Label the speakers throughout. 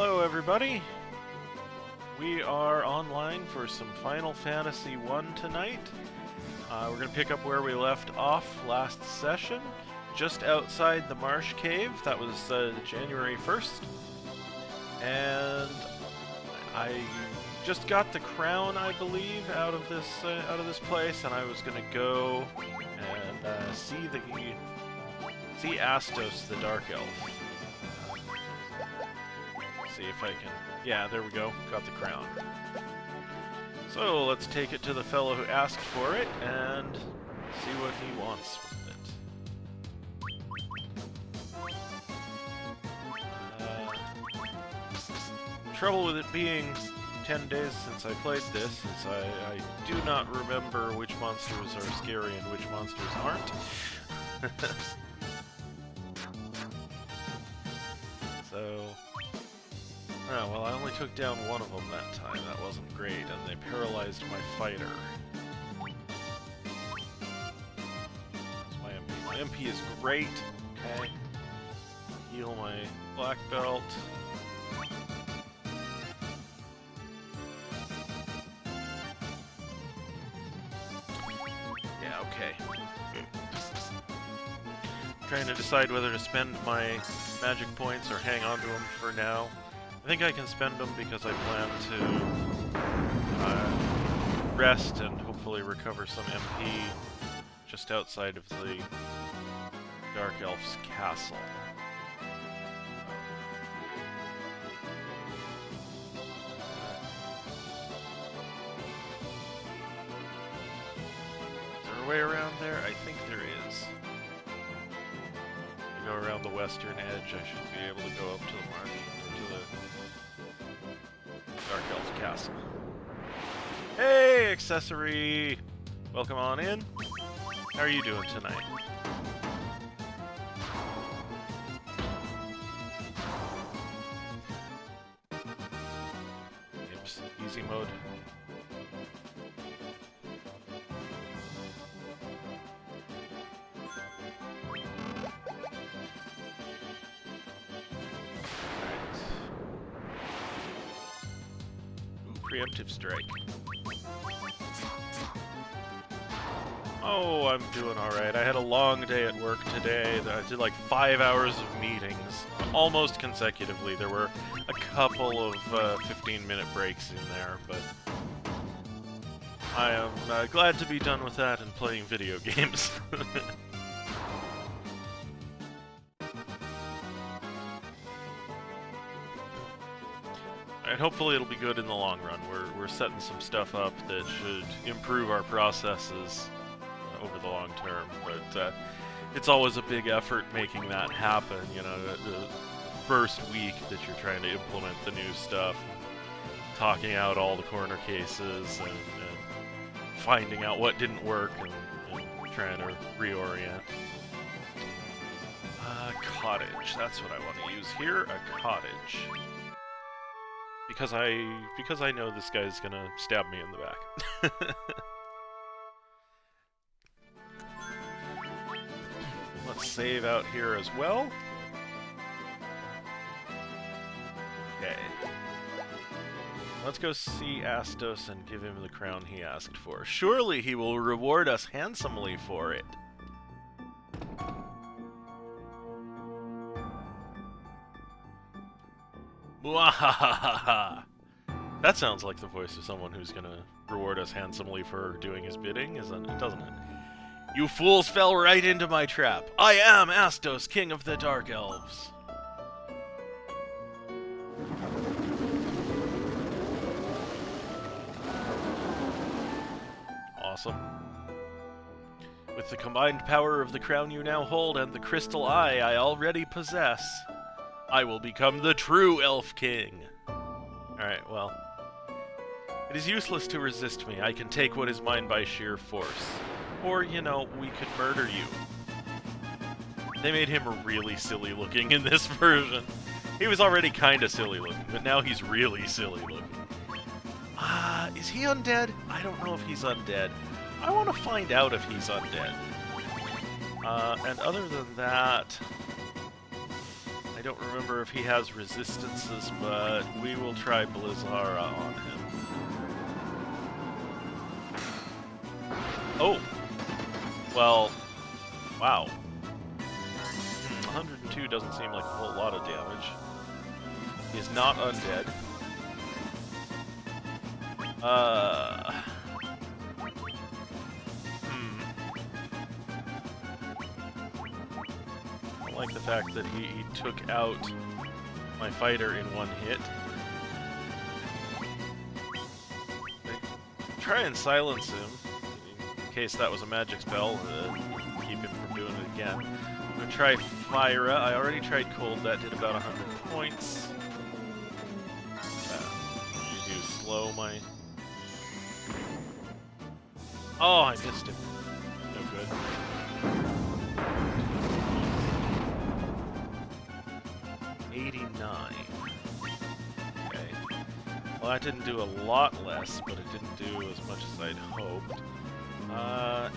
Speaker 1: Hello everybody! We are online for some Final Fantasy 1 tonight. We're going to pick up where we left off last session, just outside the Marsh Cave. That was January 1st. And I just got the crown, I believe, out of this place, and I was going to go and see Astos, the Dark Elf. See if I can... Yeah, there we go. Got the crown. So, let's take it to the fellow who asked for it, and see what he wants with it. Trouble with it being 10 days since I played this, since I do not remember which monsters are scary and which monsters aren't. So... Oh, well, I only took down one of them that time. That wasn't great, and they paralyzed my fighter. That's my MP. My MP is great. Okay. Heal my black belt. Yeah, okay. Trying to decide whether to spend my magic points or hang on to them for now. I think I can spend them because I plan to rest and hopefully recover some MP just outside of the Dark Elf's castle. Is there a way around there? I think there is. If I go around the western edge, I should be able to go up to the marsh. Dark Elf's castle. Hey, accessory! Welcome on in. How are you doing tonight? Oops, easy mode. Preemptive strike. Oh, I'm doing alright. I had a long day at work today. I did like 5 hours of meetings, almost consecutively. There were a couple of 15-minute breaks in there, but I am glad to be done with that and playing video games. And hopefully it'll be good in the long run. We're setting some stuff up that should improve our processes over the long term, but it's always a big effort making that happen, you know, the first week that you're trying to implement the new stuff, talking out all the corner cases, and finding out what didn't work, and trying to reorient. Cottage, that's what I want to use here, a cottage. Because I know this guy's gonna stab me in the back. Let's save out here as well. Okay. Let's go see Astos and give him the crown he asked for. Surely he will reward us handsomely for it. Mwahahaha! That sounds like the voice of someone who's gonna reward us handsomely for doing his bidding, doesn't it? You fools fell right into my trap. I am Astos, King of the Dark Elves. Awesome. With the combined power of the crown you now hold and the crystal eye I already possess, I will become the true Elf King. Alright, well. It is useless to resist me. I can take what is mine by sheer force. Or, you know, we could murder you. They made him really silly looking in this version. He was already kinda silly looking, but now he's really silly looking. Is he undead? I don't know if he's undead. I want to find out if he's undead. And other than that... I don't remember if he has resistances, but we will try Blizzara on him. Oh! Well, wow. 102 doesn't seem like a whole lot of damage. He is not undead. I like the fact that he took out my fighter in one hit. Try and silence him, in case that was a magic spell, keep him from doing it again. I'm gonna try Fyra. I already tried Cold, that did about 100 points. You do slow my... Oh, I missed him. No good. Okay. Well, that didn't do a lot less, but it didn't do as much as I'd hoped.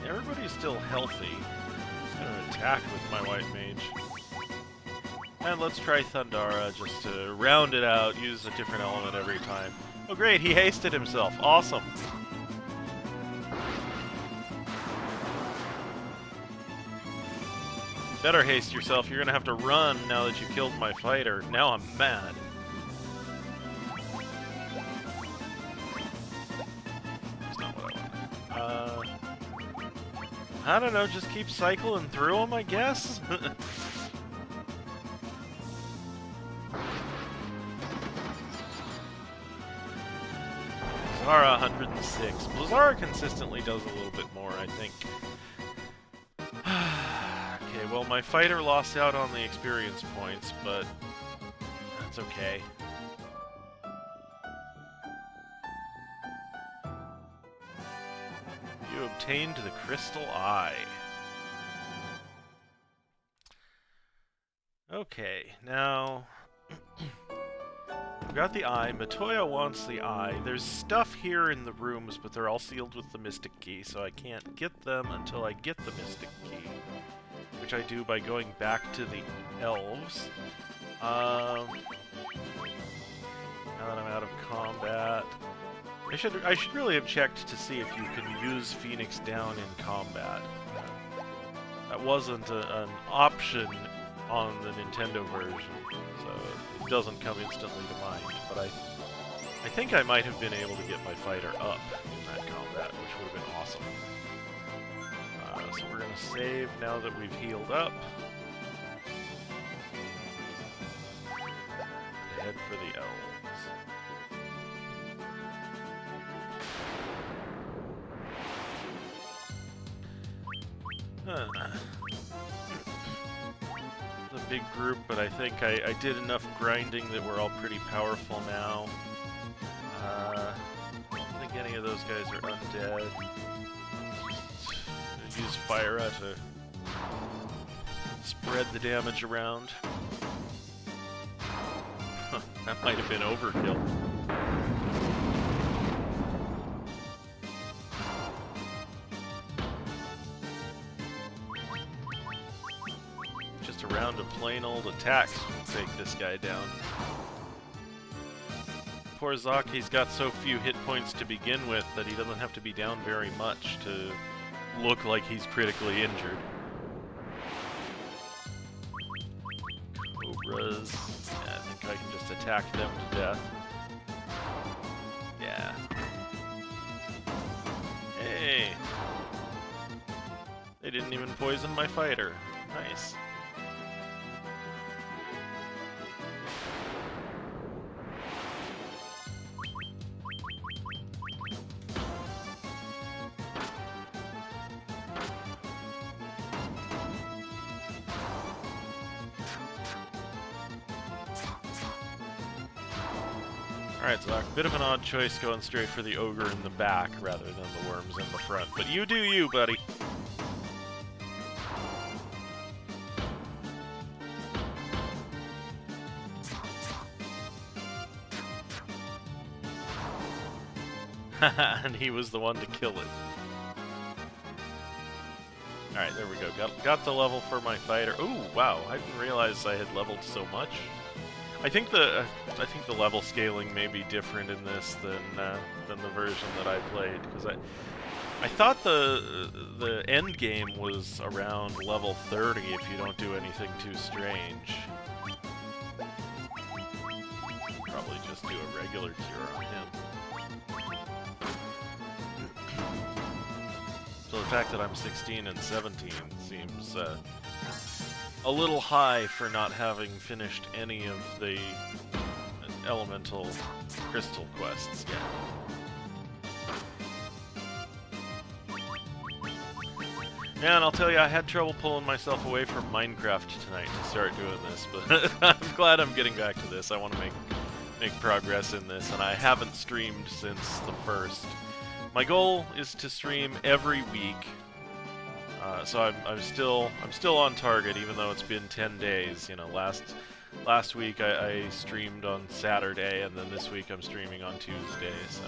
Speaker 1: Everybody's still healthy. I'm just gonna attack with my white mage. And let's try Thundara just to round it out, use a different element every time. Oh great, he hasted himself. Awesome! Better haste yourself, you're gonna have to run now that you killed my fighter. Now I'm mad. That's not what I wanted. I don't know, just keep cycling through them, I guess? Blizzara 106. Blizzara consistently does a little bit more, I think. Okay, well, my fighter lost out on the experience points, but that's okay. You obtained the Crystal Eye. Okay, now... We've got the eye. Matoya wants the eye. There's stuff here in the rooms, but they're all sealed with the Mystic Key, so I can't get them until I get the Mystic Key. Which I do by going back to the elves. Now that I'm out of combat... I should really have checked to see if you can use Phoenix Down in combat. That wasn't an option on the Nintendo version, so it doesn't come instantly to mind, but I think I might have been able to get my fighter up in that combat, which would have been awesome. So we're going to save now that we've healed up. And head for the elves. It's a big group, but I think I did enough grinding that we're all pretty powerful now. I don't think any of those guys are undead. Use Fyra to spread the damage around. Huh, that might have been overkill. Just a round of plain old attacks will take this guy down. Poor Zaki's got so few hit points to begin with that he doesn't have to be down very much to look like he's critically injured. Cobras. Yeah, I think I can just attack them to death. Yeah. Hey! They didn't even poison my fighter. Nice. Alright, so a bit of an odd choice going straight for the ogre in the back rather than the worms in the front. But you do you, buddy. Haha, and he was the one to kill it. Alright, there we go. Got the level for my fighter. Ooh, wow, I didn't realize I had leveled so much. I think the level scaling may be different in this than the version that I played, because I thought the end game was around level 30 if you don't do anything too strange. Probably just do a regular cure on him. So the fact that I'm 16 and 17 seems a little high for not having finished any of the elemental crystal quests yet. Yeah, and I'll tell you, I had trouble pulling myself away from Minecraft tonight to start doing this, but I'm glad I'm getting back to this. I want to make progress in this, and I haven't streamed since the first. My goal is to stream every week, so I'm still on target, even though it's been 10 days. You know, last week I streamed on Saturday, and then this week I'm streaming on Tuesday. So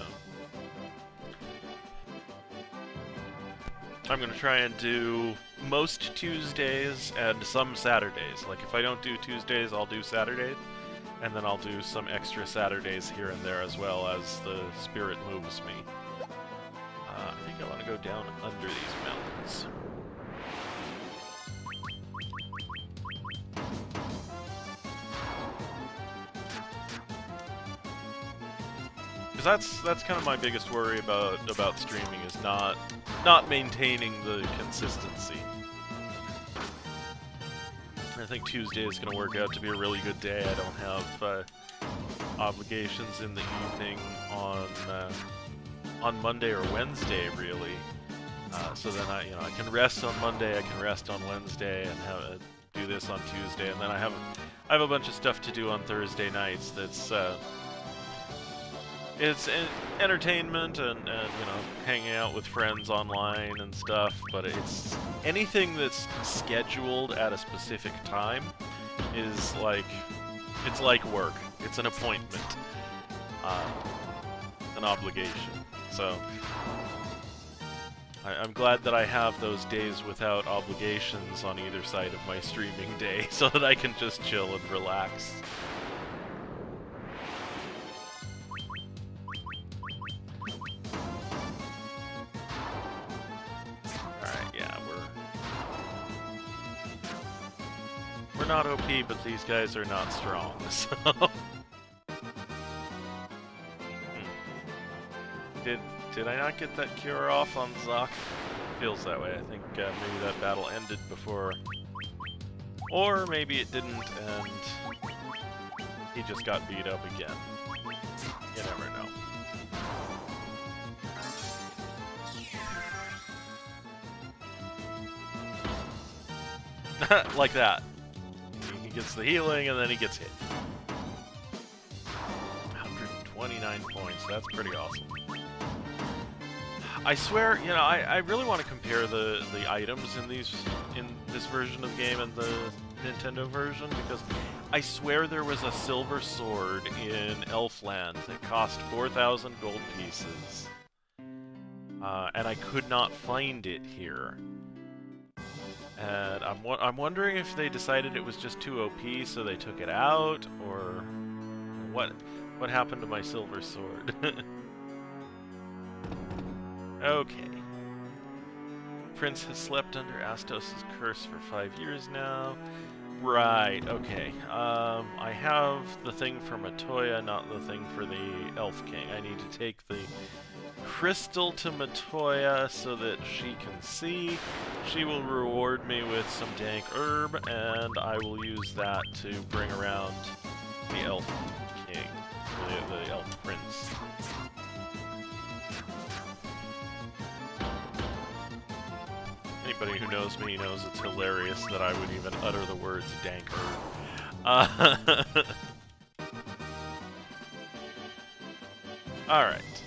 Speaker 1: I'm gonna try and do most Tuesdays and some Saturdays. Like if I don't do Tuesdays, I'll do Saturdays, and then I'll do some extra Saturdays here and there as well as the spirit moves me. I think I want to go down under these mountains. Because that's kind of my biggest worry about streaming, is not maintaining the consistency. I think Tuesday is going to work out to be a really good day. I don't have obligations in the evening on Monday or Wednesday, really. So then I can rest on Monday, I can rest on Wednesday, and do this on Tuesday, and then I have a bunch of stuff to do on Thursday nights. That's it's entertainment and hanging out with friends online and stuff. But it's anything that's scheduled at a specific time is like work. It's an appointment, an obligation. So I'm glad that I have those days without obligations on either side of my streaming day, so that I can just chill and relax. Alright, yeah, we're not OP, but these guys are not strong, so... Did I not get that cure off on Zoc? Feels that way. I think maybe that battle ended before... Or maybe it didn't, and he just got beat up again. You never know. Like that. He gets the healing, and then he gets hit. 129 points. That's pretty awesome. I swear, I really want to compare the items in this version of the game and the Nintendo version, because I swear there was a silver sword in Elfland that cost 4,000 gold pieces, and I could not find it here. And I'm wondering if they decided it was just too OP, so they took it out, or what happened to my silver sword. Okay. Prince has slept under Astos' curse for 5 years now. Right, okay. I have the thing for Matoya, not the thing for the Elf King. I need to take the crystal to Matoya so that she can see. She will reward me with some dank herb, and I will use that to bring around the Elf King, the Elf Prince. Anybody who knows me knows it's hilarious that I would even utter the words dank herb. Alright.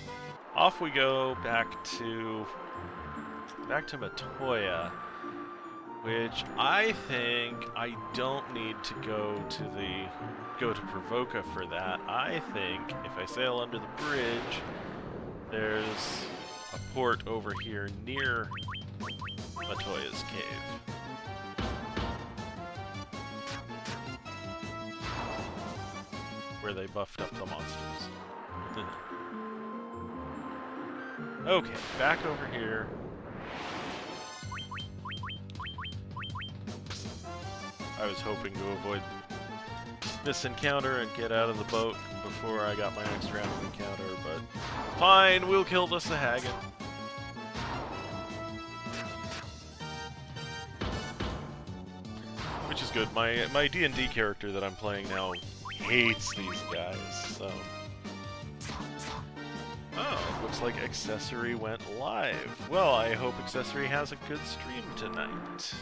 Speaker 1: Off we go back to Matoya, which I think I don't need to go to Provoca for that. I think if I sail under the bridge, there's a port over here near Matoya's Cave. Where they buffed up the monsters. Okay, back over here. I was hoping to avoid this encounter and get out of the boat before I got my next round of encounter, but fine, we'll kill the Sahagin. Which is good. My D&D character that I'm playing now hates these guys, so... Oh, looks like Accessory went live. Well, I hope Accessory has a good stream tonight.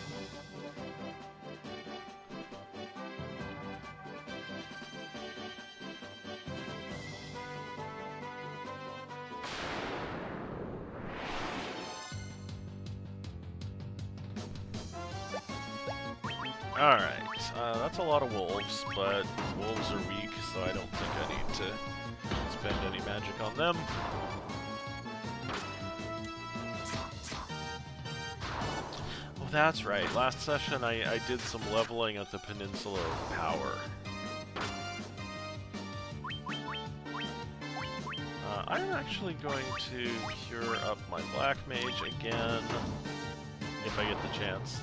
Speaker 1: Alright, that's a lot of wolves, but wolves are weak, so I don't think I need to spend any magic on them. Oh, that's right. Last session I did some leveling at the Peninsula of Power. I'm actually going to cure up my Black Mage again, if I get the chance.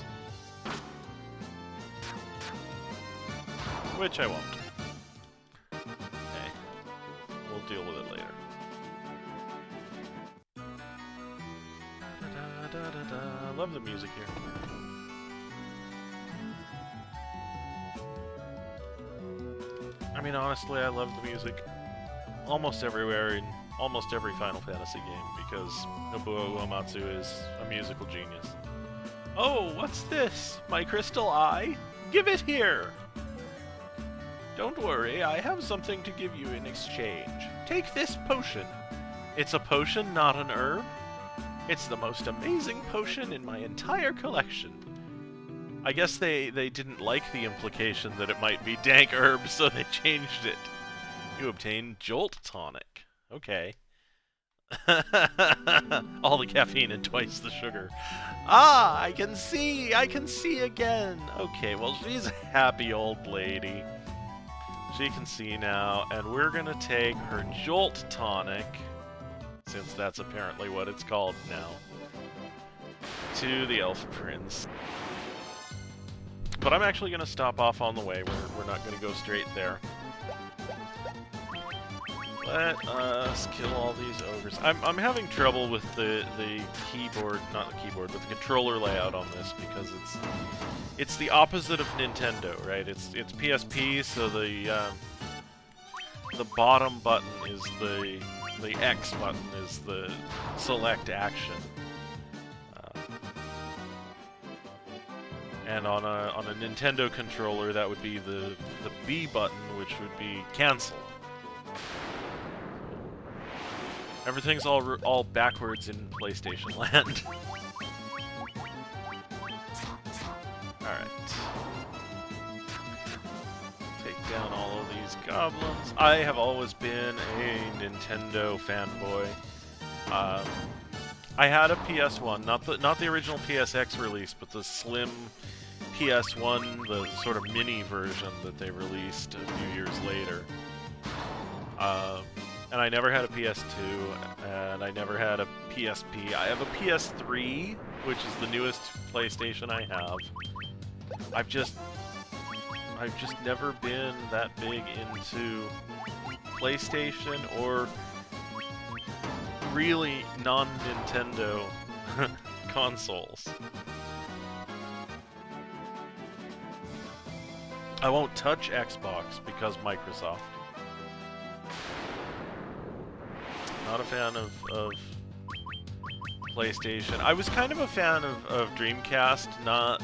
Speaker 1: Which I won't. Okay. We'll deal with it later. I love the music here. I mean, honestly, I love the music almost everywhere in almost every Final Fantasy game, because Nobuo Uematsu is a musical genius. Oh, what's this? My crystal eye? Give it here! Don't worry, I have something to give you in exchange. Take this potion. It's a potion, not an herb. It's the most amazing potion in my entire collection. I guess they didn't like the implication that it might be dank herb, so they changed it. You obtain Jolt Tonic. Okay. All the caffeine and twice the sugar. Ah, I can see again. Okay, well, she's a happy old lady. She can see now, and we're gonna take her Jolt Tonic, since that's apparently what it's called now, to the Elf Prince. But I'm actually gonna stop off on the way. We're not gonna go straight there. Let us kill all these ogres. I'm having trouble with the keyboard, not the keyboard, but the controller layout on this, because it's the opposite of Nintendo, right? It's PSP, so the bottom button is the X button is the select action, and on a Nintendo controller that would be the B button, which would be cancel. Everything's all backwards in PlayStation Land. Alright. Take down all of these goblins. I have always been a Nintendo fanboy. I had a PS1, not the original PSX release, but the slim PS1, the sort of mini version that they released a few years later. And I never had a PS2, and I never had a PSP. I have a PS3, which is the newest PlayStation I have. I've just never been that big into PlayStation or really non-Nintendo consoles. I won't touch Xbox because Microsoft. Not a fan of PlayStation. I was kind of a fan of Dreamcast, not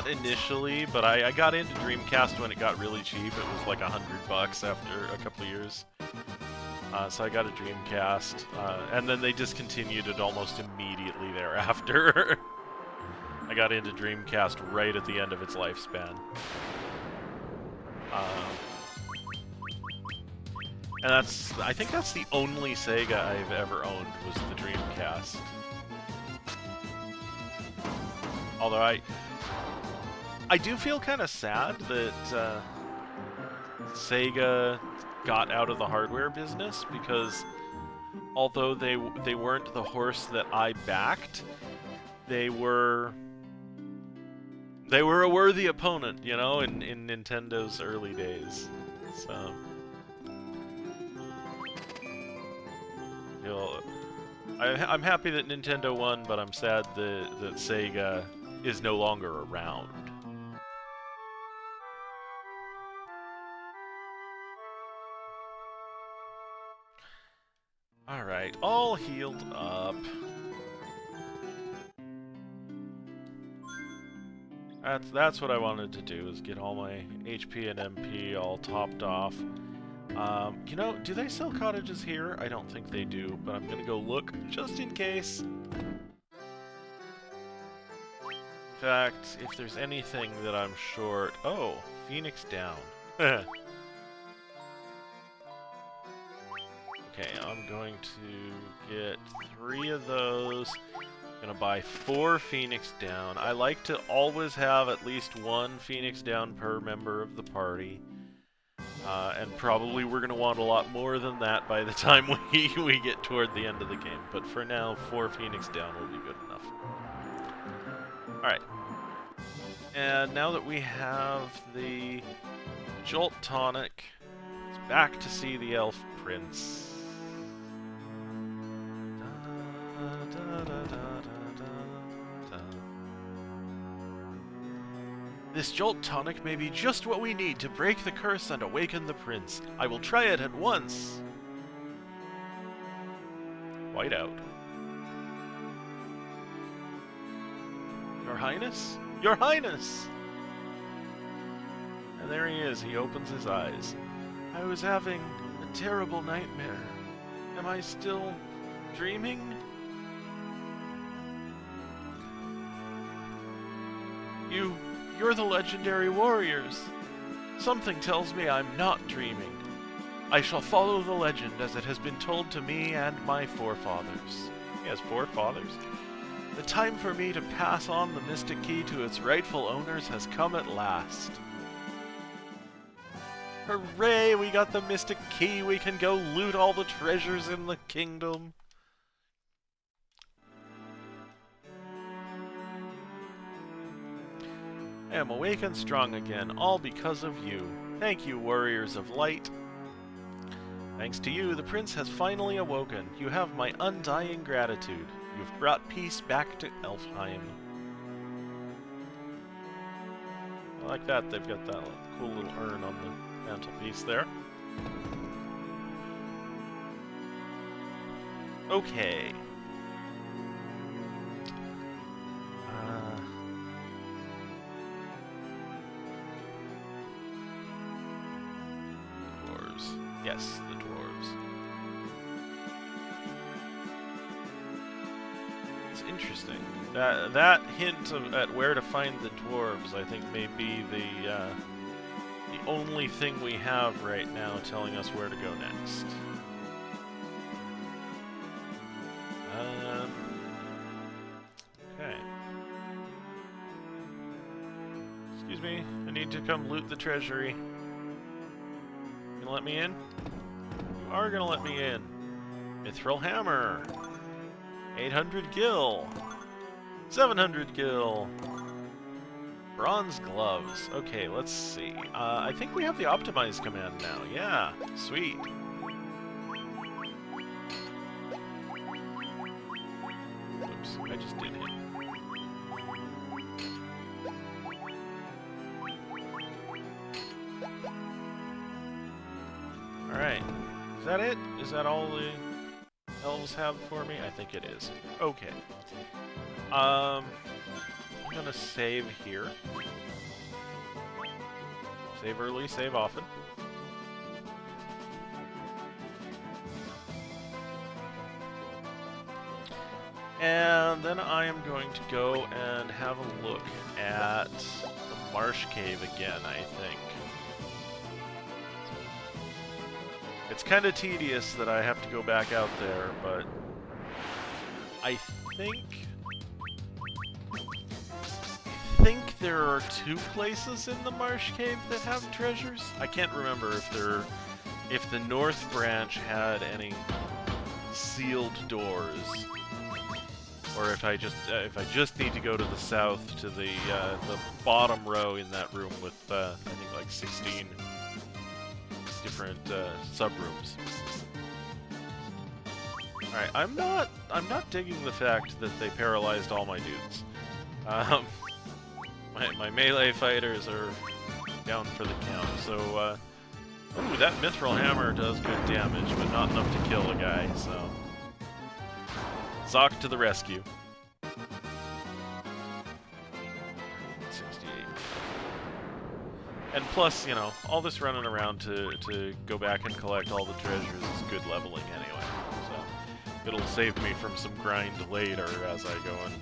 Speaker 1: initially, but I got into Dreamcast when it got really cheap. It was like $100 after a couple of years. So I got a Dreamcast, and then they discontinued it almost immediately thereafter. I got into Dreamcast right at the end of its lifespan. And I think that's the only Sega I've ever owned, was the Dreamcast. Although I do feel kind of sad that Sega got out of the hardware business, because although they weren't the horse that I backed, they were a worthy opponent, you know, in Nintendo's early days. So, you know, I'm happy that Nintendo won, but I'm sad that Sega is no longer around. Alright, all healed up. That's what I wanted to do, is get all my HP and MP all topped off. You know, do they sell cottages here? I don't think they do, but I'm gonna go look just in case. In fact, if there's anything that I'm short... Oh, Phoenix Down. Okay, I'm going to get 3 of those. Gonna buy 4 Phoenix Down. I like to always have at least 1 Phoenix Down per member of the party. And probably we're gonna want a lot more than that by the time we get toward the end of the game. But for now, 4 Phoenix Down will be good enough. Alright. And now that we have the Jolt Tonic, it's back to see the Elf Prince. This Jolt Tonic may be just what we need to break the curse and awaken the prince. I will try it at once. Whiteout. Your Highness? Your Highness! And there he is. He opens his eyes. I was having a terrible nightmare. Am I still dreaming? You're the legendary warriors. Something tells me I'm not dreaming. I shall follow the legend as it has been told to me and my forefathers. He has forefathers? The time for me to pass on the Mystic Key to its rightful owners has come at last. Hooray! We got the Mystic Key! We can go loot all the treasures in the kingdom! I am awake and strong again, all because of you. Thank you, warriors of light. Thanks to you, the prince has finally awoken. You have my undying gratitude. You've brought peace back to Elfheim. I like that. They've got that cool little urn on the mantelpiece there. Okay. Yes, the dwarves. It's interesting. That hint at where to find the dwarves, I think, may be the only thing we have right now telling us where to go next. Okay. Excuse me, I need to come loot the treasury. Let me in? You are gonna let me in. Mithril Hammer. 800 gil. 700 gil. Bronze Gloves. Okay, let's see. I think we have the Optimize command now. Yeah, sweet. Oops, I just did hit. Alright, is that it? Is that all the elves have for me? I think it is. Okay. I'm gonna save here. Save early, save often. And then I am going to go and have a look at the Marsh Cave again, I think. It's kind of tedious that I have to go back out there, but I think think there are 2 places in the Marsh Cave that have treasures. I can't remember if the North Branch had any sealed doors, or if I just need to go to the south to the bottom row in that room with I think like 16 different sub-rooms. Alright, I'm not digging the fact that they paralyzed all my dudes. My melee fighters are down for the count, so ooh, that mithril hammer does good damage, but not enough to kill a guy, so Zoc to the rescue. 68. And plus, you know, all this running around to go back and collect all the treasures is good leveling anyway. So it'll save me from some grind later as I go and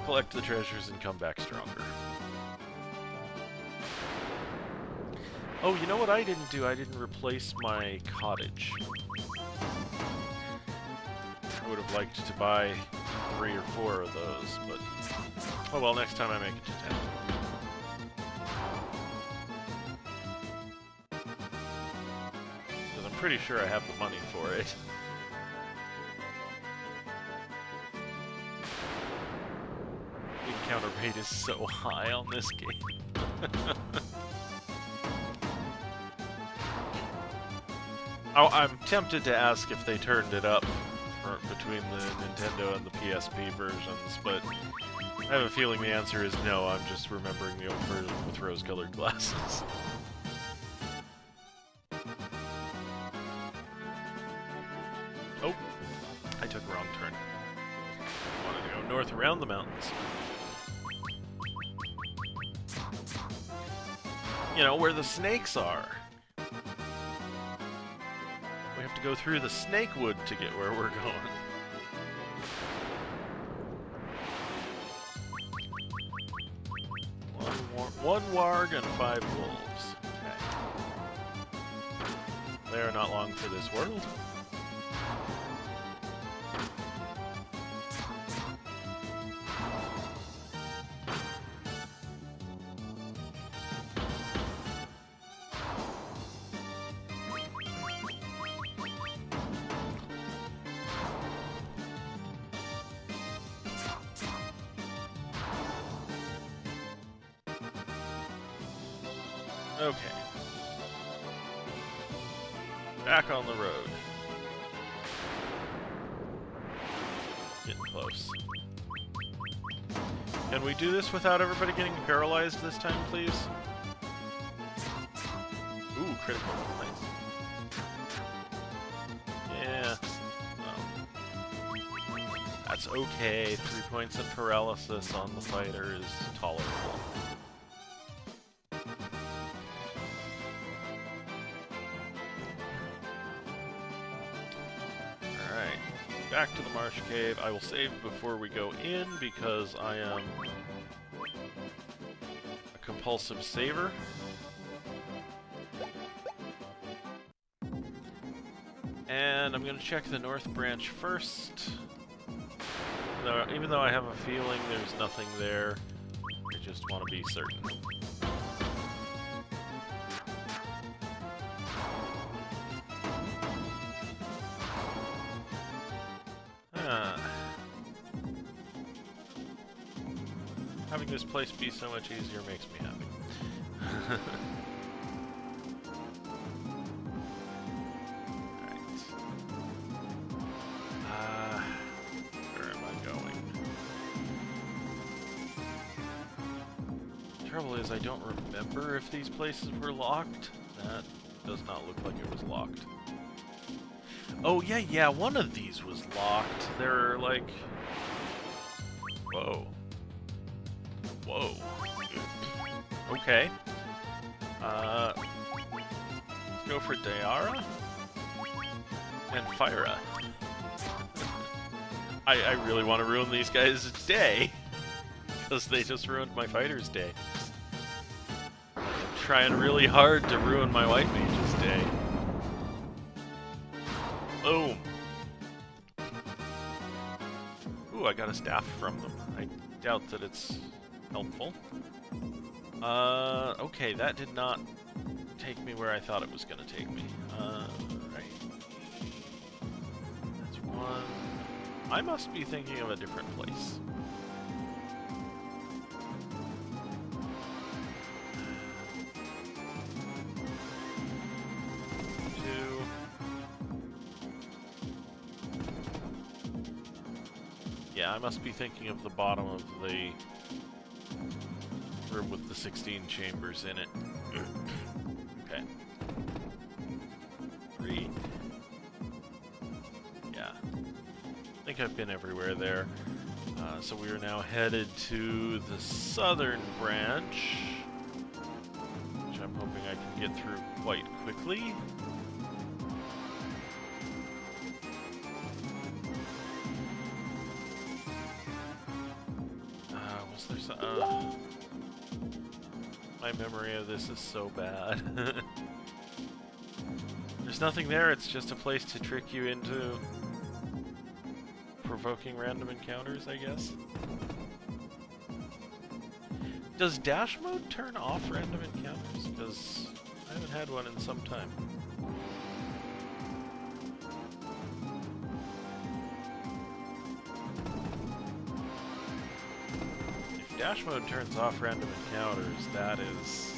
Speaker 1: collect the treasures and come back stronger. Oh, you know what I didn't do? I didn't replace my cottage. I would have liked to buy 3 or 4 of those, but oh well, next time I make it to 10. Because I'm pretty sure I have the money for it. The encounter rate is so high on this game. Oh, I'm tempted to ask if they turned it up between the Nintendo and the PSP versions, but I have a feeling the answer is no. I'm just remembering the old version with rose-colored glasses. Oh, I took a wrong turn. I wanted to go north around the mountains. You know, where the snakes are. We have to go through the snakewood to get where we're going. One warg and 5 wolves. Okay. They are not long for this world. Okay. Back on the road. Getting close. Can we do this without everybody getting paralyzed this time, please? Ooh, critical. Nice. Yeah. Well. That's okay. 3 points of paralysis on the fighter is tolerable. Back to the Marsh Cave. I will save before we go in because I am a compulsive saver. And I'm going to check the North Branch first. Even though I have a feeling there's nothing there, I just want to be certain. Having this place be so much easier makes me happy. Alright. Where am I going? The trouble is I don't remember if these places were locked. That does not look like it was locked. Oh, yeah, one of these was locked. They're like... Whoa. Whoa. Okay. Let's go for Dayara and Fyra. I really want to ruin these guys' day, because they just ruined my fighter's day. I'm trying really hard to ruin my white mage's day. Boom. Ooh, Ooh, I got a staff from them. I doubt that it's helpful. Okay, that did not take me where I thought it was going to take me. Right. That's one. I must be thinking of a different place. Two. Yeah, I must be thinking of the bottom of the room with the 16 chambers in it. Okay. 3. Yeah. I think I've been everywhere there. So we are now headed to the southern branch, which I'm hoping I can get through quite quickly. Was there some... my memory of this is so bad. There's nothing there, it's just a place to trick you into provoking random encounters, I guess. Does dash mode turn off random encounters? Because I haven't had one in some time. If dash mode turns off random encounters, that is...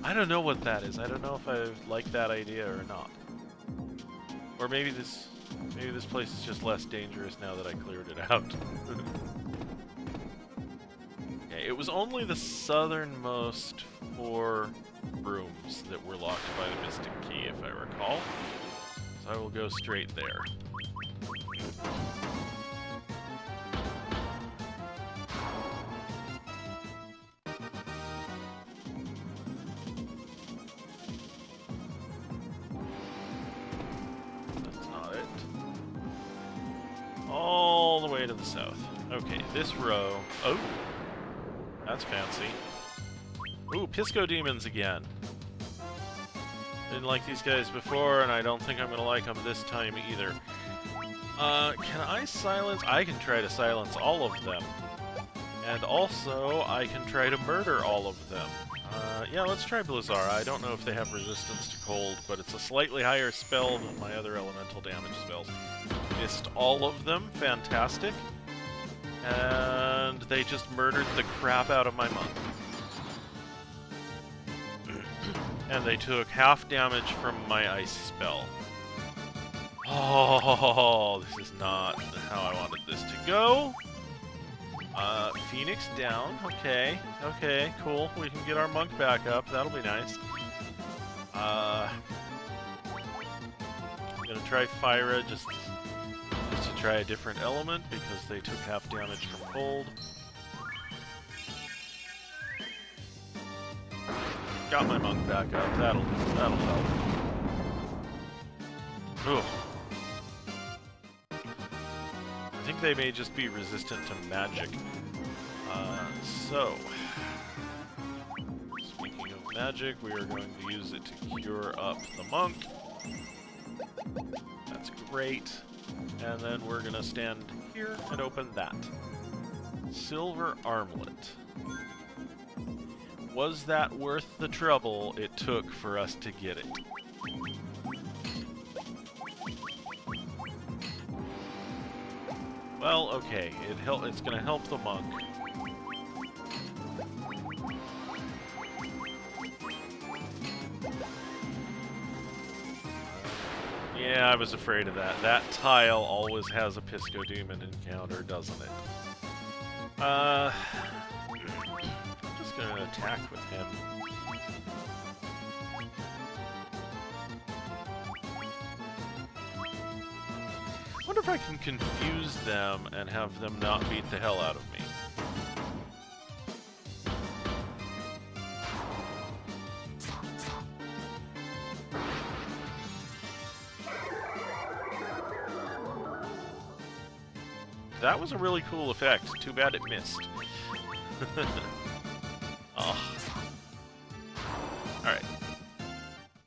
Speaker 1: I don't know what that is. I don't know if I like that idea or not. Or maybe this place is just less dangerous now that I cleared it out. Okay, it was only the southernmost 4 rooms that were locked by the Mystic Key, if I recall. So I will go straight there. All the way to the south. Okay, this row... Oh! That's fancy. Ooh, Pisco Demons again. Didn't like these guys before, and I don't think I'm gonna like them this time either. Can I silence... I can try to silence all of them. And also, I can try to murder all of them. Yeah, let's try Blizzara. I don't know if they have resistance to cold, but it's a slightly higher spell than my other elemental damage spells. Missed all of them. Fantastic. And they just murdered the crap out of my monk. And they took half damage from my ice spell. Oh, this is not how I wanted this to go. Phoenix down. Okay. Okay, cool. We can get our monk back up. That'll be nice. I'm gonna try Fyra just to try a different element because they took half damage from cold. Got my monk back up. That'll help. Ugh. I think they may just be resistant to magic. So, speaking of magic, we are going to use it to cure up the monk. That's great. And then we're going to stand here and open that. Silver armlet. Was that worth the trouble it took for us to get it? Well, okay, it's gonna help the monk. Yeah, I was afraid of that. That tile always has a Pisco Demon encounter, doesn't it? I'm just gonna attack with him. I wonder if I can confuse them and have them not beat the hell out of me. That was a really cool effect. Too bad it missed. Oh. Alright.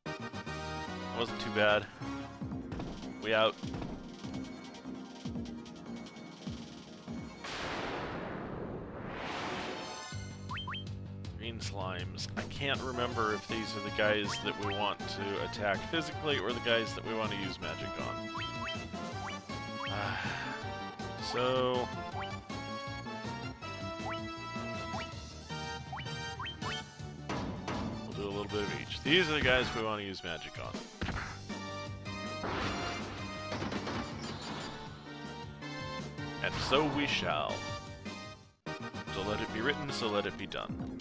Speaker 1: That wasn't too bad. We out. names. I can't remember if these are the guys that we want to attack physically or the guys that we want to use magic on. So... we'll do a little bit of each. These are the guys we want to use magic on. And so we shall. So let it be written, so let it be done.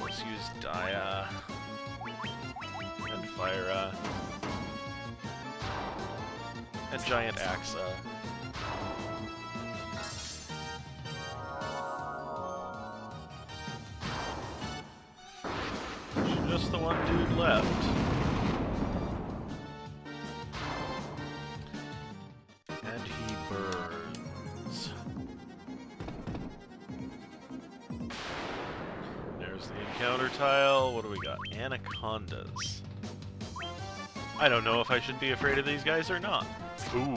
Speaker 1: Let's use Dia and Fyra and Giant Axa. Just the one dude left. And he burns. There's the encounter tile. What do we got? Anacondas. I don't know if I should be afraid of these guys or not. Ooh.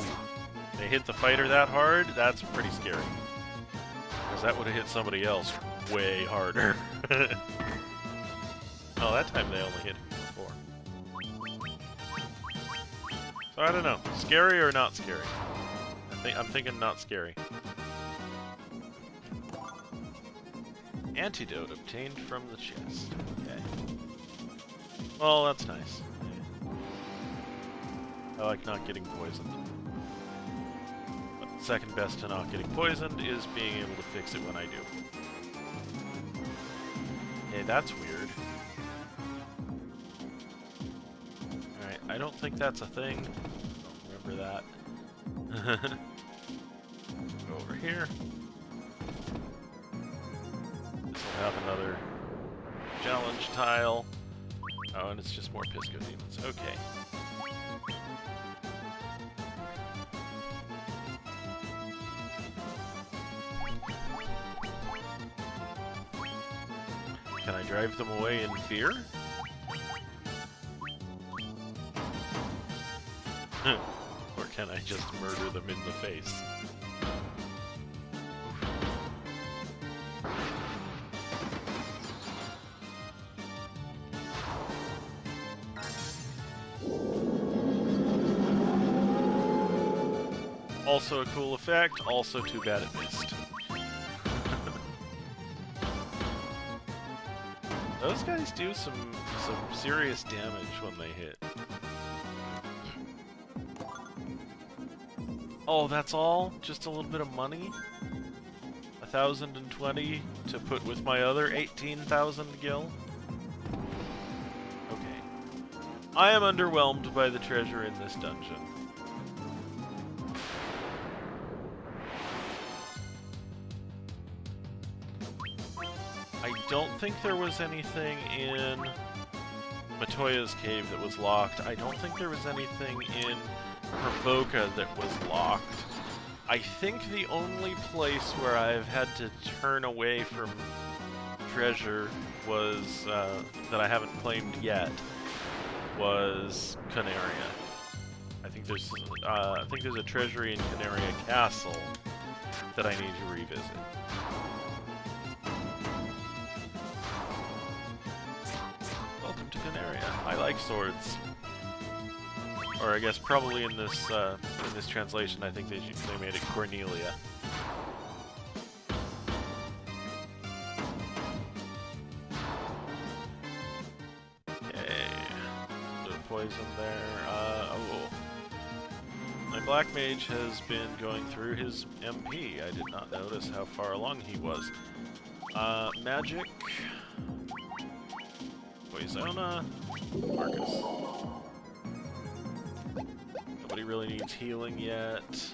Speaker 1: They hit the fighter that hard? That's pretty scary. Because that would have hit somebody else way harder. Oh, that time they only hit me before. So I don't know. Scary or not scary? I'm thinking not scary. Antidote obtained from the chest. Okay. Well, that's nice. I like not getting poisoned. But second best to not getting poisoned is being able to fix it when I do. Hey, that's weird. I don't think that's a thing. Don't remember that. Go over here. This will have another challenge tile. Oh, and it's just more Pisco Demons. Okay. Can I drive them away in fear? Or can I just murder them in the face? Also a cool effect, also too bad it missed. Those guys do some serious damage when they hit. Oh, that's all? Just a little bit of money? 1,020 to put with my other 18,000 gil? Okay. I am underwhelmed by the treasure in this dungeon. I don't think there was anything in Matoya's cave that was locked. I don't think there was anything in Provoca that was locked. I think the only place where I've had to turn away from treasure was, that I haven't claimed yet, was Canaria. I think there's a treasury in Canaria Castle that I need to revisit. Welcome to Canaria. I like swords. Or I guess probably in this translation, I think they made it Cornelia. Okay, bit of poison there. Oh, my black mage has been going through his MP. I did not notice how far along he was. Magic, Poisona, Marcus. Nobody really needs healing yet.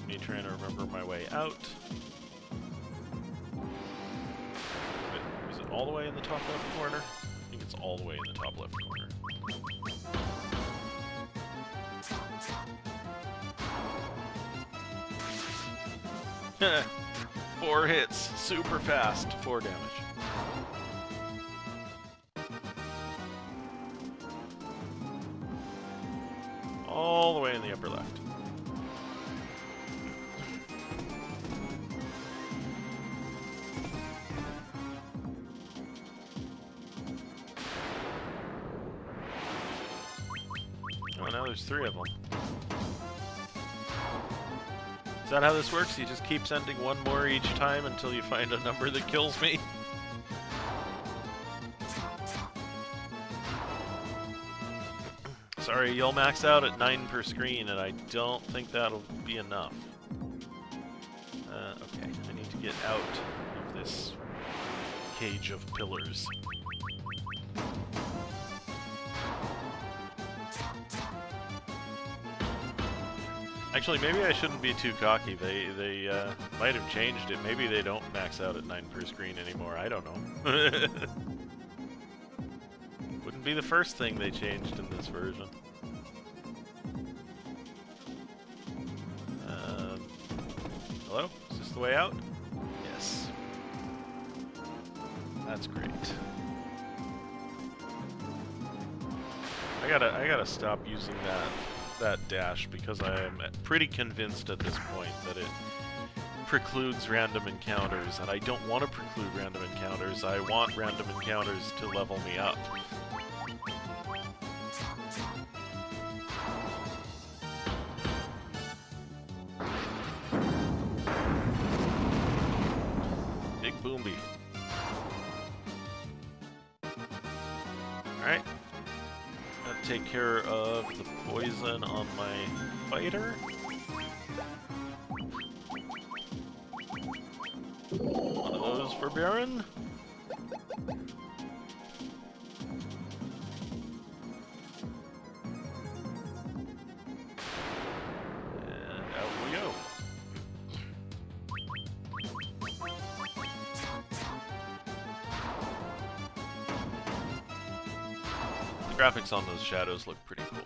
Speaker 1: Me trying to remember my way out. Is it all the way in the top left corner? I think it's all the way in the top left corner. Four hits, super fast, 4 damage. all the way in the upper left. Oh, now there's 3 of them. Is that how this works? You just keep sending one more each time until you find a number that kills me? Sorry, you'll max out at 9 per screen, and I don't think that'll be enough. Okay, I need to get out of this cage of pillars. Actually, maybe I shouldn't be too cocky. They might have changed it. Maybe they don't max out at 9 per screen anymore. I don't know. Wouldn't be the first thing they changed in this version. Hello? Is this the way out? Yes. That's great. I gotta stop using that dash because I am pretty convinced at this point that it precludes random encounters, and I don't want to preclude random encounters. I want random encounters to level me up. Big Boomby. Alright. Take care of the poison on my fighter. One of those for Baron. And out we go. The graphics on those shadows look pretty cool.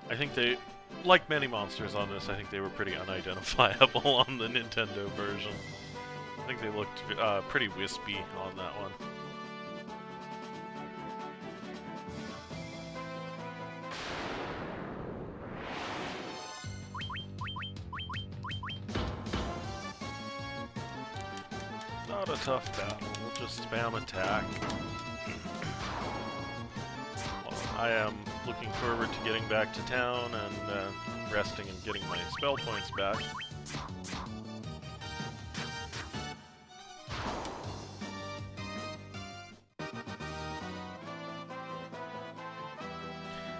Speaker 1: I think they, like many monsters on this, I think they were pretty unidentifiable on the Nintendo version. I think they looked pretty wispy on that one. Not a tough battle, we'll just spam attack. I am looking forward to getting back to town and resting and getting my spell points back.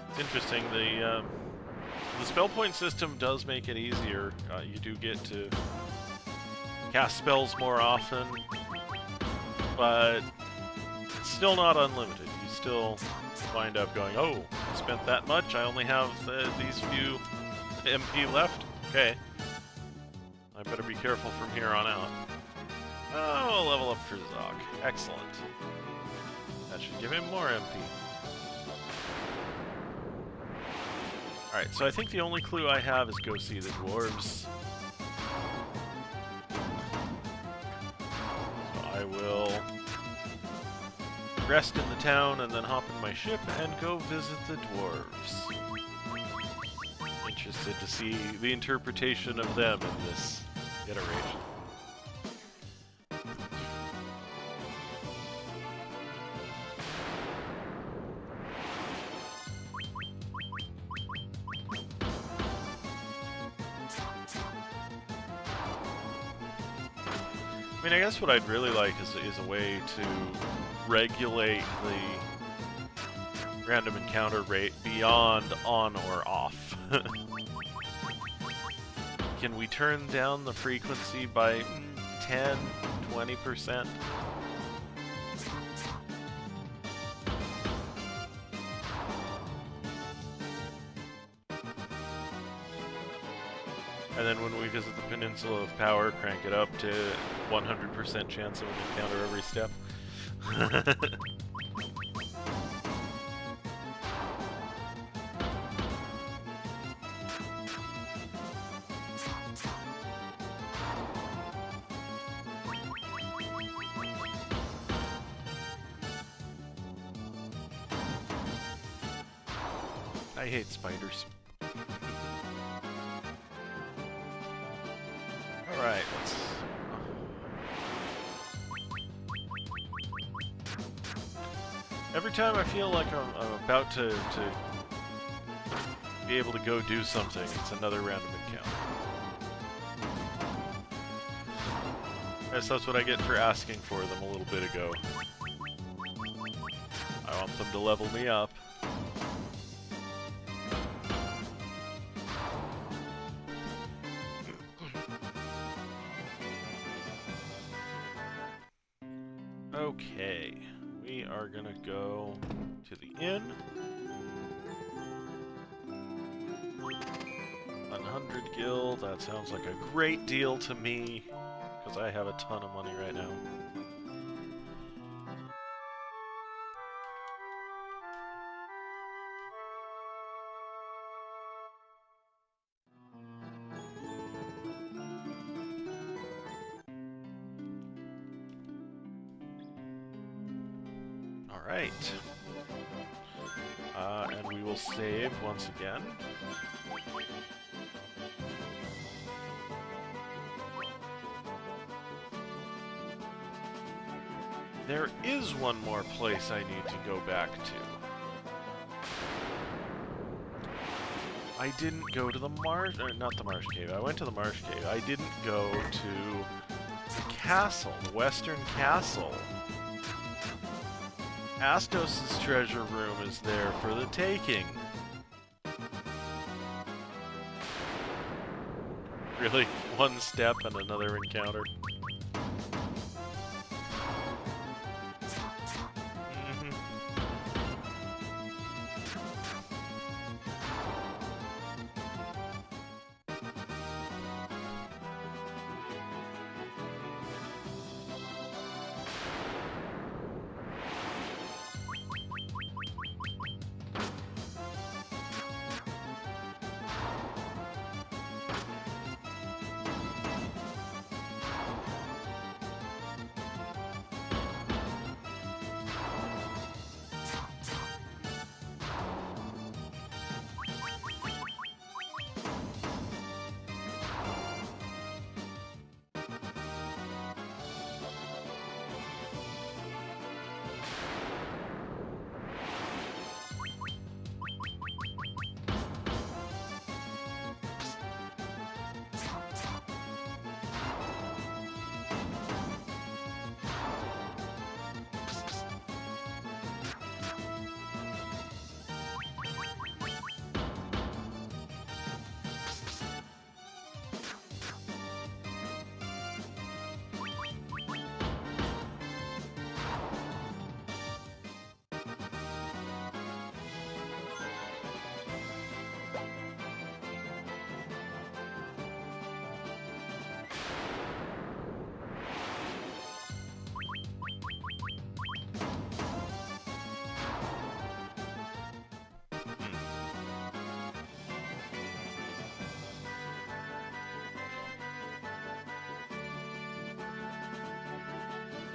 Speaker 1: It's interesting, the spell point system does make it easier. You do get to cast spells more often, but it's still not unlimited. You still wind up going, oh, I spent that much, I only have these few MP left? Okay. I better be careful from here on out. Oh, level up for Zoc. Excellent. That should give him more MP. Alright, so I think the only clue I have is go see the Dwarves. So I will rest in the town and then hop in my ship and go visit the Dwarves. Interested to see the interpretation of them in this iteration. I mean, I guess what I'd really like is a way to regulate the random encounter rate beyond on or off. Can we turn down the frequency by 10, 20%? And then when we visit the Peninsula of Power, crank it up to 100% chance of an encounter every step. I hate spiders. Alright, let's... Every time I feel like I'm about to be able to go do something, it's another random encounter. I guess that's what I get for asking for them a little bit ago. I want them to level me up. Okay, we are gonna go to the inn. 100 gil, that sounds like a great deal to me, because I have a ton of money right now. Alright. And we will save once again. There is one more place I need to go back to. I didn't go to the marsh... not the marsh cave. I went to the marsh cave. I didn't go to the castle, the western castle. Astos' treasure room is there for the taking. Really? One step and another encounter?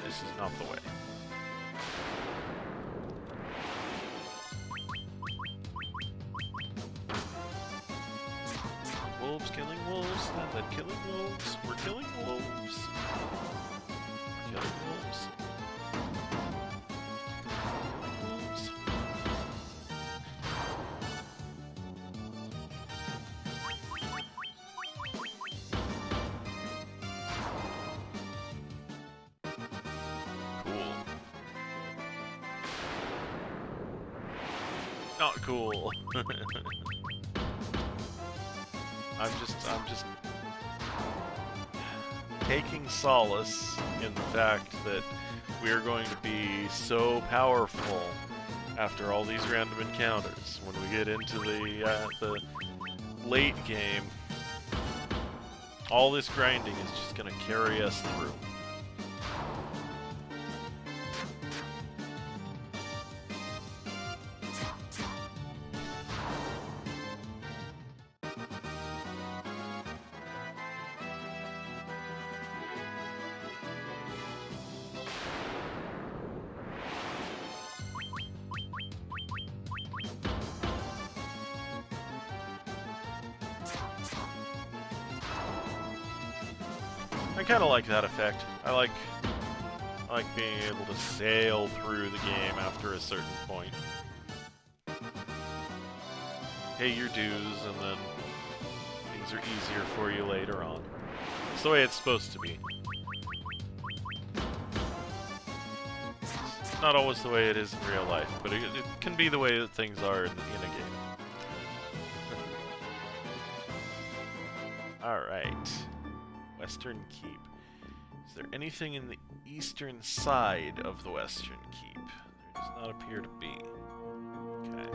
Speaker 1: This is not the way. Wolves killing wolves, and then killing wolves. We're killing wolves. We're killing wolves. Killing wolves. Not cool. I'm just taking solace in the fact that we are going to be so powerful after all these random encounters. When we get into the late game, all this grinding is just going to carry us through. kind of like that effect. I like being able to sail through the game after a certain point. Pay your dues, and then things are easier for you later on. It's the way it's supposed to be. It's not always the way it is in real life, but it can be the way that things are in a game. Alright. Western Keep. Is there anything in the eastern side of the Western Keep? There does not appear to be. Okay.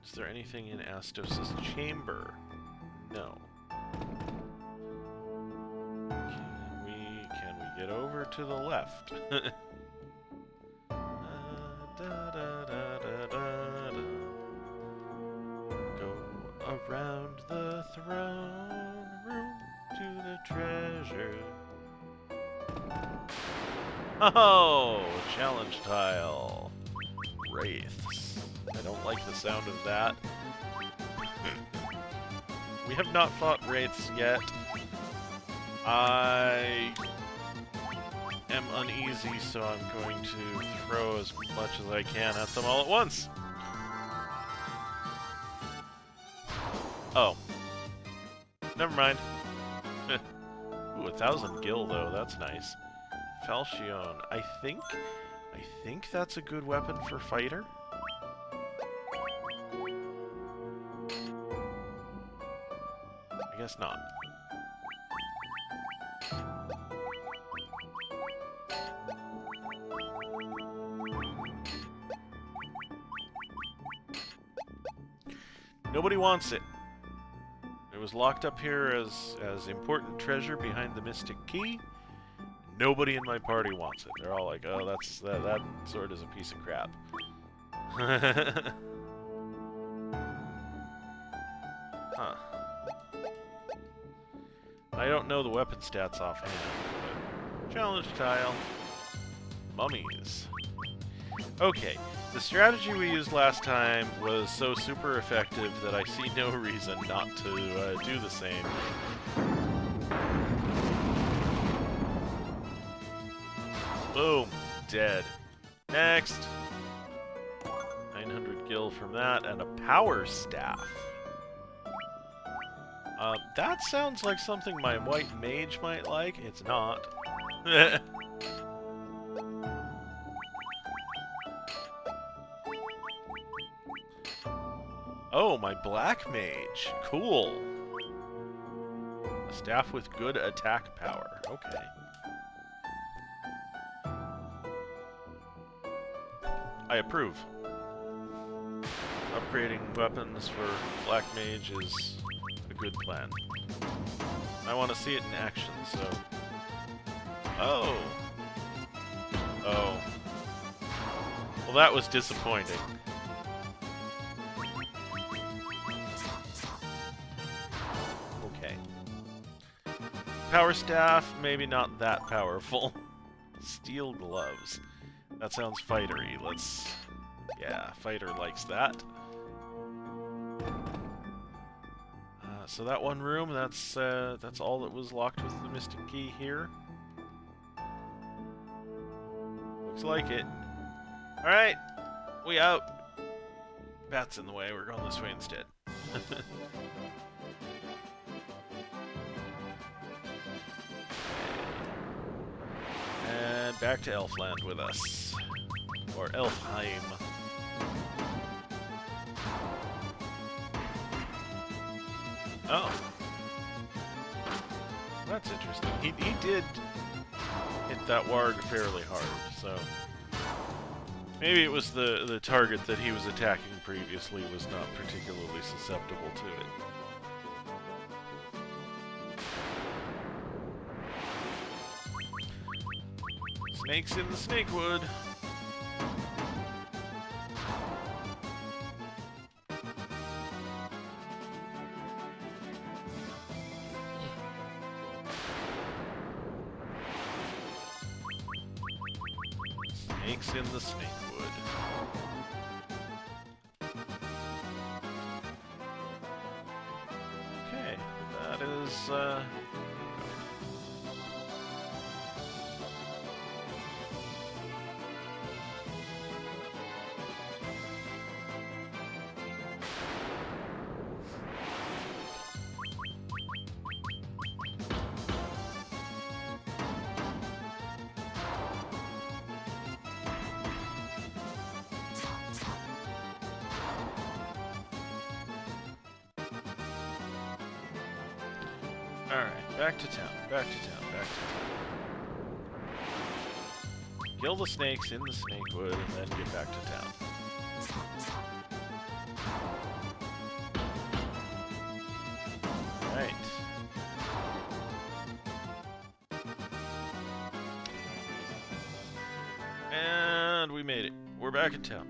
Speaker 1: Is there anything in Astos' chamber? No. Can we get over to the left? Go around the throne room to the treasure. Oh, challenge tile. Wraiths. I don't like the sound of that. We have not fought Wraiths yet. I am uneasy, so I'm going to throw as much as I can at them all at once. Oh. Never mind. Ooh, 1,000 gil though, that's nice. Falchion. I think that's a good weapon for fighter. I guess not. Nobody wants it. It was locked up here as important treasure behind the Mystic Key. Nobody in my party wants it. They're all like, "Oh, that sword is a piece of crap." Huh. I don't know the weapon stats offhand, but challenge tile. Mummies. Okay, the strategy we used last time was so super effective that I see no reason not to do the same. Boom. Dead. Next. 900 gil from that, and a power staff. That sounds like something my white mage might like. It's not. Oh, my black mage. Cool. A staff with good attack power. Okay. I approve. Upgrading weapons for black mage is a good plan. I want to see it in action, so... Oh! Oh. Well, that was disappointing. Okay. Power staff, maybe not that powerful. Steel gloves. That sounds fightery. Let's... Yeah, fighter likes that. So that one room, that's all that was locked with the Mystic Key here. Looks like it. Alright, we out. Bat's in the way, we're going this way instead. And back to Elfland with us. Or Elfheim. Oh. That's interesting. He did hit that warg fairly hard, so... Maybe it was the target that he was attacking previously was not particularly susceptible to it. Snakes in the snakewood. Snakes in the snakewood. Okay, that is Alright, back to town, back to town, back to town. Kill the snakes in the snake wood and then get back to town. Right. And we made it. We're back in town.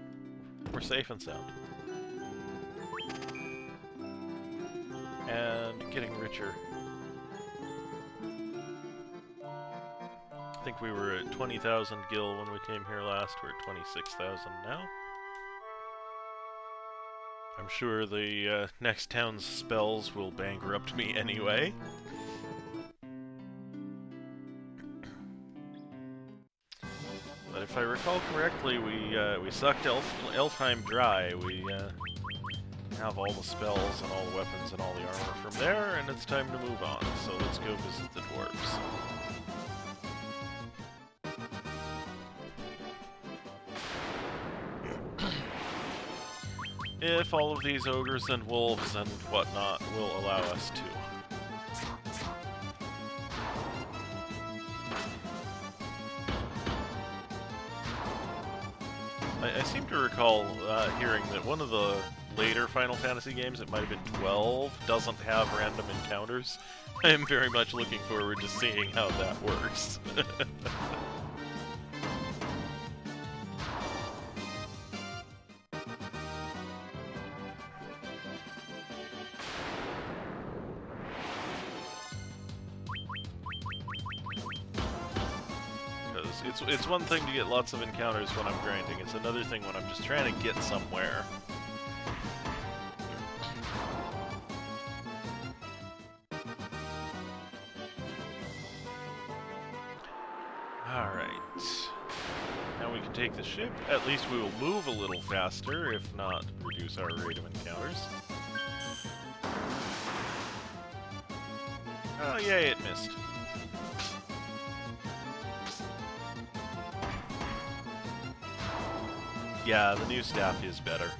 Speaker 1: We're safe and sound. And getting richer. I think we were at 20,000 gil when we came here last. We're at 26,000 now. I'm sure the next town's spells will bankrupt me anyway. But if I recall correctly, we sucked Elfheim dry. We have all the spells and all the weapons and all the armor from there, and it's time to move on. So let's go visit the Dwarfs. If all of these ogres and wolves and whatnot will allow us to. I seem to recall hearing that one of the later Final Fantasy games, it might have been 12, doesn't have random encounters. I am very much looking forward to seeing how that works. It's one thing to get lots of encounters when I'm grinding, it's another thing when I'm just trying to get somewhere. Alright. Now we can take the ship. At least we will move a little faster, if not reduce our rate of encounters. Oh yay, it missed. Yeah, the new staff is better.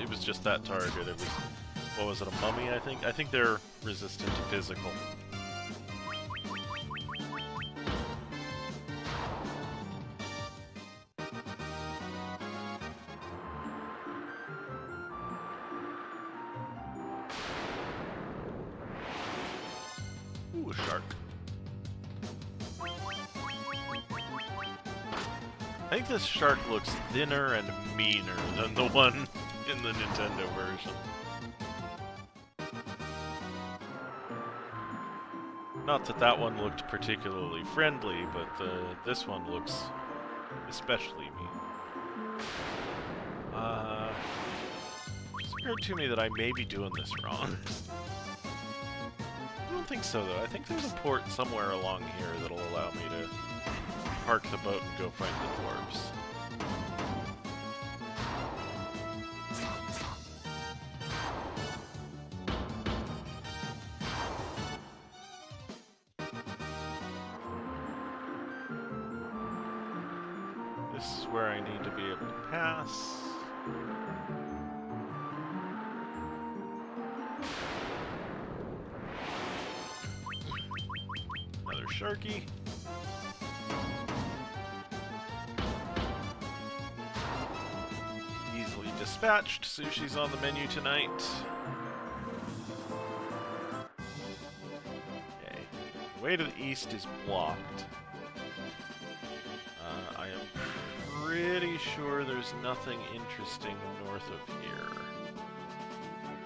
Speaker 1: It was just that target. It was, what was it, a mummy, I think? I think they're resistant to physical. Ooh, a shark. I think this shark looks thinner and meaner than the one in the Nintendo version. Not that that one looked particularly friendly, but this one looks especially mean. It's occurred to me that I may be doing this wrong. I don't think so, though. I think there's a port somewhere along here that'll allow me to park the boat and go find the dwarves. This is where I need to be able to pass. Another sharky. Dispatched. Sushi's on the menu tonight. Okay. The way to the east is blocked. I am pretty sure there's nothing interesting north of here.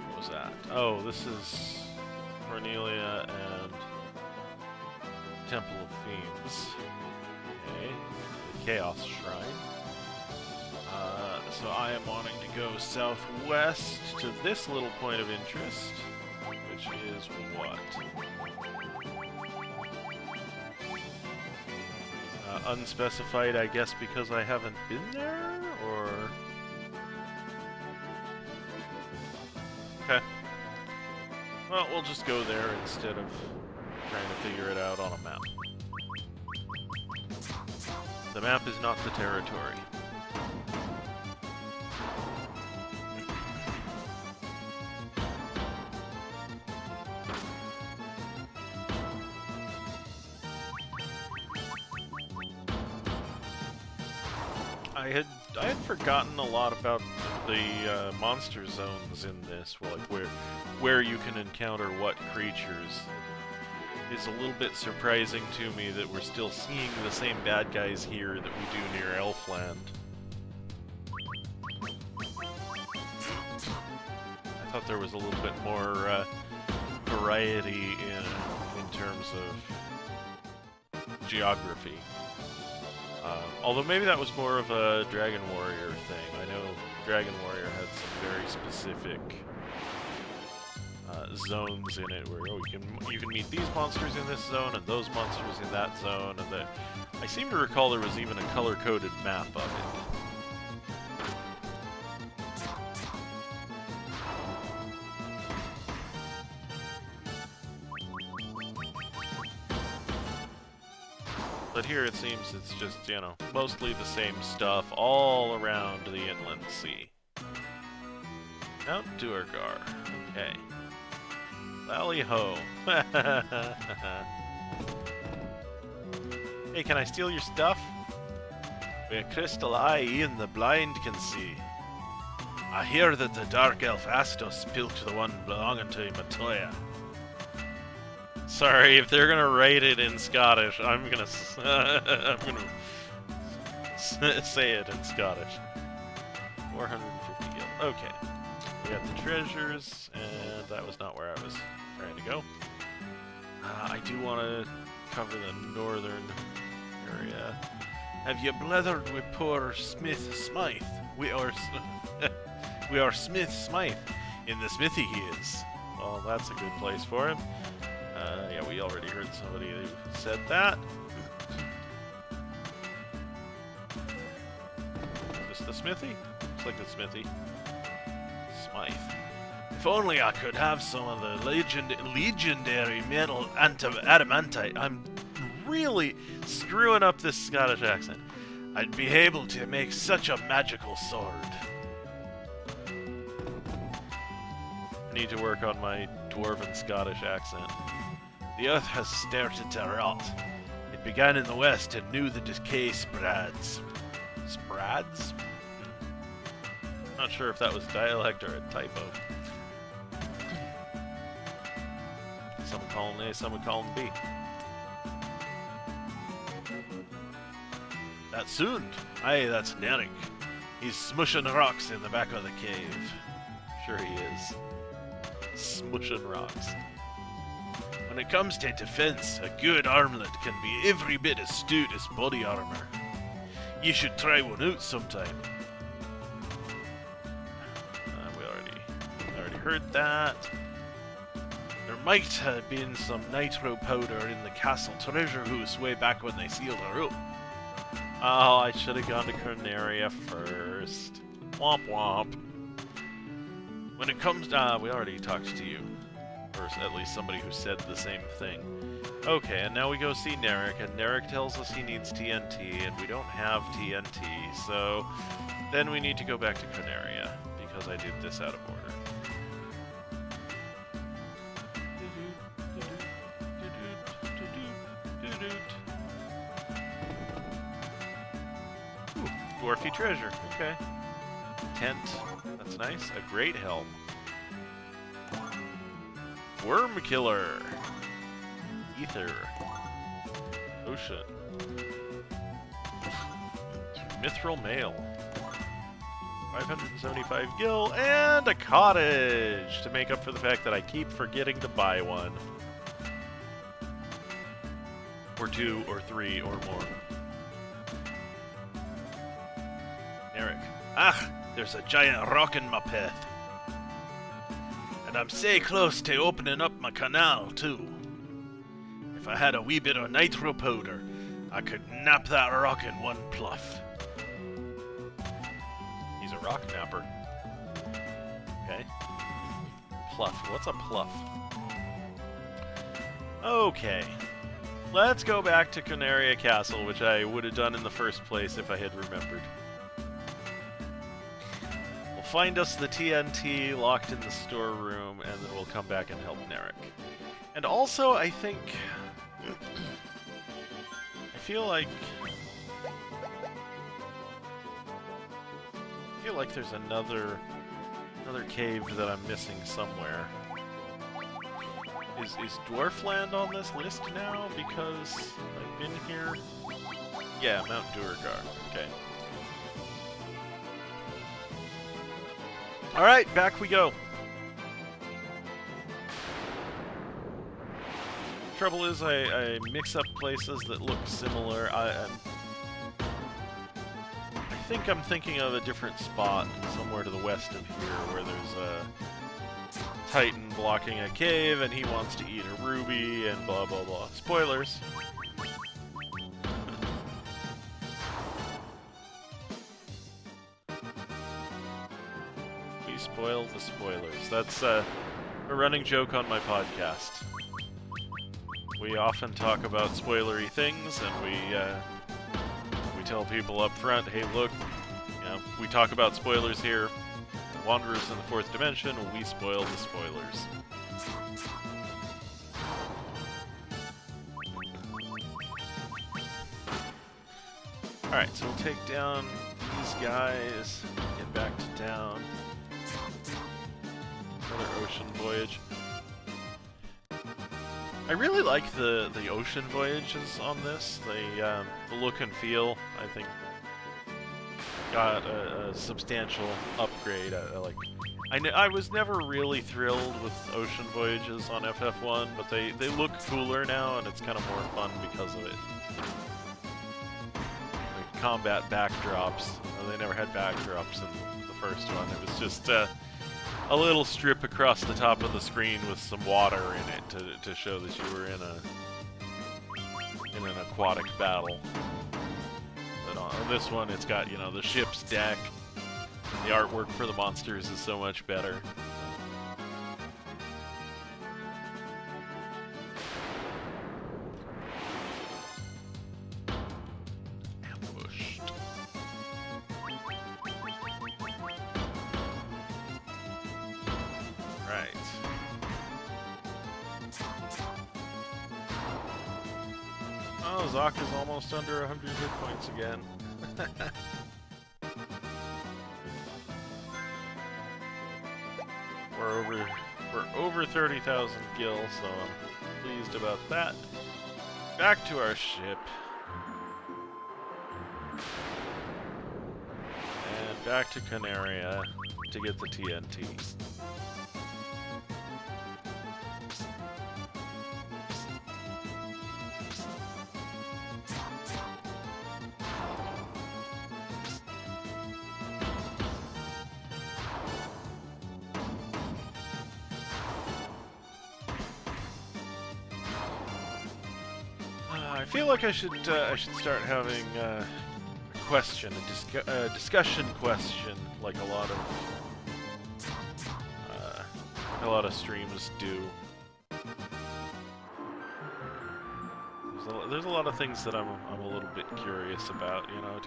Speaker 1: What was that? Oh, this is Cornelia and Temple of Fiends. Okay. The Chaos Shrine. So I am wanting to go southwest to this little point of interest, which is what? Unspecified, I guess, because I haven't been there, or... Okay. Well, we'll just go there instead of trying to figure it out on a map. The map is not the territory. I had forgotten a lot about the monster zones in this, like where you can encounter what creatures. It's a little bit surprising to me that we're still seeing the same bad guys here that we do near Elfland. I thought there was a little bit more variety in terms of geography. Although maybe that was more of a Dragon Warrior thing. I know Dragon Warrior had some very specific zones in it where you can meet these monsters in this zone and those monsters in that zone, and that I seem to recall there was even a color-coded map of it. But here it seems it's just, you know, mostly the same stuff all around the inland sea. Mount Duergar. Okay. Valley Ho. Hey, can I steal your stuff? Where crystal eye even the blind can see. I hear that the dark elf Astos pilked the one belonging to Matoya. Sorry, if they're gonna write it in Scottish, I'm gonna say it in Scottish. 450 gil. Okay. We got the treasures, and that was not where I was trying to go. I do want to cover the northern area. Have you blethered with poor Smith Smythe? We are Smith Smythe. In the smithy he is. Well, that's a good place for him. Yeah, we already heard somebody who said that. Is this the smithy? Looks like the smithy. Smythe. If only I could have some of the legendary metal adamantite. I'm really screwing up this Scottish accent. I'd be able to make such a magical sword. I need to work on my dwarven Scottish accent. The earth has started to rot. It began in the west and knew the decay spreads. Spreads? Not sure if that was dialect or a typo. Some would call him A, some would call him B. That's Sund. Aye, that's Nerik. He's smushing rocks in the back of the cave. Sure he is. Smushing rocks. When it comes to defense, a good armlet can be every bit as stout as body armor. You should try one out sometime. We already heard that. There might have been some nitro powder in the castle treasure house way back when they sealed her up. Oh, I should have gone to Corneria first. Womp womp. When it comes to... we already talked to you. Or at least somebody who said the same thing. Okay, and now we go see Nerik, and Nerik tells us he needs TNT, and we don't have TNT, so then we need to go back to Corneria, because I did this out of order. Ooh, dwarfy treasure, okay. Tent, that's nice. A great helm. Worm Killer. Ether. Ocean. Mithril Mail. 575 gil, and a cottage to make up for the fact that I keep forgetting to buy one. Or two, or three, or more. Nerik. Ah, there's a giant rock in my path. And I'm so close to opening up my canal, too. If I had a wee bit of nitro powder, I could nap that rock in one pluff. He's a rock napper. Okay. Pluff. What's a pluff? Okay. Let's go back to Canaria Castle, which I would have done in the first place if I had remembered. We'll find us the TNT locked in the storeroom, and then we'll come back and help Narek. And also, I think... I feel like there's another cave that I'm missing somewhere. Is Dwarfland on this list now because I've been here? Yeah, Mount Duergar. Okay. Alright, back we go. Trouble is, I mix up places that look similar. I think I'm thinking of a different spot somewhere to the west of here where there's a Titan blocking a cave and he wants to eat a ruby and blah blah blah. Spoilers. We spoil the spoilers. That's a running joke on my podcast. We often talk about spoilery things, and we tell people up front, hey look, you know, we talk about spoilers here. Wanderers in the Fourth Dimension, we spoil the spoilers. Alright, so we'll take down these guys, get back to town. Another ocean voyage. I really like the ocean voyages on this. The look and feel, I think, got a substantial upgrade. I was never really thrilled with ocean voyages on FF1, but they look cooler now, and it's kind of more fun because of it. Like combat backdrops. They never had backdrops in the first one. It was just a little strip across the top of the screen with some water in it to show that you were in an aquatic battle. But on this one, it's got, you know, the ship's deck. The artwork for the monsters is so much better. Ambushed. Right. Oh, Zaka's almost under 100 hit points again. We're over 30,000 gil, so I'm pleased about that. Back to our ship. And back to Canaria to get the TNT. I feel like I should start having a question, a discussion question, like a lot of streams do. There's a lot of things that I'm a little bit curious about. You know,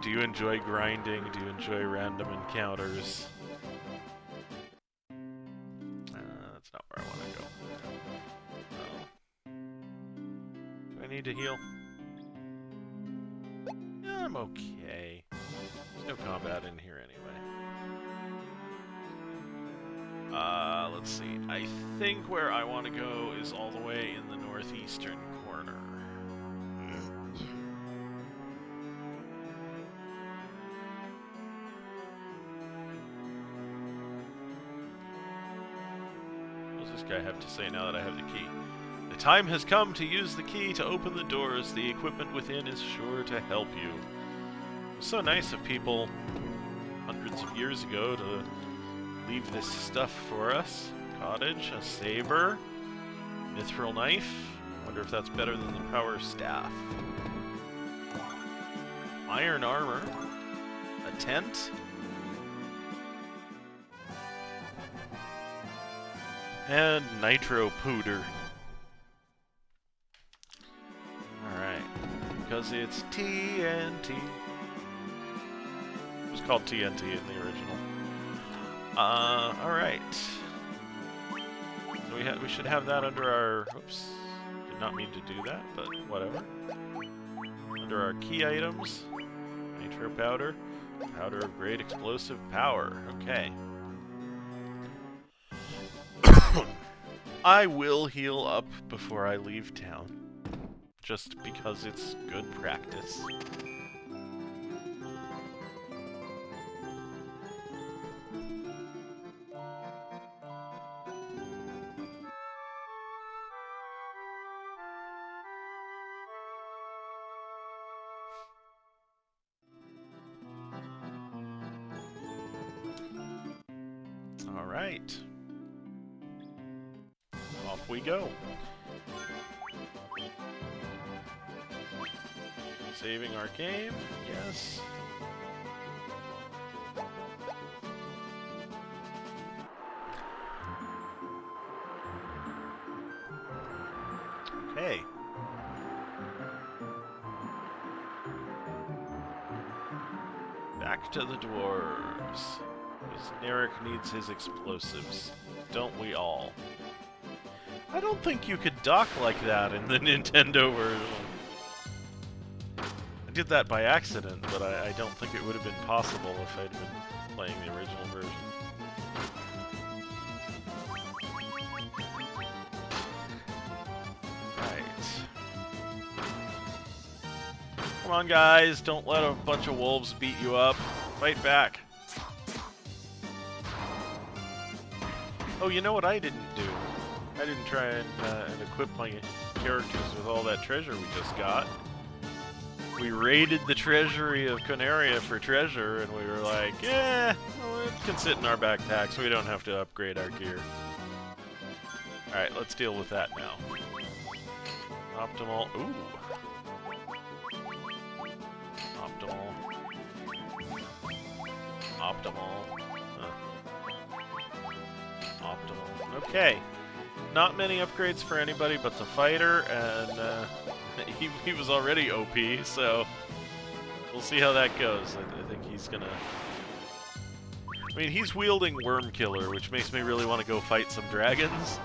Speaker 1: do you enjoy grinding? Do you enjoy random encounters? That's not where I want to go. I need to heal. Yeah, I'm okay. There's no combat in here anyway. Let's see. I think where I want to go is all the way in the northeastern corner. What does this guy have to say now that I have the key? The time has come to use the key to open the doors. The equipment within is sure to help you. It was so nice of people hundreds of years ago to leave this stuff for us. Cottage, a saber, mithril knife, Wonder if that's better than the power staff. Iron armor. A tent. And nitro powder. Alright. Because it's TNT. It was called TNT in the original. Alright. So we should have that under our... Oops. Did not mean to do that, but whatever. Under our key items. Nitro powder. Powder of great explosive power. Okay. I will heal up before I leave town. Just because it's good practice. Alright. Off we go. Saving our game, yes. Okay. Back to the Dwarves. Because Eric needs his explosives. Don't we all? I don't think you could dock like that in the Nintendo version. I did that by accident, but I don't think it would have been possible if I'd been playing the original version. Right. Come on, guys, don't let a bunch of wolves beat you up. Fight back. Oh, you know what I didn't do? I didn't try and equip my characters with all that treasure we just got. We raided the treasury of Conaria for treasure, and we were like, yeah, well, it can sit in our backpack, so we don't have to upgrade our gear. Alright, let's deal with that now. Optimal. Ooh. Optimal. Optimal. Optimal. Okay. Not many upgrades for anybody but the fighter, and he was already OP, so we'll see how that goes. I think he's gonna... I mean, he's wielding Worm Killer, which makes me really want to go fight some dragons.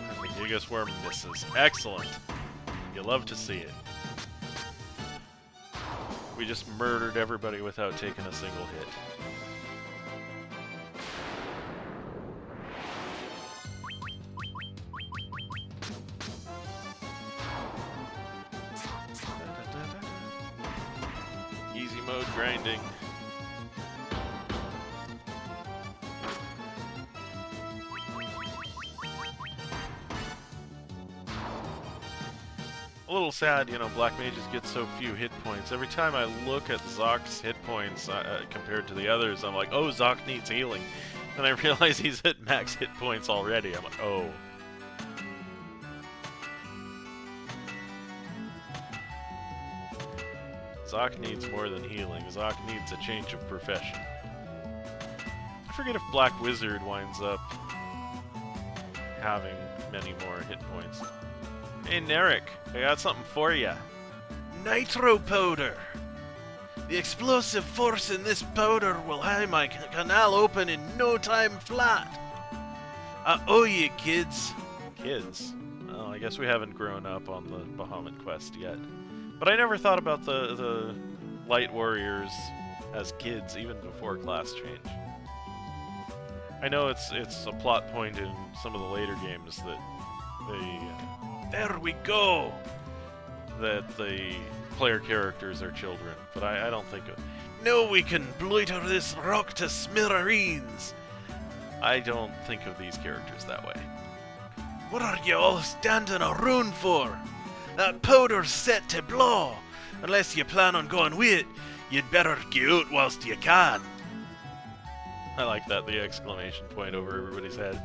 Speaker 1: And the Gigas Worm misses. Excellent. You love to see it. We just murdered everybody without taking a single hit. Easy mode grinding. A little sad, you know, Black Mages get so few hit points. Every time I look at Zock's hit points compared to the others, I'm like, oh, Zock needs healing. Then I realize he's at max hit points already. I'm like, oh. Zock needs more than healing. Zock needs a change of profession. I forget if Black Wizard winds up having many more hit points. Hey, Narek, I got something for ya. Nitro powder! The explosive force in this powder will have my canal open in no time flat. I owe you, kids. Kids? Oh, I guess we haven't grown up on the Bahamut quest yet. But I never thought about the Light Warriors as kids, even before class change. I know it's a plot point in some of the later games that they... there we go! That the player characters are children, but I don't think of... No, we can blighter this rock to smithereens! I don't think of these characters that way. What are you all standing around for? That powder's set to blow! Unless you plan on going with it, You'd better get out whilst you can. I like that, the exclamation point over everybody's head.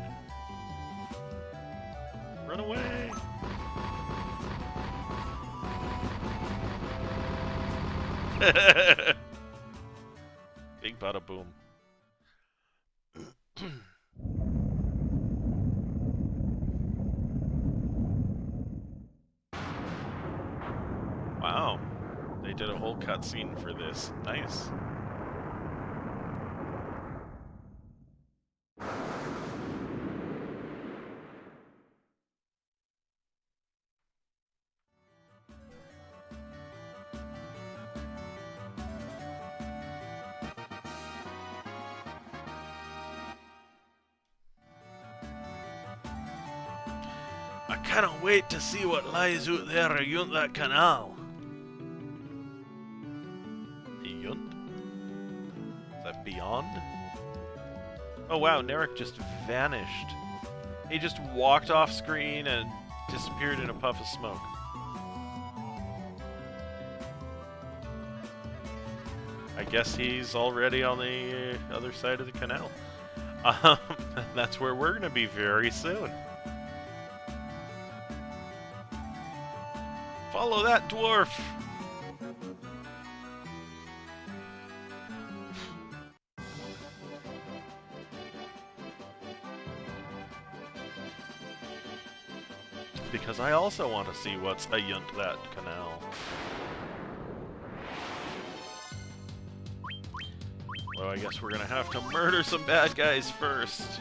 Speaker 1: Run away! Big bada boom. Wow. They did a whole cutscene for this. Nice. I cannot wait to see what lies out there ayont that canal. Ayont? Is that beyond? Oh wow, Narek just vanished. He just walked off screen and disappeared in a puff of smoke. I guess he's already on the other side of the canal. That's where we're gonna be very soon. Follow that dwarf! Because I also want to see what's ayont that canal. Well, I guess we're gonna have to murder some bad guys first.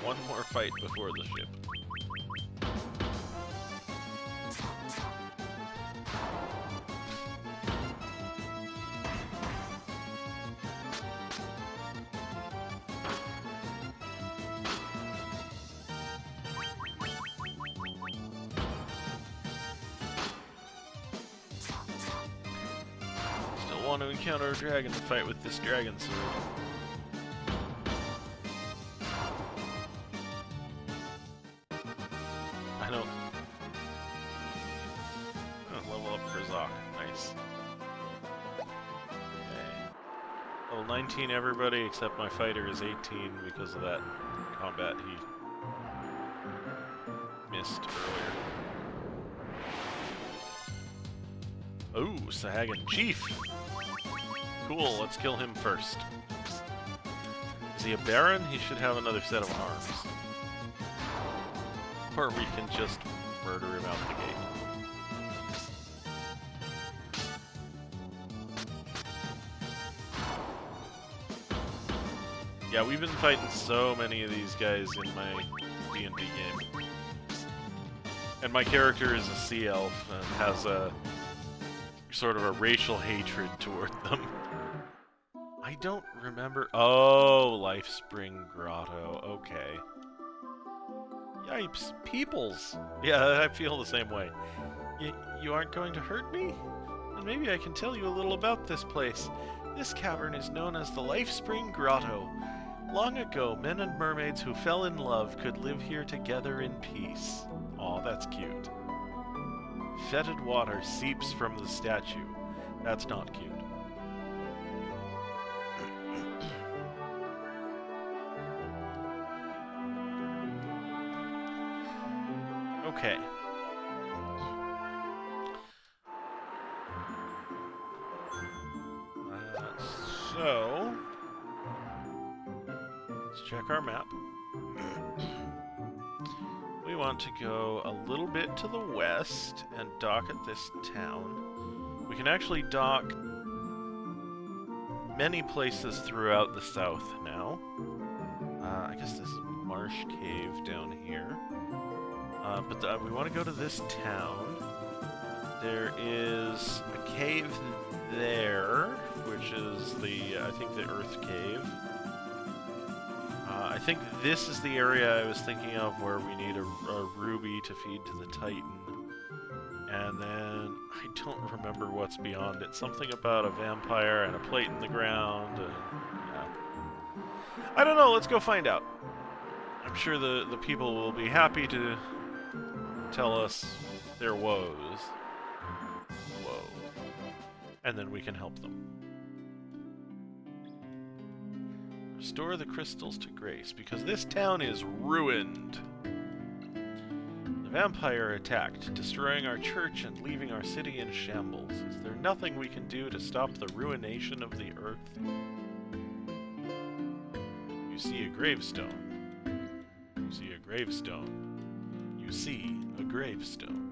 Speaker 1: One more fight before the ship. Still want to encounter a dragon to fight with this dragon sword. Level 19 everybody except my fighter is 18 because of that combat he missed earlier. Ooh, Sahagan Chief! Cool, let's kill him first. Is he a Baron? He should have another set of arms. Or we can just murder him out the gate. Yeah, we've been fighting so many of these guys in my D&D game. And my character is a sea elf and has a sort of a racial hatred toward them. I don't remember... Oh, Lifespring Grotto. Okay. Yipes. Peoples! Yeah, I feel the same way. You aren't going to hurt me? Then maybe I can tell you a little about this place. This cavern is known as the Lifespring Grotto. Long ago, men and mermaids who fell in love could live here together in peace. Aw, that's cute. Fetid water seeps from the statue. That's not cute. Okay. So... let's check our map. We want to go a little bit to the west and dock at this town. We can actually dock many places throughout the south now. I guess this is Marsh Cave down here. But we want to go to this town. There is a cave there, which is the, I think the Earth Cave. I I think this is the area I was thinking of where we need a ruby to feed to the Titan. And then I don't remember what's beyond it. Something about a vampire and a plate in the ground. And, yeah. I don't know. Let's go find out. I'm sure the people will be happy to tell us their woes. Whoa. And then we can help them. Restore the crystals to Grace, because this town is ruined. The vampire attacked, destroying our church and leaving our city in shambles. Is there nothing we can do to stop the ruination of the earth? You see a gravestone. You see a gravestone. You see a gravestone.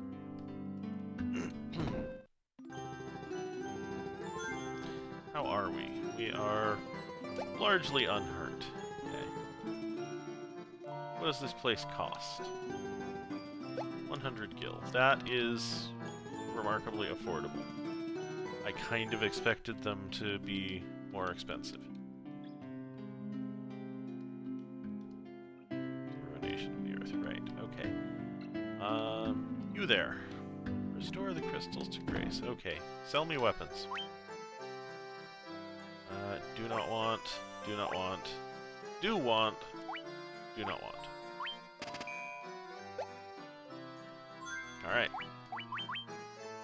Speaker 1: How are we? We are largely unhurt. Okay. What does this place cost? 100 gil. That is remarkably affordable. I kind of expected them to be more expensive. Ruination of the earth, right. Okay. You there. Restore the crystals to Grace. Okay. Sell me weapons. Do not want, do not want, do want, do not want. Alright.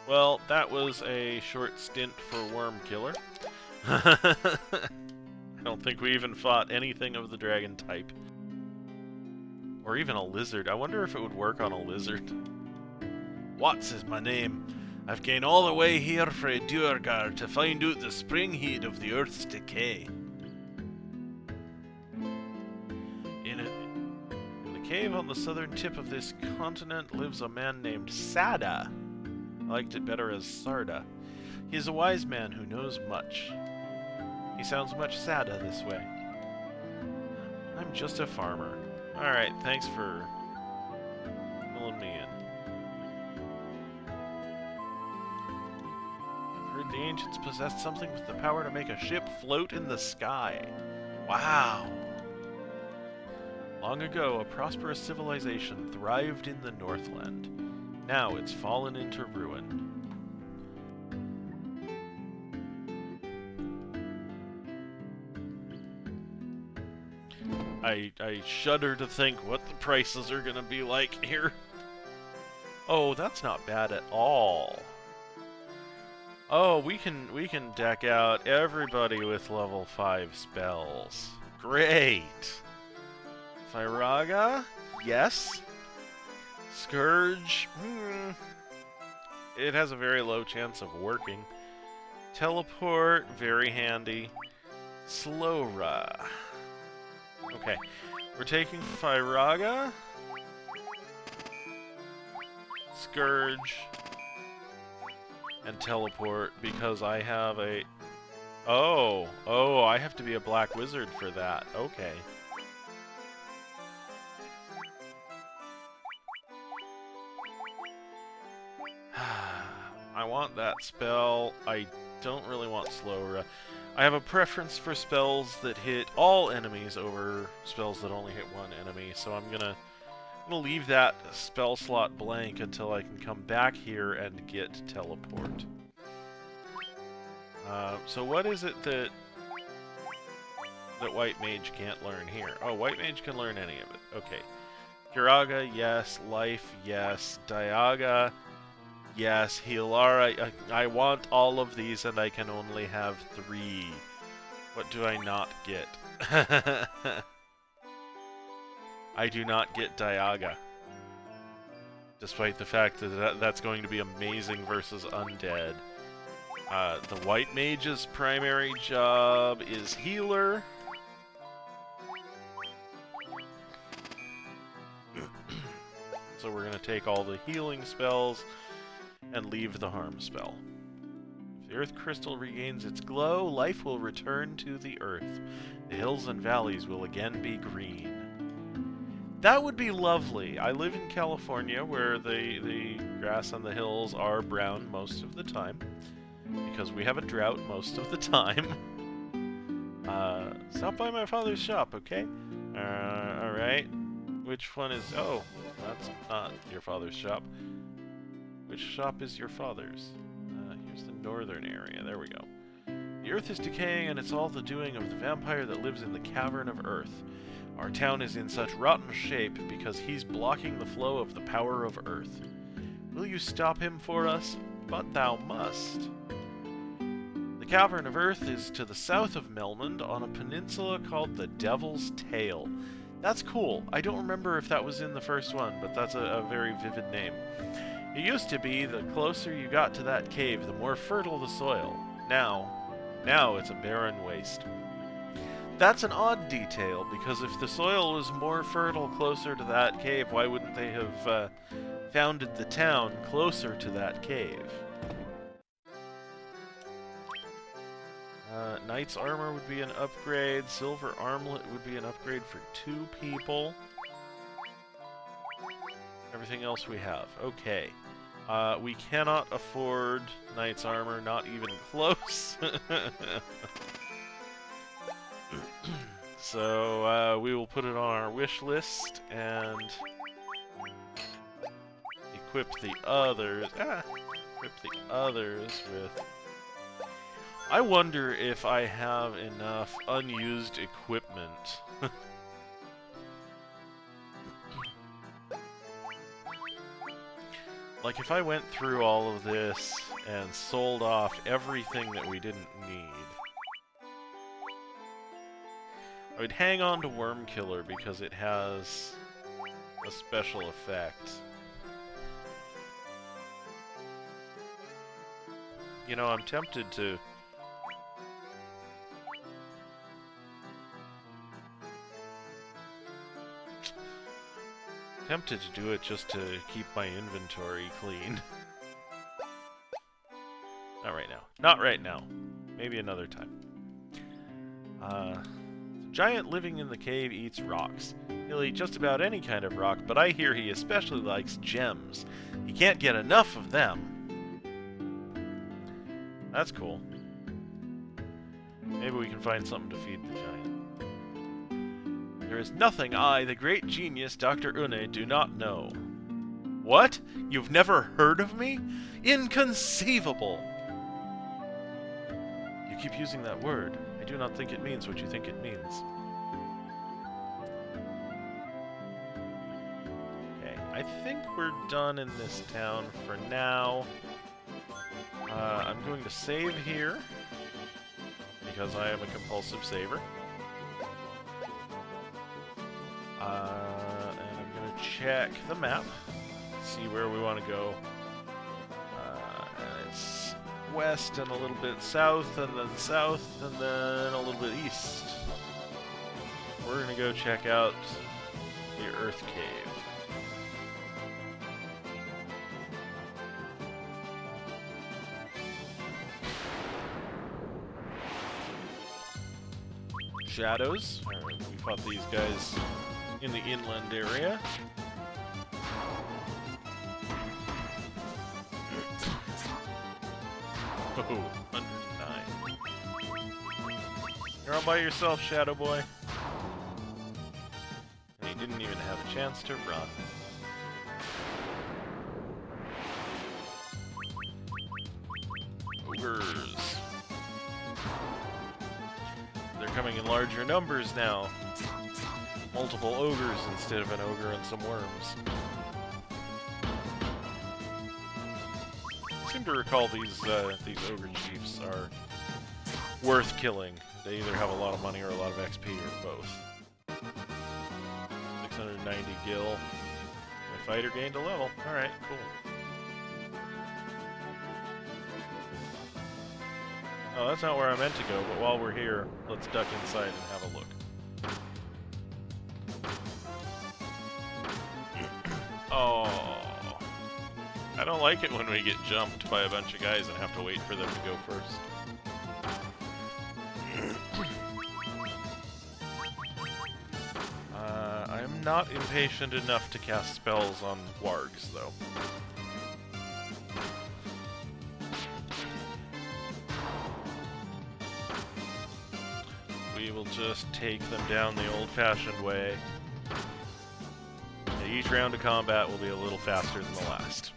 Speaker 1: Well, that was a short stint for Worm Killer. I don't think we even fought anything of the dragon type. Or even a lizard. I wonder if it would work on a lizard. Watts is my name. I've came all the way here for a Duergar to find out the spring heat of the Earth's decay. In the cave on the southern tip of this continent lives a man named Sada. I liked it better as Sarda. He is a wise man who knows much. He sounds much sadder this way. I'm just a farmer. Alright, thanks for filling me in. The ancients possessed something with the power to make a ship float in the sky. Wow! Long ago, a prosperous civilization thrived in the Northland. Now it's fallen into ruin. I shudder to think what the prices are gonna be like here. Oh, that's not bad at all. Oh, we can deck out everybody with level 5 spells. Great! Firaga? Yes. Scourge? It has a very low chance of working. Teleport? Very handy. Slowra. Okay. We're taking Firaga. Scourge. And teleport, because I have a... Oh, I have to be a black wizard for that. Okay. I want that spell. I don't really want Slowra. I have a preference for spells that hit all enemies over spells that only hit one enemy, so I'm gonna leave that spell slot blank until I can come back here and get teleport. So what is it that White Mage can't learn here? Oh, White Mage can learn any of it. Okay. Kiraga, yes. Life, yes. Diaga, yes. Healara, I want all of these and I can only have 3. What do I not get? I do not get Diaga. Despite the fact that that's going to be amazing versus undead. The White Mage's primary job is healer. So we're going to take all the healing spells and leave the harm spell. If the Earth Crystal regains its glow, life will return to the Earth. The hills and valleys will again be green. That would be lovely. I live in California, where the grass on the hills are brown most of the time, because we have a drought most of the time. Stop by my father's shop, okay? Alright. Which one is... Oh, that's not your father's shop. Which shop is your father's? Here's the northern area. There we go. The earth is decaying, and it's all the doing of the vampire that lives in the cavern of earth. Our town is in such rotten shape because he's blocking the flow of the power of earth. Will you stop him for us? But thou must. The cavern of earth is to the south of Melbourne on a peninsula called the Devil's Tail. That's cool. I don't remember if that was in the first one, but that's a very vivid name. It used to be the closer you got to that cave, the more fertile the soil. Now it's a barren waste. That's an odd detail, because if the soil was more fertile closer to that cave, why wouldn't they have founded the town closer to that cave? Knight's armor would be an upgrade. Silver armlet would be an upgrade for 2 people. Everything else we have. Okay. We cannot afford Knight's armor, not even close. So, we will put it on our wish list and equip the others. Equip the others with... I wonder if I have enough unused equipment. Like, if I went through all of this and sold off everything that we didn't need, I would hang on to Worm Killer because it has a special effect. You know, I'm tempted to... Tempted to do it just to keep my inventory clean. Not right now. Not right now. Maybe another time. The giant living in the cave eats rocks. He'll eat just about any kind of rock, but I hear he especially likes gems. He can't get enough of them. That's cool. Maybe we can find something to feed the giant. There is nothing I, the great genius Dr. Une, do not know. What? You've never heard of me? Inconceivable! You keep using that word. I do not think it means what you think it means. Okay, I think we're done in this town for now. I'm going to save here, because I am a compulsive saver. And I'm going to check the map, see where we want to go. And it's west and a little bit south, and then south, and then a little bit east. We're going to go check out the Earth Cave. Shadows. Alright, we fought these guys in the inland area. Oh, 109. You're all by yourself, Shadow Boy. And he didn't even have a chance to run. Ogres. They're coming in larger numbers now. Multiple ogres instead of an ogre and some worms. I seem to recall these ogre chiefs are worth killing. They either have a lot of money or a lot of XP or both. 690 gil. My fighter gained a level. Alright, cool. Oh, that's not where I meant to go, but while we're here, let's duck inside and have a look. Oh, I don't like it when we get jumped by a bunch of guys and have to wait for them to go first. I'm not impatient enough to cast spells on wargs, though. We will just take them down the old-fashioned way. each round of combat will be a little faster than the last.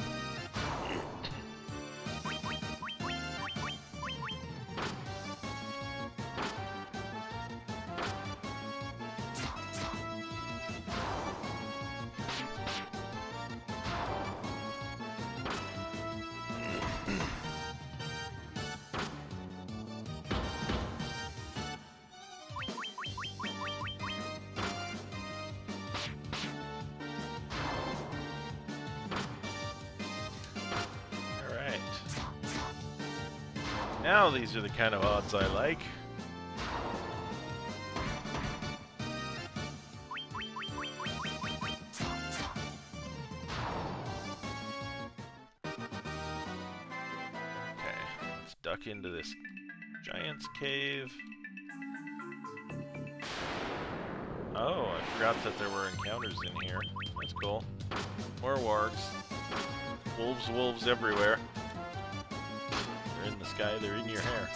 Speaker 1: Now these are the kind of odds I like. Okay, let's duck into this giant's cave. Oh, I forgot that there were encounters in here. That's cool. More wargs. Wolves everywhere. They're in the sky, they're in your hair.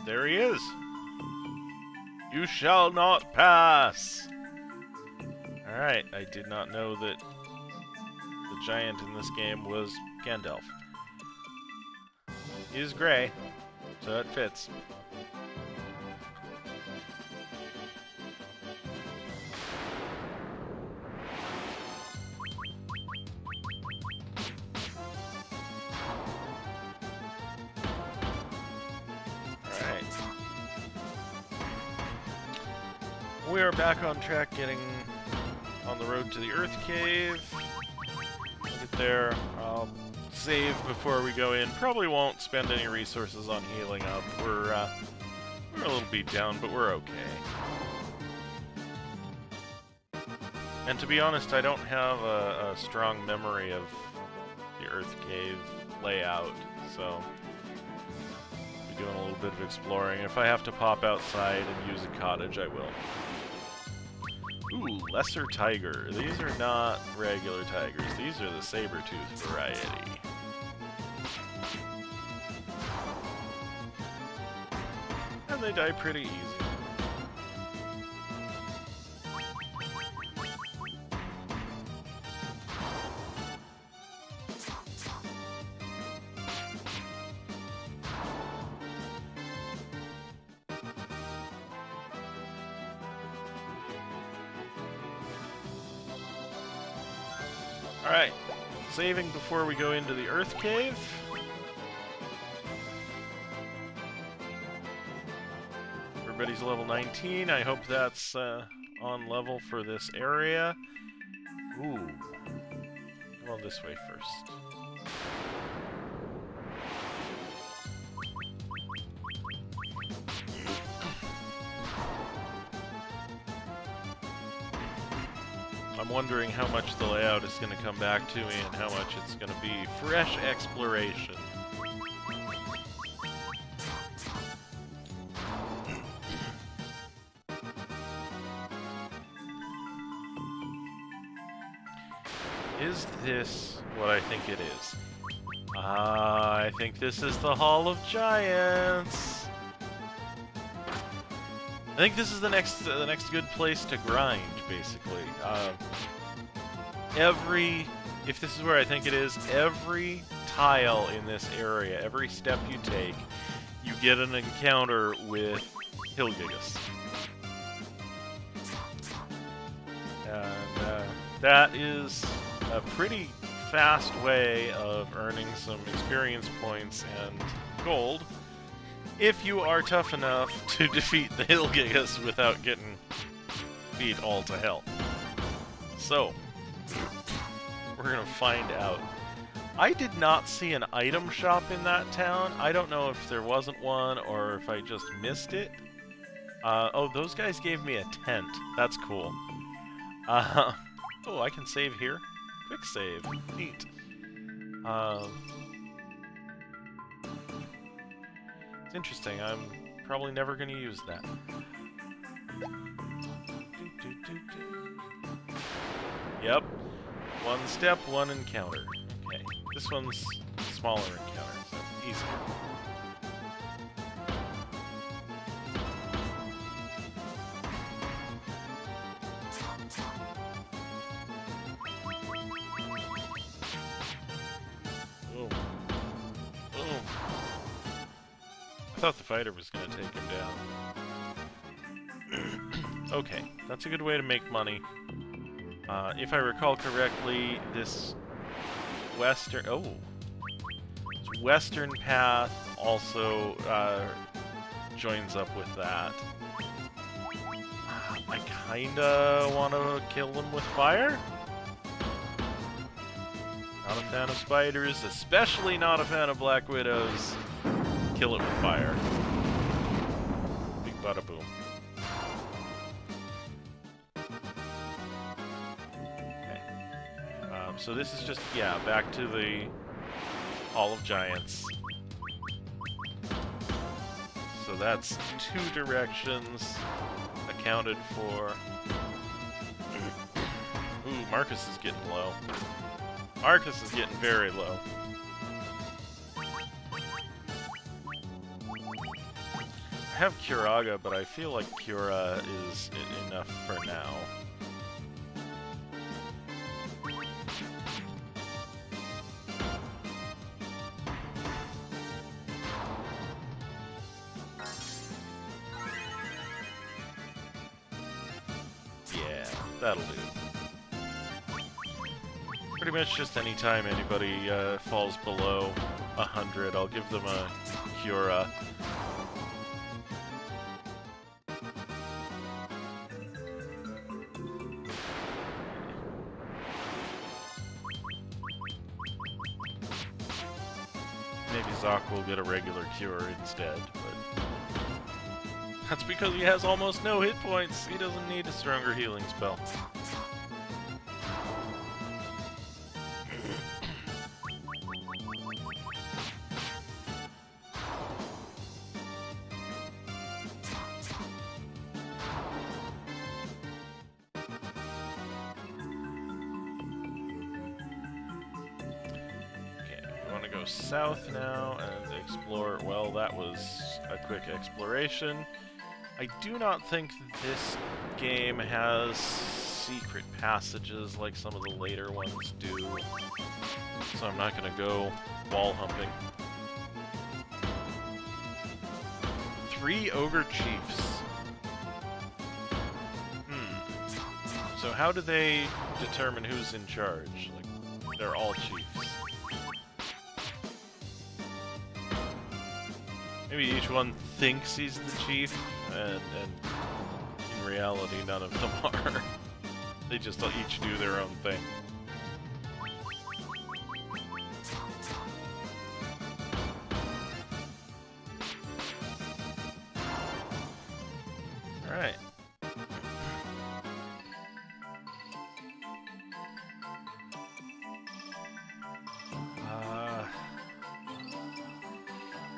Speaker 1: There he is! You shall not pass! Alright, I did not know that the giant in this game was Gandalf. He is gray, so it fits. We are back on track, getting on the road to the Earth Cave. We'll get there. I'll save before we go in. Probably won't spend any resources on healing up. We're a little beat down, but we're okay. And to be honest, I don't have a strong memory of the Earth Cave layout, so I'll be doing a little bit of exploring. If I have to pop outside and use a cottage, I will. Ooh, lesser tiger. These are not regular tigers. These are the saber-tooth variety. And they die pretty easy. Alright, saving before we go into the Earth Cave. Everybody's level 19. I hope that's on level for this area. Ooh. Well, this way first. I'm wondering how much the layout is going to come back to me and how much it's going to be fresh exploration. Is this what I think it is? I think this is the Hall of Giants. I think this is the next good place to grind, basically. If this is where I think it is, every tile in this area, every step you take, you get an encounter with Hilgigus. And that is a pretty fast way of earning some experience points and gold, if you are tough enough to defeat the Hilgigus without getting beat all to hell. So, we're gonna find out. I did not see an item shop in that town. I don't know if there wasn't one or if I just missed it. Oh, those guys gave me a tent. That's cool. Oh, I can save here. Quick save. Neat. It's interesting. I'm probably never going to use that. Yep. One step, one encounter. Okay. This one's a smaller encounter, so easier. Boom. Boom. I thought the fighter was going to take him down. Okay, that's a good way to make money. If I recall correctly, this western path also joins up with that. I kinda want to kill them with fire? Not a fan of spiders, especially not a fan of Black Widows. Kill it with fire. Big bada boom. So this is just, yeah, back to the Hall of Giants. So that's 2 directions accounted for. Ooh, Marcus is getting low. Marcus is getting very low. I have Curaga, but I feel like Cura is enough for now. That'll do. Pretty much just any time anybody falls below 100, I'll give them a Cura. Maybe Zoc will get a regular cure instead, but that's because he has almost no hit points. He doesn't need a stronger healing spell. South now and explore. Well, that was a quick exploration. I do not think this game has secret passages like some of the later ones do, so I'm not going to go wall humping. 3 ogre chiefs. So how do they determine who's in charge? Like, they're all chiefs. Maybe each one thinks he's the chief, and in reality none of them are. They just each do their own thing. Alright.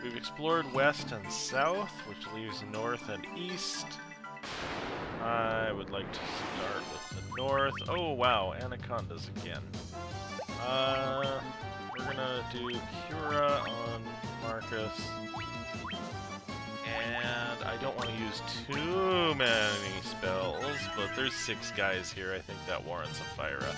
Speaker 1: We've explored west and south, which leaves north and east. I would like to start with the north. Oh wow, anacondas again. We're gonna do Cura on Marcus. And I don't want to use too many spells, but there's 6 guys here. I think that warrants a fire up.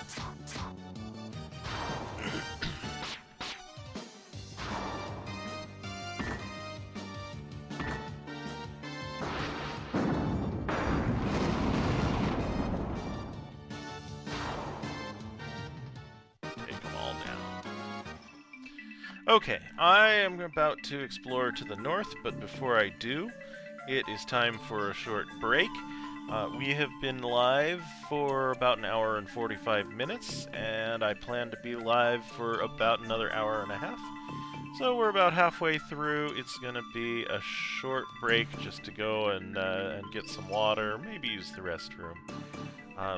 Speaker 1: Okay, I am about to explore to the north, but before I do, it is time for a short break. We have been live for about an hour and 45 minutes, and I plan to be live for about another hour and a half. So we're about halfway through. It's going to be a short break just to go and get some water, maybe use the restroom.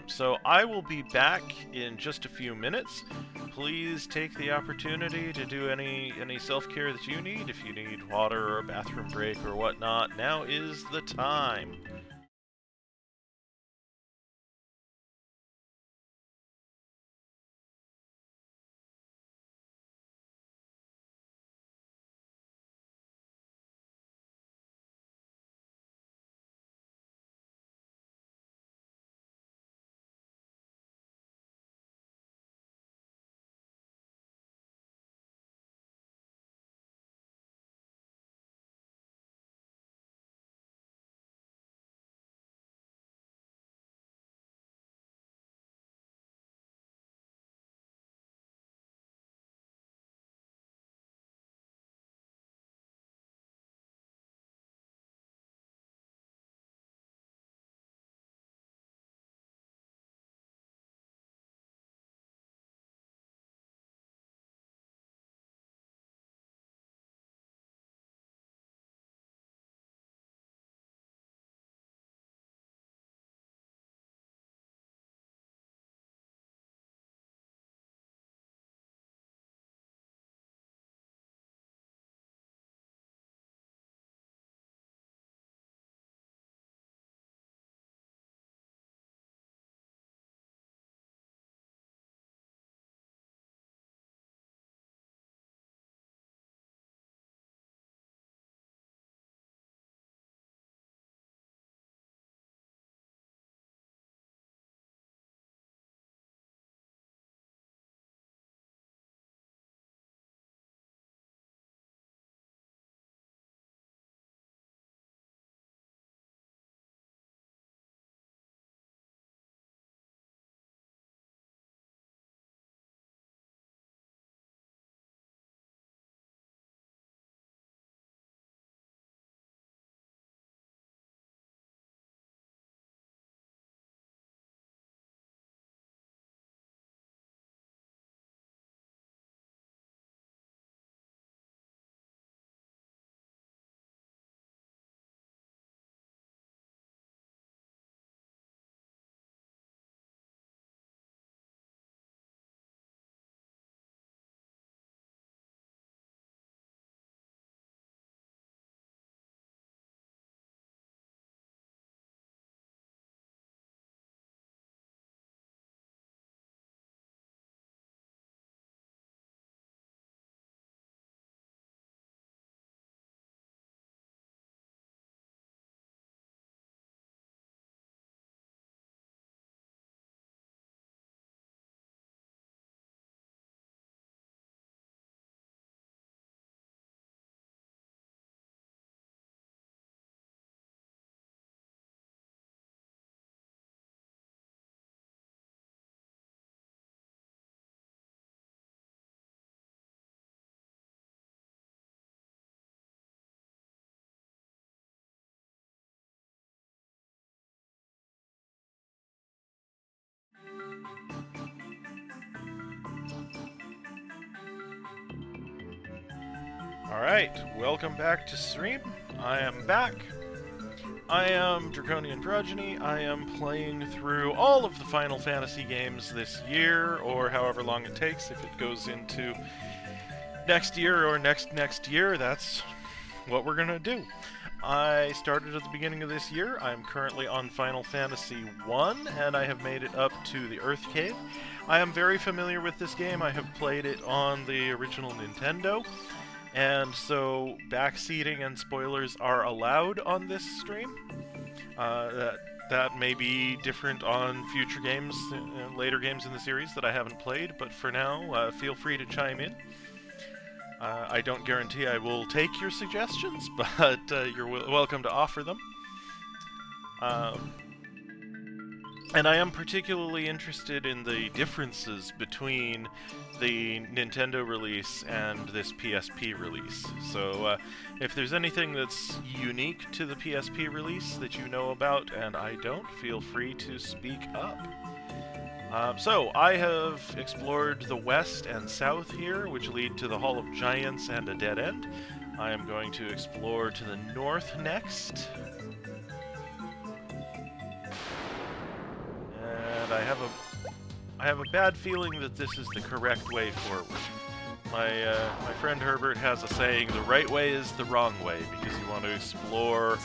Speaker 1: So I will be back in just a few minutes. Please take the opportunity to do any self-care that you need. If you need water or a bathroom break or whatnot, now is the time. Alright, welcome back to stream. I am back. I am Draconian Progeny. I am playing through all of the Final Fantasy games this year, or however long it takes. If it goes into next year or next year, that's what we're gonna do. I started at the beginning of this year. I'm currently on Final Fantasy 1, and I have made it up to the Earth Cave. I am very familiar with this game. I have played it on the original Nintendo. And so backseating and spoilers are allowed on this stream. That may be different on future games, later games in the series that I haven't played, but for now, feel free to chime in. I don't guarantee I will take your suggestions, but you're welcome to offer them. And I am particularly interested in the differences between the Nintendo release and this PSP release. So if there's anything that's unique to the PSP release that you know about and I don't, feel free to speak up. So I have explored the west and south here, which lead to the Hall of Giants and a dead end. I am going to explore to the north next. I have a bad feeling that this is the correct way forward. My friend Herbert has a saying, the right way is the wrong way, because you want to explore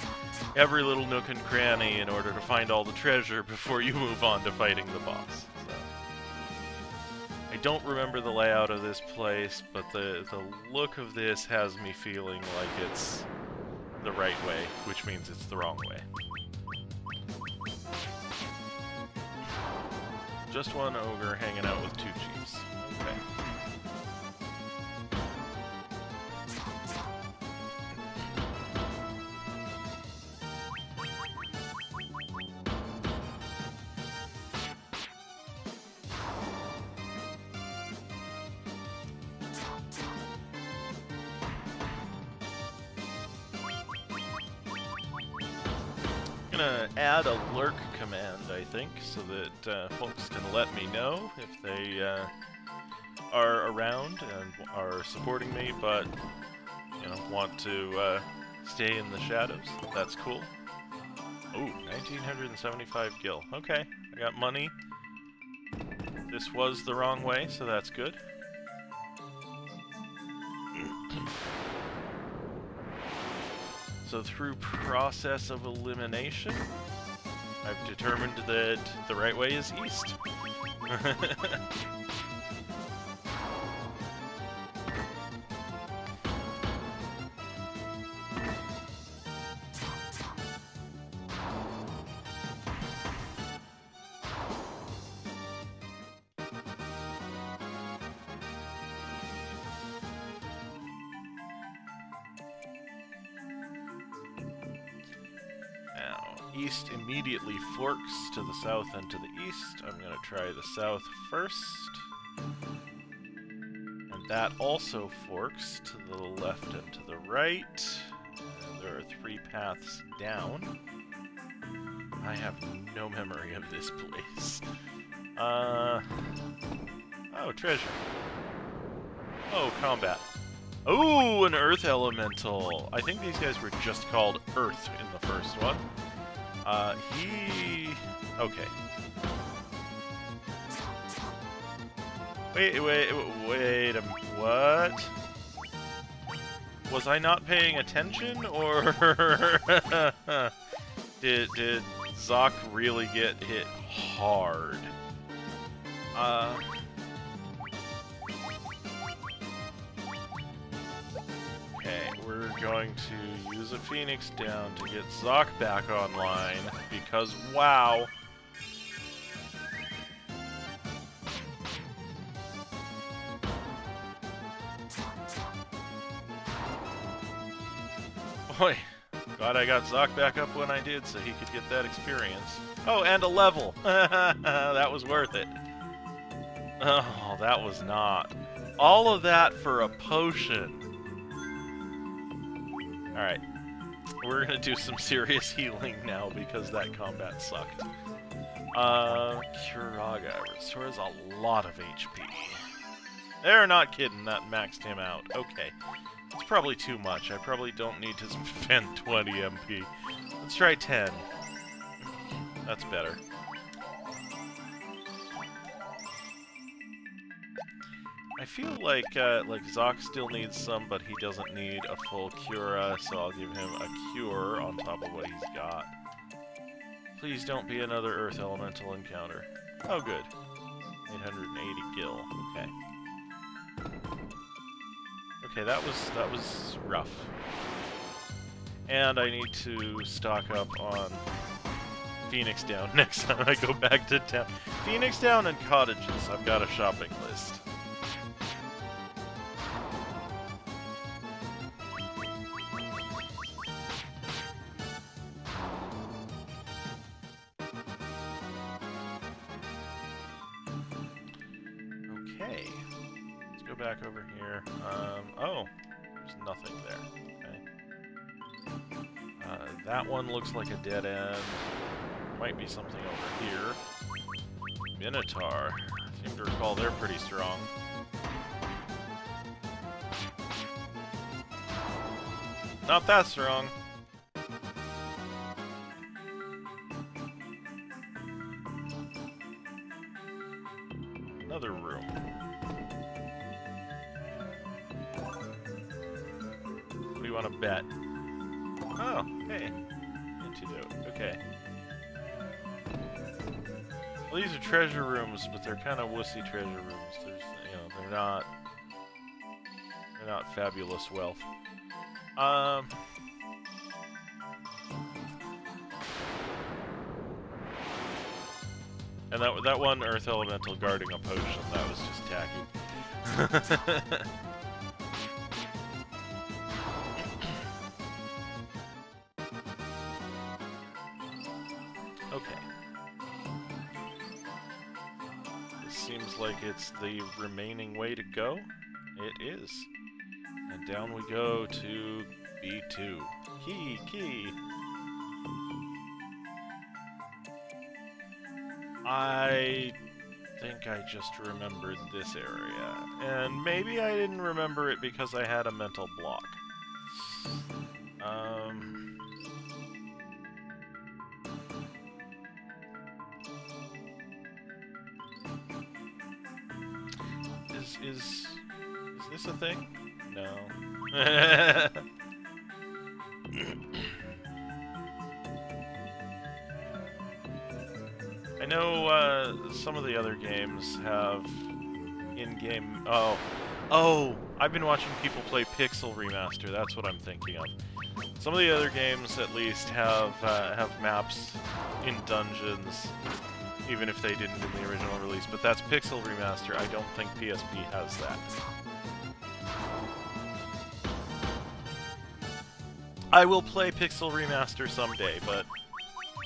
Speaker 1: every little nook and cranny in order to find all the treasure before you move on to fighting the boss. So, I don't remember the layout of this place, but the look of this has me feeling like it's the right way, which means it's the wrong way. Just one ogre hanging out with 2 chiefs. Okay. Gonna add a lurk command, I think, so that folks can let me know if they are around and are supporting me, but want to stay in the shadows. That's cool. Ooh, 1975 gil. Okay, I got money. This was the wrong way, so that's good. So through process of elimination, I've determined that the right way is east. East immediately forks to the south and to the east. I'm going to try the south first. And that also forks to the left and to the right. And there are 3 paths down. I have no memory of this place. Oh, treasure. Oh, combat. Oh, an earth elemental. I think these guys were just called Earth in the first one. Okay. Wait a minute. What? Was I not paying attention, or did Zoc really get hit hard? Okay, we're going to use a Phoenix down to get Zoc back online, because wow. Boy, glad I got Zoc back up when I did so he could get that experience. Oh, and a level! That was worth it. Oh, that was not. All of that for a potion. Alright, we're gonna do some serious healing now because that combat sucked. Curaga restores a lot of HP. They're not kidding, that maxed him out. Okay, it's probably too much. I probably don't need to spend 20 MP. Let's try 10. That's better. I feel like Zoc still needs some, but he doesn't need a full cura, so I'll give him a cure on top of what he's got. Please don't be another Earth Elemental encounter. Oh, good. 880 gil. Okay. Okay, that was rough. And I need to stock up on Phoenix Down next time I go back to town. Phoenix Down and cottages. I've got a shopping list. Okay, let's go back over here. Oh, there's nothing there. Okay. That one looks like a dead end. Might be something over here. Minotaur. I seem to recall they're pretty strong. Not that strong. another room. What do you want to bet? Oh, hey. Antidote. Okay. Well, these are treasure rooms, but they're kind of wussy treasure rooms. There's, you know, they're not fabulous wealth. And that one Earth Elemental guarding a potion, that was just tacky. Okay. This seems like it's the remaining way to go. It is. And down we go to B2. Key. I think I just remembered this area. And maybe I didn't remember it because I had a mental block. Is this a thing? No. I know some of the other games have in-game... Oh! I've been watching people play Pixel Remaster, that's what I'm thinking of. Some of the other games, at least, have maps in dungeons, even if they didn't in the original release, but that's Pixel Remaster. I don't think PSP has that. I will play Pixel Remaster someday, but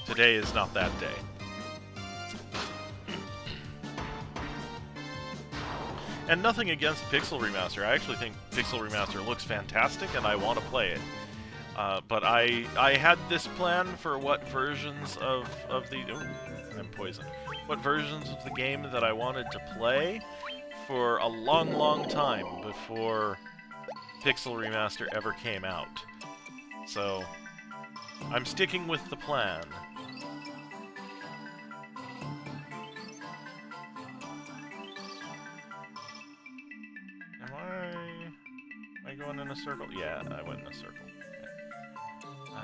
Speaker 1: today is not that day. And nothing against Pixel Remaster. I actually think Pixel Remaster looks fantastic, and I want to play it. But I had this plan for what versions of the... Oh, I'm poisoned. What versions of the game that I wanted to play for a long, long time before Pixel Remaster ever came out. So, I'm sticking with the plan. Am I going in a circle? Yeah, I went in a circle. Okay.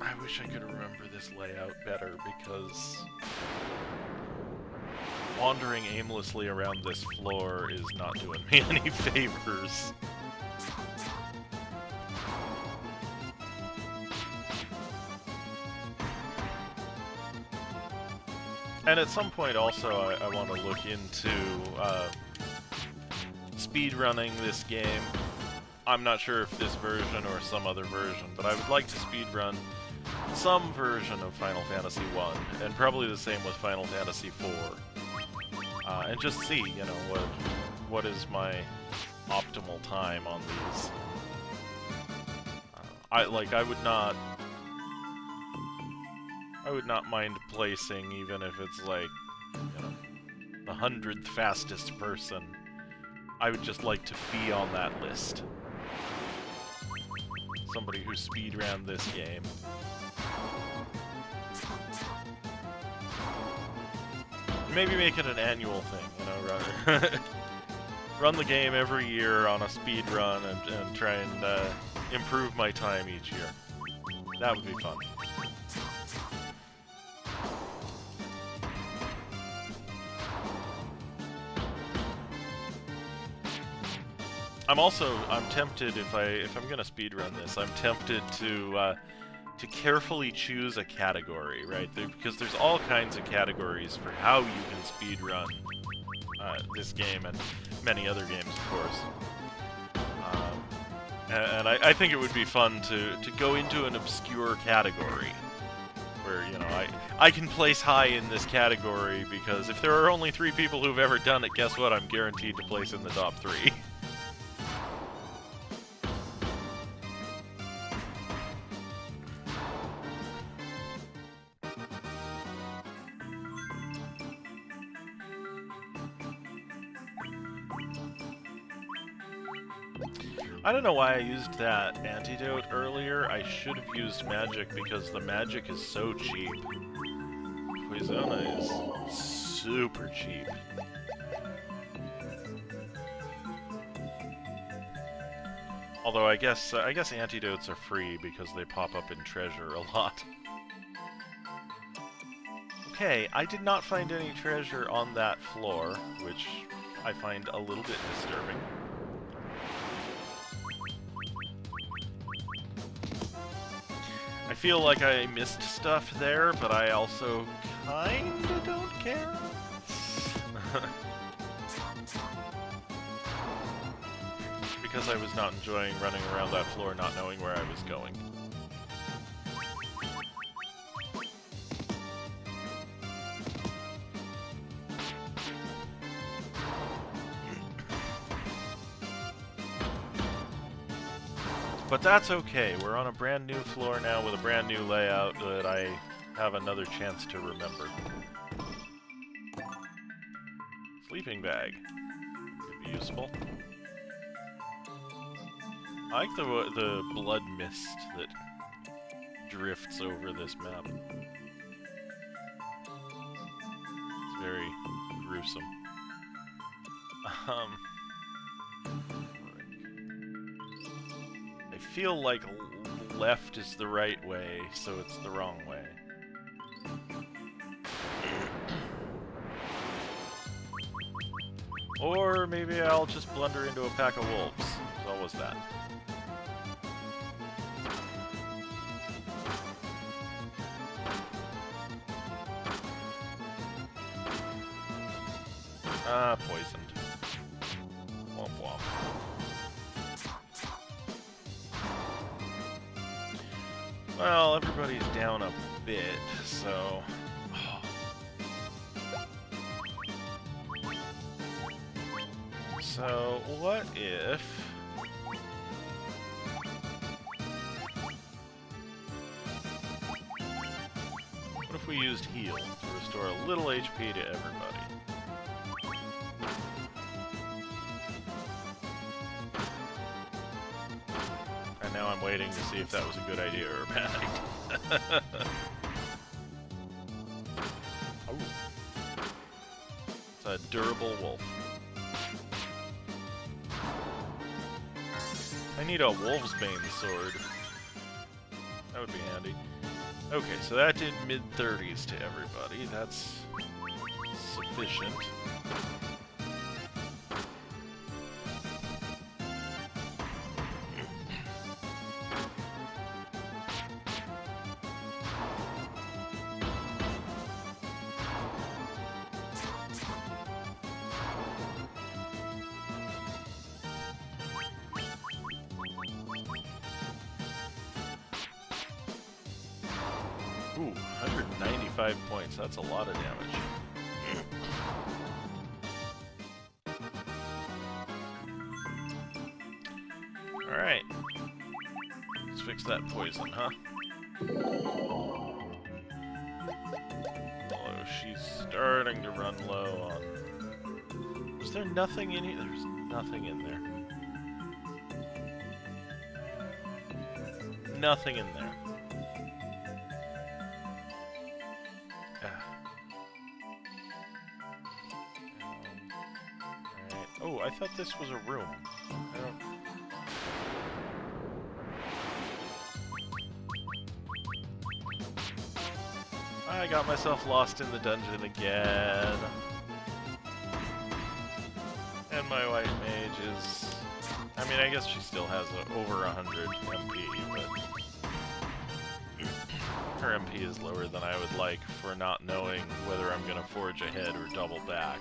Speaker 1: I wish I could remember this layout better, because wandering aimlessly around this floor is not doing me any favors. And at some point also I want to look into speedrunning this game. I'm not sure if this version or some other version, but I would like to speedrun some version of Final Fantasy 1, and probably the same with Final Fantasy 4. And just see, you know, what is my optimal time on these. I would not mind placing, even if it's like, you know, the 100th fastest person. I would just like to be on that list. Somebody who speedran this game. Maybe make it an annual thing, you know, rather. Run the game every year on a speed run and try and improve my time each year. That would be fun. I'm tempted, if I'm gonna speedrun this, I'm tempted to carefully choose a category, right? Because there's all kinds of categories for how you can speedrun this game and many other games, of course. And I think it would be fun to go into an obscure category where, you know, I can place high in this category because if there are only 3 people who've ever done it, guess what? I'm guaranteed to place in the top 3. I don't know why I used that antidote earlier. I should have used magic because the magic is so cheap. Poisona is super cheap. Although I guess antidotes are free because they pop up in treasure a lot. Okay, I did not find any treasure on that floor, which I find a little bit disturbing. I feel like I missed stuff there, but I also kinda don't care. Because I was not enjoying running around that floor not knowing where I was going. But that's okay, we're on a brand new floor now with a brand new layout that I have another chance to remember. Sleeping bag. Could be useful. I like the blood mist that drifts over this map. It's very gruesome. I feel like left is the right way, so it's the wrong way. Or maybe I'll just blunder into a pack of wolves. What was that? Ah, poisoned. Womp womp. Well, everybody's down a bit, so... So, what if... What if we used heal to restore a little HP to everybody? And now I'm waiting to see if that was a good idea or a bad idea. Oh. It's a durable wolf. I need a Wolfsbane sword. That would be handy. Okay, so that did mid-30s to everybody. That's sufficient. Ooh, 195 points. That's a lot of damage. Alright. Let's fix that poison, huh? Although she's starting to run low on... Was there nothing in here? There's nothing in there. Nothing in there. Oh, I thought this was a room. I got myself lost in the dungeon again. And my white mage is... I mean, I guess she still has over 100 MP, but... Her MP is lower than I would like for not knowing whether I'm gonna forge ahead or double back.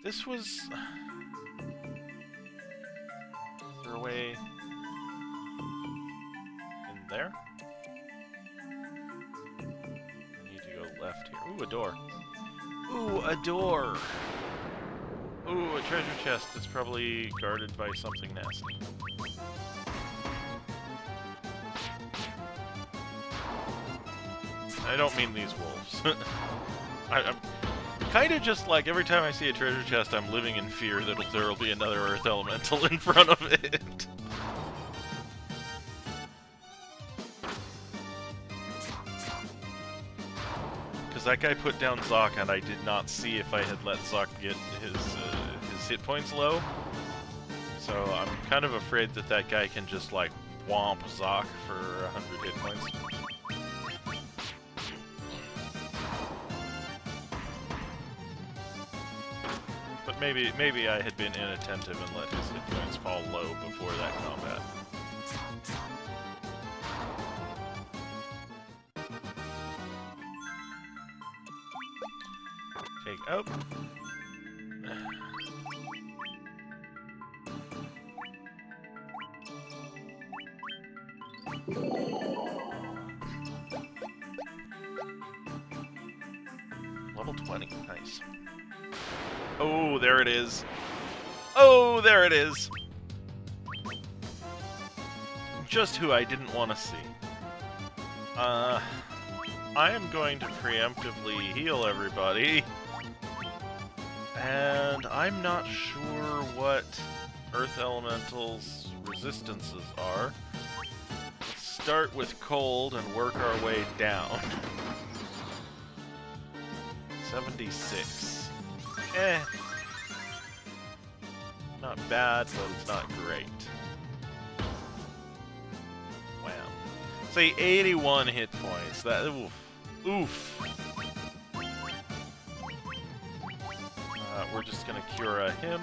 Speaker 1: This was... Is there a way... in there? I need to go left here. Ooh, a door. Ooh, a door! Ooh, a treasure chest that's probably guarded by something nasty. I don't mean these wolves. Kind of just like every time I see a treasure chest, I'm living in fear that there'll be another Earth Elemental in front of it. Because that guy put down Zoc, and I did not see if I had let Zoc get his hit points low. So I'm kind of afraid that that guy can just like womp Zoc for 100 hit points. But maybe I had been inattentive and let his hit points fall low before that combat. Take out. Level 20, nice. Oh, there it is. Oh, there it is. Just who I didn't want to see. I am going to preemptively heal everybody. And I'm not sure what Earth Elemental's resistances are. Let's start with cold and work our way down. 76. Eh. Not bad, but it's not great. Wow. Say 81 hit points. That oof. Oof. We're just gonna Cura him.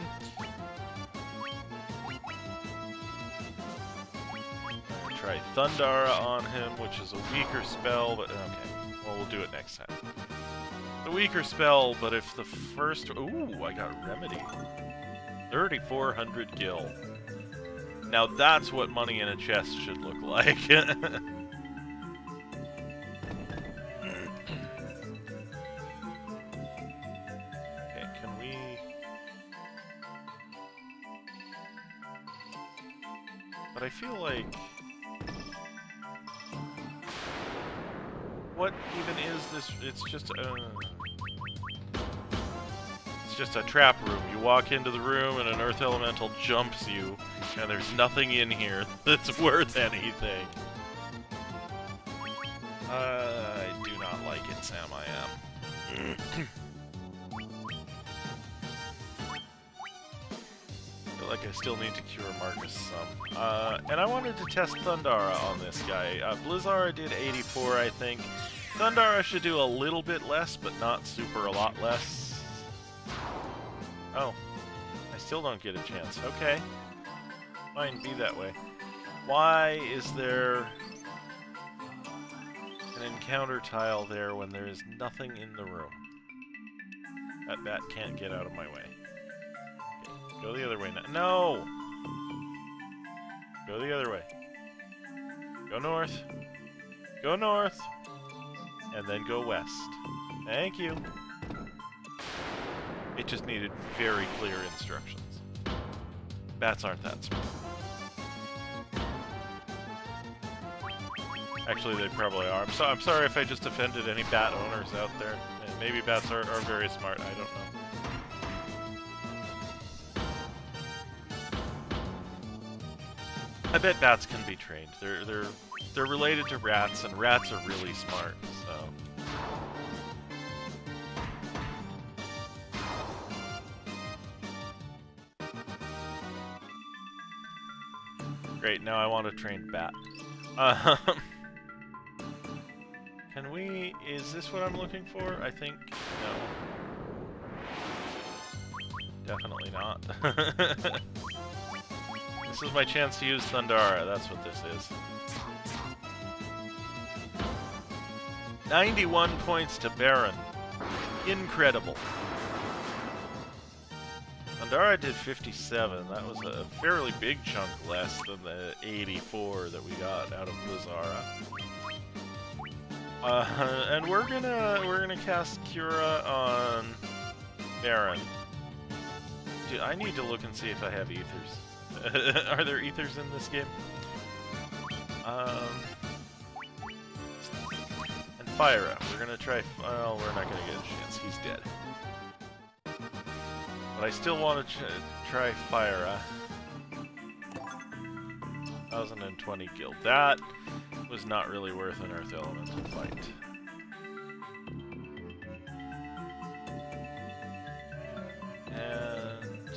Speaker 1: Try Thundara on him, which is a weaker spell, but okay. Well, we'll do it next time. The weaker spell, but if the first... Ooh, I got Remedy. 3,400 gil. Now that's what money in a chest should look like. Okay, can we... But I feel like... What even is this? It's just a trap room. You walk into the room and an Earth Elemental jumps you, and there's nothing in here that's worth anything. I do not like it, Sam, I am. I feel like I still need to cure Marcus some. And I wanted to test Thundara on this guy. Blizzara did 84, I think. Thundara should do a little bit less, but not super a lot less. Oh. I still don't get a chance. Okay. Fine, be that way. Why is there an encounter tile there when there is nothing in the room? That bat can't get out of my way. Okay, go the other way now. No! Go the other way. Go north. Go north. And then go west. Thank you. It just needed very clear instructions. Bats aren't that smart. Actually, they probably are. I'm sorry if I just offended any bat owners out there. Maybe bats are very smart. I don't know. I bet bats can be trained. They're related to rats, and rats are really smart. So. Great. Now I want to train bat. Can we... Is this what I'm looking for? I think... No. Definitely not. This is my chance to use Thundara. That's what this is. 91 points to Baron. Incredible. Thundara did 57. That was a fairly big chunk less than the 84 that we got out of Blizzara. And we're gonna cast Cura on Baron. Dude, I need to look and see if I have ethers. Are there ethers in this game? And Fyra. We're gonna try... Well, we're not gonna get a chance. He's dead. But I still want to try Fire. 1020 guild. That was not really worth an Earth Elemental fight. And...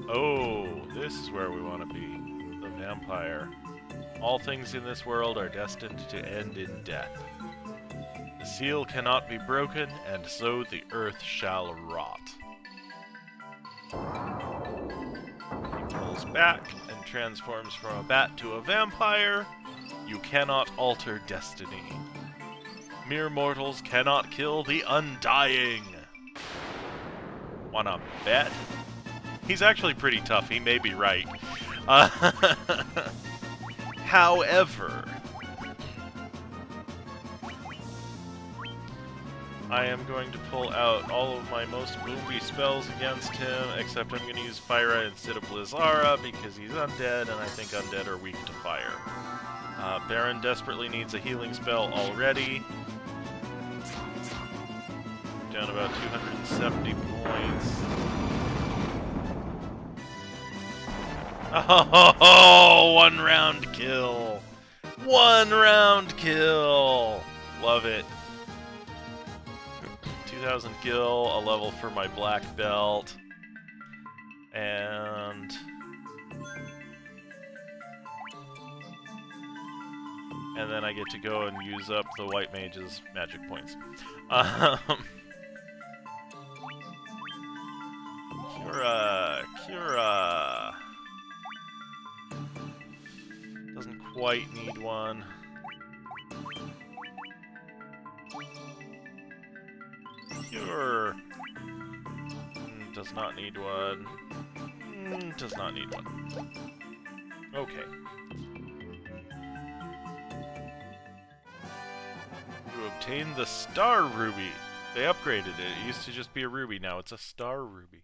Speaker 1: ooh. Oh, this is where we want to be. The Vampire. All things in this world are destined to end in death. The seal cannot be broken, and so the earth shall rot. He pulls back and transforms from a bat to a vampire. You cannot alter destiny. Mere mortals cannot kill the undying. Wanna bet? He's actually pretty tough, he may be right. However, I am going to pull out all of my most boomby spells against him, except I'm going to use Fire instead of Blizzara because he's undead, and I think undead are weak to fire. Baron desperately needs a healing spell already. Down about 270 points. Oh, one round kill! One round kill! Love it. 2000 gil, a level for my black belt, and then I get to go and use up the white mage's magic points. Cura doesn't quite need one. Cure does not need one. Does not need one. Okay. You obtained the Star Ruby. They upgraded it. It used to just be a ruby. Now it's a Star Ruby.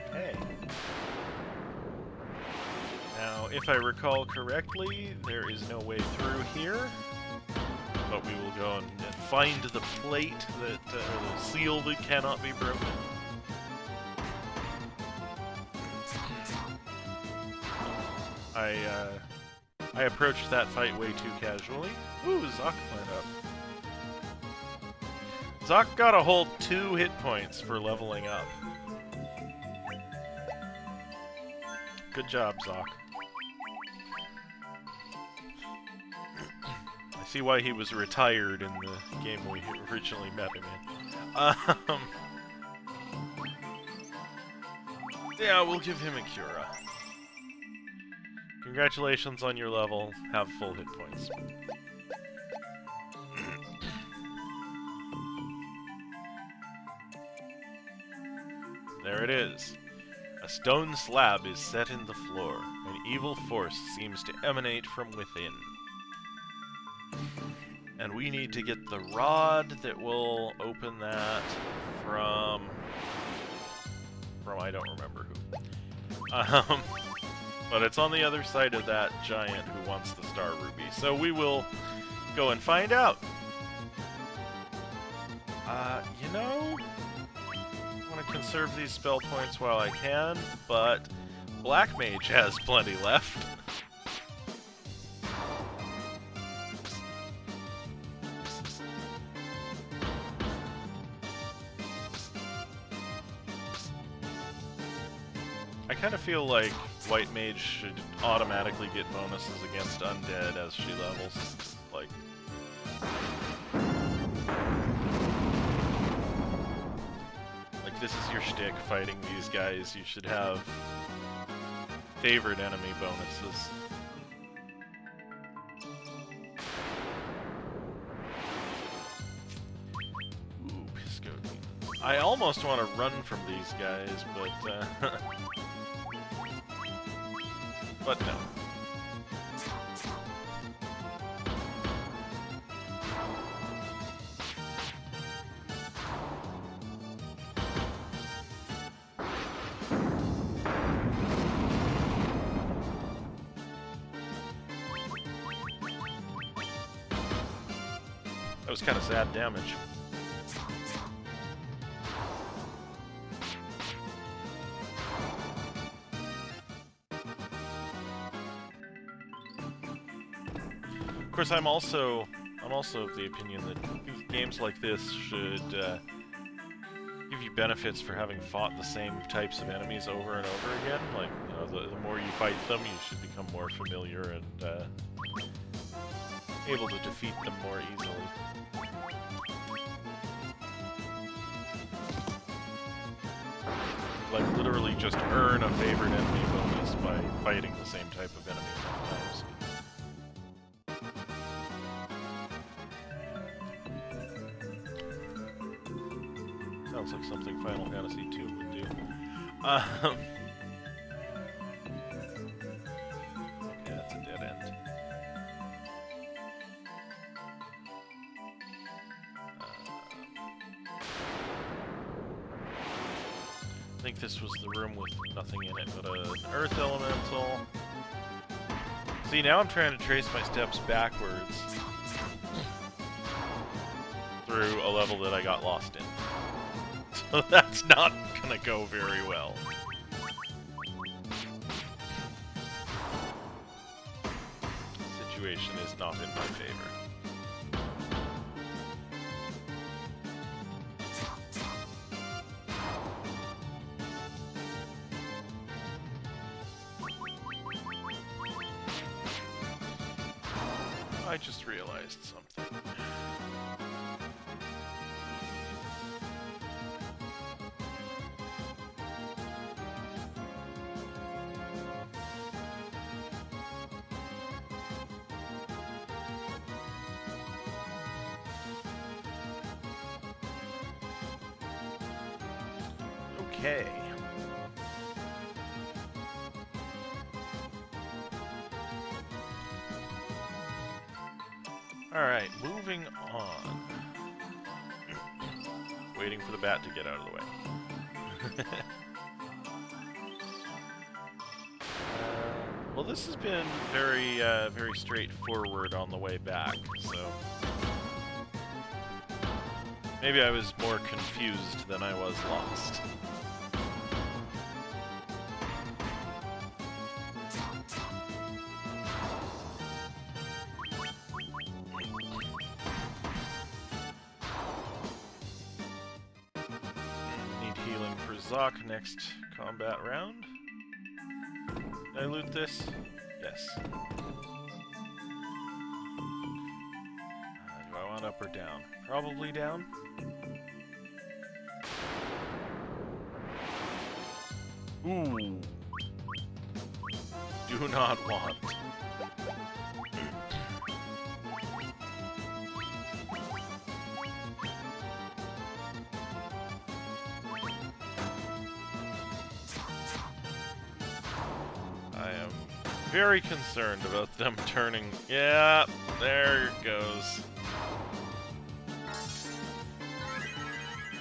Speaker 1: Okay. Now, if I recall correctly, there is no way through here, but we will go and find the plate that, the seal that cannot be broken. I approached that fight way too casually. Ooh, Zoc went up. Zoc got a whole 2 hit points for leveling up. Good job, Zoc. I see why he was retired in the game we originally met him in. Yeah, we'll give him a Cura. Congratulations on your level. Have full hit points. There it is. A stone slab is set in the floor. An evil force seems to emanate from within. And we need to get the rod that will open that from I don't remember who. But it's on the other side of that giant who wants the Star Ruby. So we will go and find out. You know, I want to conserve these spell points while I can, but Black Mage has plenty left. I kind of feel like White Mage should automatically get bonuses against Undead as she levels. Like... this is your shtick, fighting these guys. You should have favored enemy bonuses. Ooh, Pisco Demons. I almost want to run from these guys, but but no. was kind of sad damage. Of course, I'm also of the opinion that games like this should give you benefits for having fought the same types of enemies over and over again. Like, you know, the more you fight them, you should become more familiar and able to defeat them more easily. Like, literally just earn a favorite enemy bonus by fighting the same type of enemy enough times. Sounds like something Final Fantasy II would do. Okay, that's a dead end. I think this was the room with nothing in it but an earth elemental. See, now I'm trying to trace my steps backwards through a level that I got lost in. So that's not gonna go very well. The situation is not in my favor. I just realized something. Okay. Alright, moving on. Waiting for the bat to get out of the way. Well, this has been very, very straightforward on the way back, so... Maybe I was more confused than I was lost. Need healing for Zoc next combat round. Did I loot this? Yes. Do I want up or down? Probably down. Ooh. Do not want. I am very concerned about them turning... Yeah, there it goes.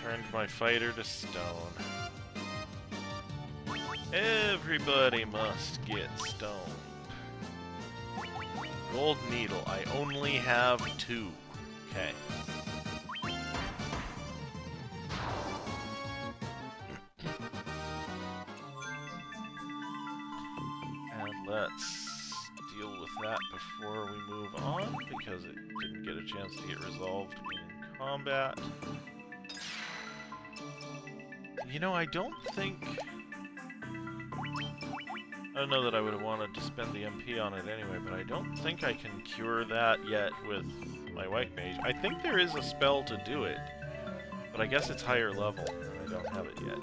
Speaker 1: Turned my fighter to stone. Everybody must get stoned. Gold needle. I only have 2. Okay. And let's deal with that before we move on, because it didn't get a chance to get resolved in combat. You know, I don't think... I don't know that I would have wanted to spend the MP on it anyway, but I don't think I can cure that yet with my White Mage. I think there is a spell to do it, but I guess it's higher level, and I don't have it yet.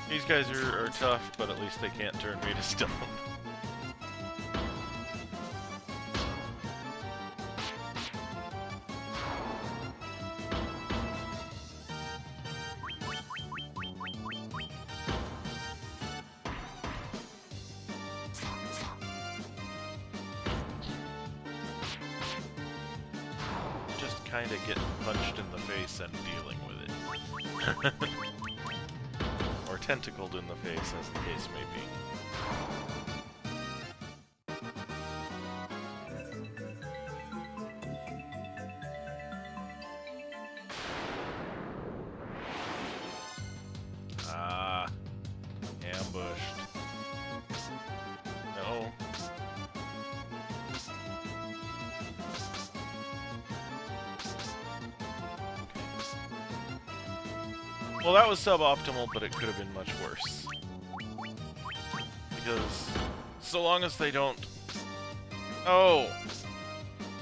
Speaker 1: These guys are tough, but at least they can't turn me to stone. Just kind of getting punched in the face and dealing with it. tentacled in the face, as the case may be. Ambushed. No. Well, that was suboptimal, but it could have been much worse. Because so long as they don't... Oh!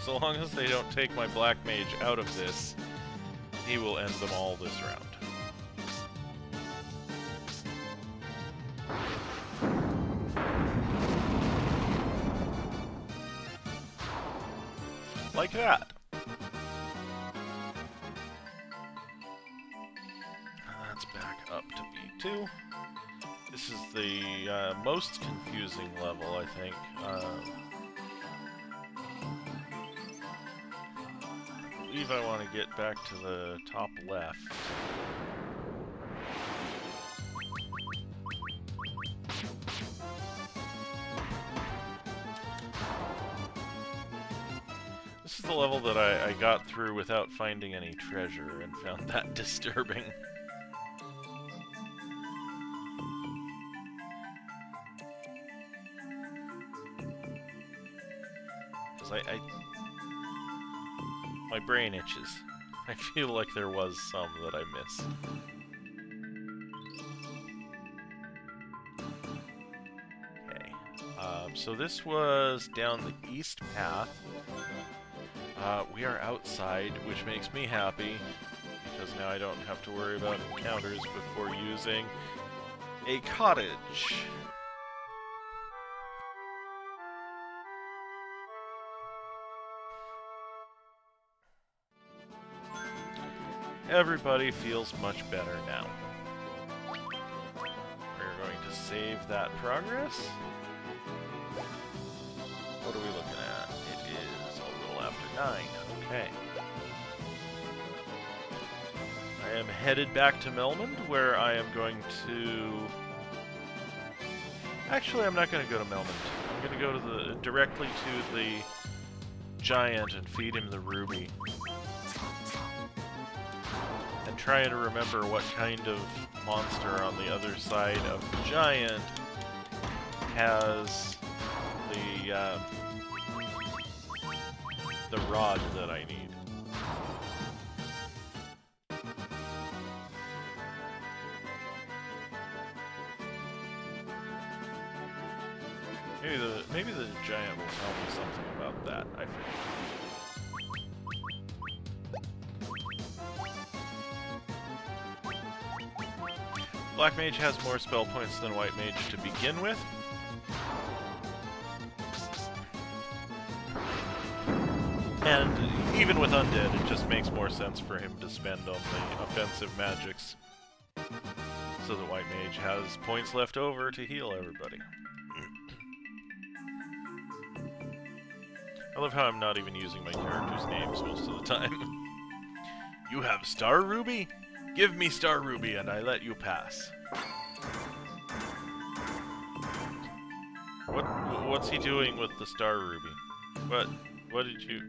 Speaker 1: So long as they don't take my Black Mage out of this, he will end them all this round. Like that. That's back up to B2. This is the most confusing level, I think. I believe I want to get back to the top left. This is the level that I got through without finding any treasure and found that disturbing. Because my brain itches. I feel like there was some that I missed. Okay. So this was down the east path. We are outside, which makes me happy, because now I don't have to worry about encounters before using a cottage. Everybody feels much better now. We're going to save that progress. What are we looking at? It is a little after 9. Okay. I am headed back to Melbourne, where I am going to... Actually, I'm not going to go to Melbourne. I'm going to go to directly to the giant and feed him the ruby. And try to remember what kind of monster on the other side of the giant has the rod that I need. Maybe the giant will tell me something about that. I forget. Black Mage has more spell points than White Mage to begin with. And even with Undead, it just makes more sense for him to spend on the offensive magics. So the White Mage has points left over to heal everybody. I love how I'm not even using my characters' names most of the time. You have Star Ruby? Give me Star Ruby and I let you pass. What's he doing with the Star Ruby? What did you...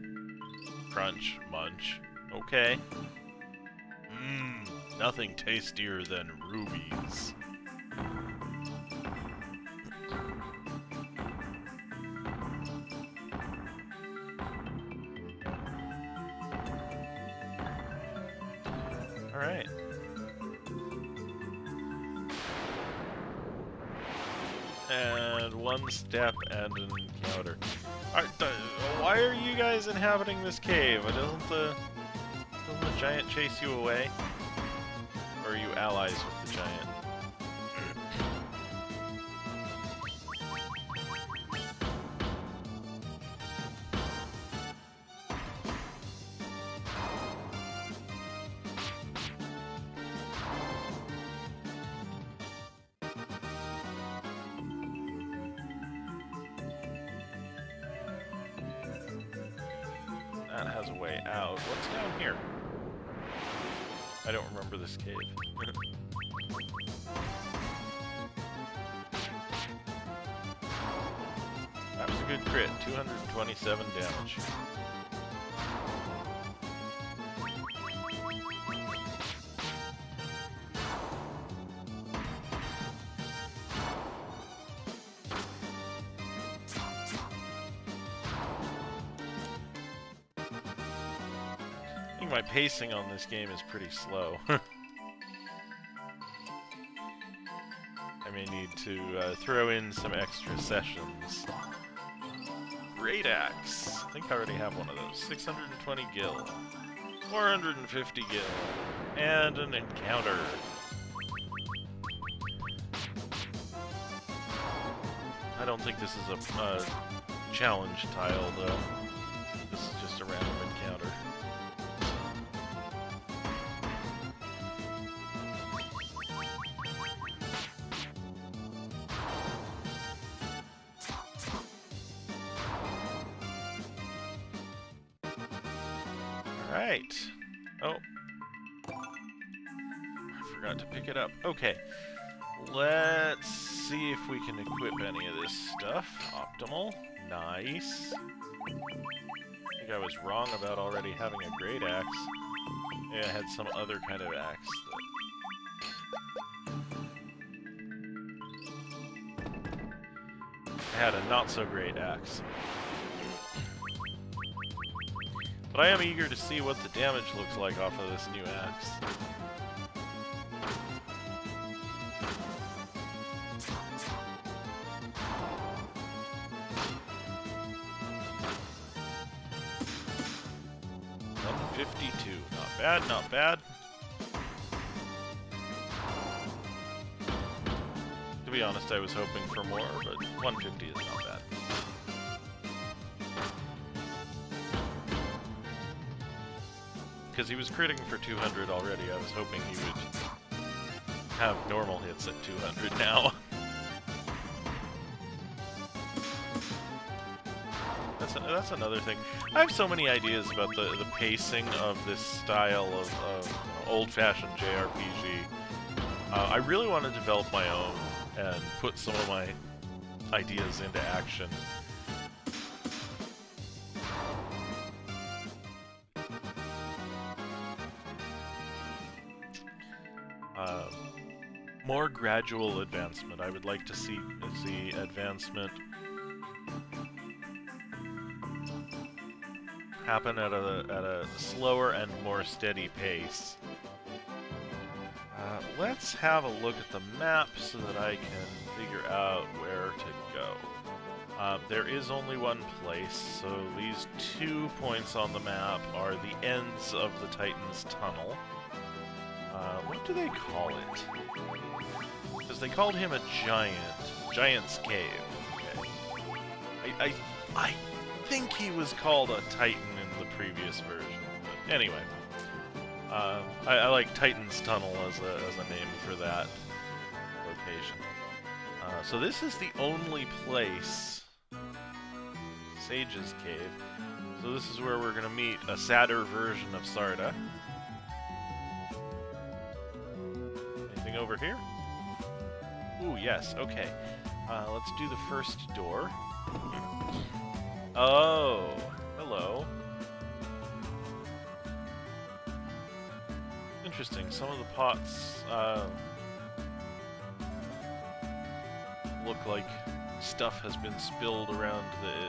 Speaker 1: Crunch, munch. Okay. Nothing tastier than rubies. Alright. And one step and an encounter. Why are you guys inhabiting this cave? Doesn't the giant chase you away? Or are you allies with the giant? That has a way out. What's down here? I don't remember this cave. good crit, 227 damage. I think my pacing on this game is pretty slow. I may need to throw in some extra sessions. Great Axe. I think I already have one of those. 620 gil. 450 gil. And an encounter. I don't think this is a challenge tile, though. This is just a random encounter. Alright. Oh. I forgot to pick it up. Okay. Let's see if we can equip any of this stuff. Optimal. Nice. I think I was wrong about already having a great axe. Yeah, I had some other kind of axe that... I had a not-so-great axe. But I am eager to see what the damage looks like off of this new axe. $152. Not bad, not bad. To be honest, I was hoping for more, but 150 is not bad. Because he was critting for 200 already, I was hoping he would have normal hits at 200 now. That's another thing. I have so many ideas about the pacing of this style of old-fashioned JRPG. I really want to develop my own and put some of my ideas into action. More gradual advancement. I would like to see advancement happen at a slower and more steady pace. Let's have a look at the map so that I can figure out where to go. There is only one place, so these 2 points on the map are the ends of the Titan's tunnel. What do they call it? Because they called him a Giant's Cave. Okay. I think he was called a Titan in the previous version. But anyway, I like Titan's Tunnel as a name for that location. So this is the only place, Sage's Cave. So this is where we're going to meet a sadder version of Sarda. Anything over here? Ooh, yes, okay. Let's do the first door. Oh, hello. Interesting, some of the pots look like stuff has been spilled around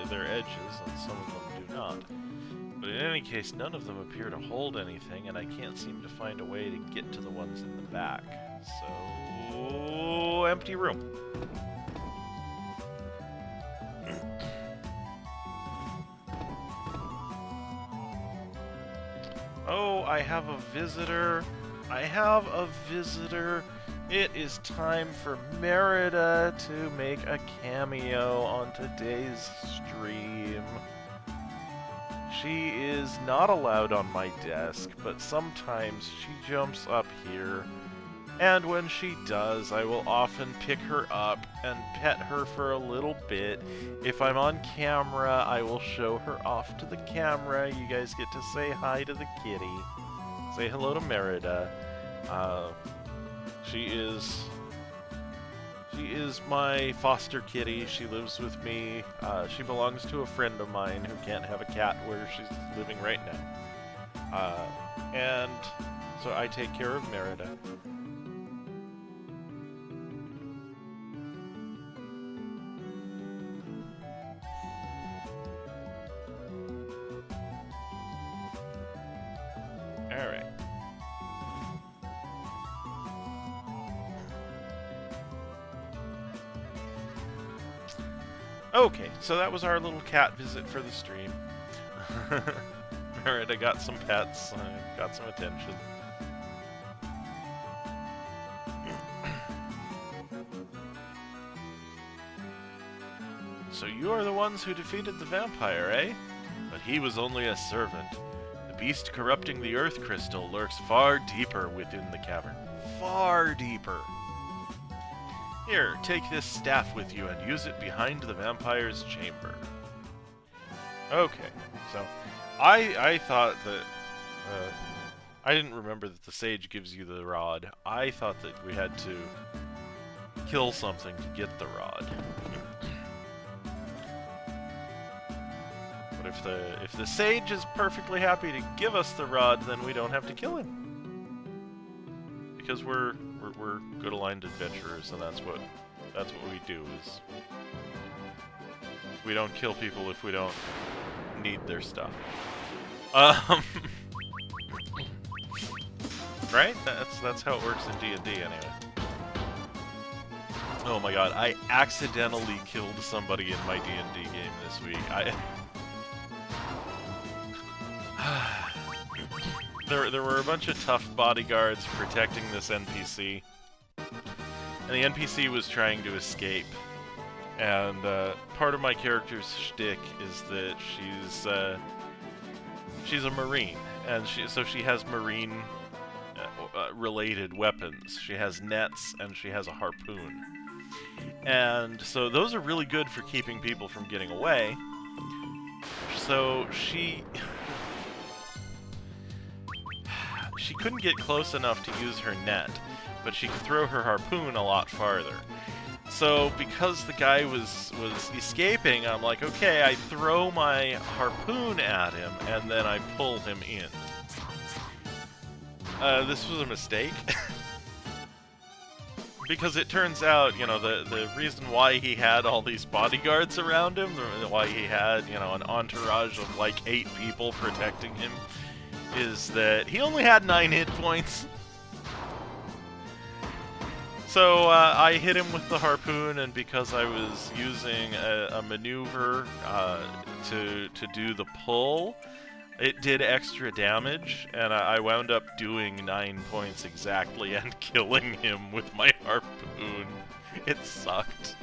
Speaker 1: their edges, and some of them do not. But in any case, none of them appear to hold anything, and I can't seem to find a way to get to the ones in the back. So, empty room. Oh, I have a visitor. I have a visitor. It is time for Merida to make a cameo on today's stream. She is not allowed on my desk, but sometimes she jumps up here. And when she does, I will often pick her up and pet her for a little bit. If I'm on camera, I will show her off to the camera. You guys get to say hi to the kitty. Say hello to Merida. She is my foster kitty. She lives with me. She belongs to a friend of mine who can't have a cat where she's living right now. And so I take care of Merida. Alright. Okay, so that was our little cat visit for the stream. Merida got some pets, got some attention. So you are the ones who defeated the vampire, eh? But he was only a servant. The beast corrupting the earth crystal lurks far deeper within the cavern. Far deeper. Here, take this staff with you and use it behind the vampire's chamber. Okay, so I thought that I didn't remember that the sage gives you the rod. I thought that we had to kill something to get the rod. But if the sage is perfectly happy to give us the rod, then we don't have to kill him. Because we're good aligned adventurers, and that's what we do. Is we don't kill people if we don't need their stuff. Right? That's how it works in D&D anyway. Oh my god, I accidentally killed somebody in my D&D game this week. There were a bunch of tough bodyguards protecting this NPC. And the NPC was trying to escape. And part of my character's shtick is that she's a marine, and so she has marine related weapons. She has nets and she has a harpoon. And so those are really good for keeping people from getting away. So she couldn't get close enough to use her net, but she could throw her harpoon a lot farther. So because the guy was escaping, I'm like, okay, I throw my harpoon at him, and then I pull him in. This was a mistake. Because it turns out, you know, the reason why he had all these bodyguards around him, why he had, you know, an entourage of like 8 people protecting him, is that he only had 9 hit points. So I hit him with the harpoon, and because I was using a maneuver to do the pull, it did extra damage, and I wound up doing 9 points exactly and killing him with my harpoon. It sucked.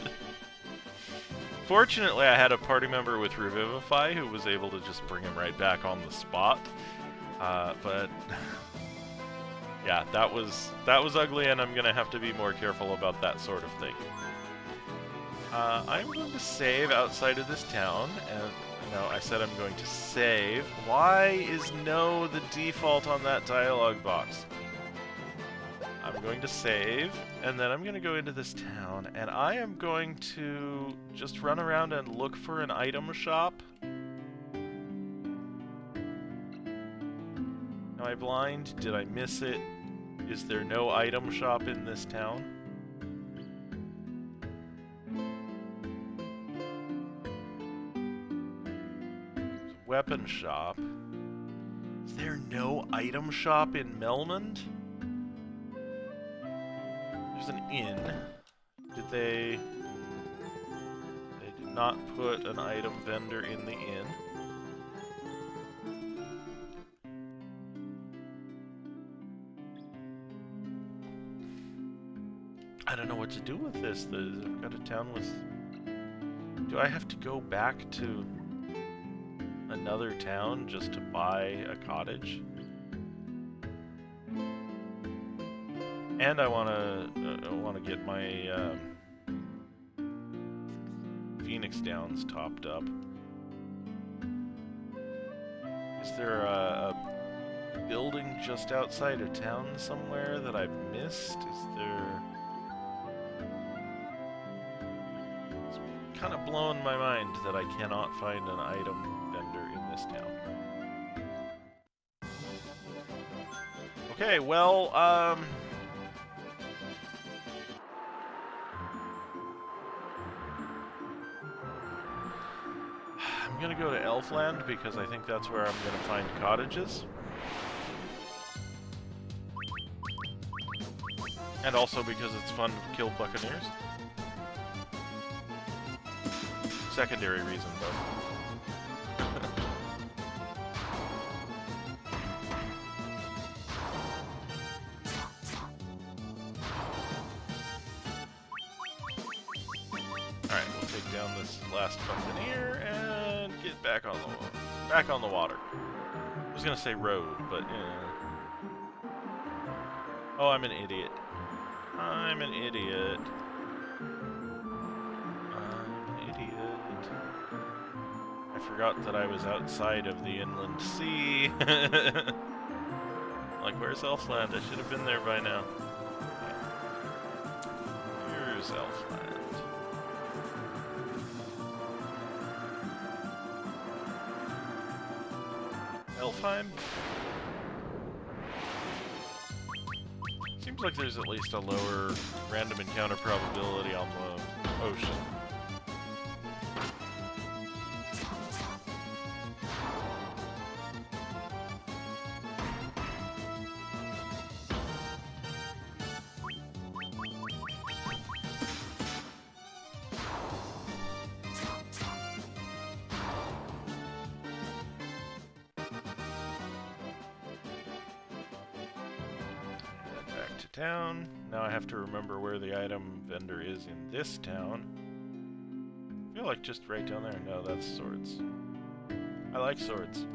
Speaker 1: Fortunately, I had a party member with Revivify who was able to just bring him right back on the spot. But yeah, that was ugly, and I'm gonna have to be more careful about that sort of thing. I'm going to save outside of this town, and no, I said I'm going to save. Why is no the default on that dialogue box? I'm going to save, and then I'm going to go into this town, and I am going to just run around and look for an item shop. Am I blind? Did I miss it? Is there no item shop in this town? Weapon shop. Is there no item shop in Melbourne? There's an inn. Did they... They did not put an item vendor in the inn. I don't know what to do with this. I've got a town with... Do I have to go back to another town just to buy a cottage? And I want to get my Phoenix Downs topped up. Is there a building just outside of town somewhere that I've missed? Is there... kind of blowing my mind that I cannot find an item vendor in this town. Okay, well, I'm gonna go to Elfland because I think that's where I'm gonna find cottages. And also because it's fun to kill buccaneers. Secondary reason, though. Alright, we'll take down this last buccaneer and get back on the water. I was gonna say road, but oh, I'm an idiot. I'm an idiot. I forgot that I was outside of the inland sea. Like, where's Elfland? I should have been there by now. Okay. Here's Elfland. Elfheim? Seems like there's at least a lower random encounter probability on the ocean. Town. Now I have to remember where the item vendor is in this town. I feel like just right down there. No, that's swords. I like swords.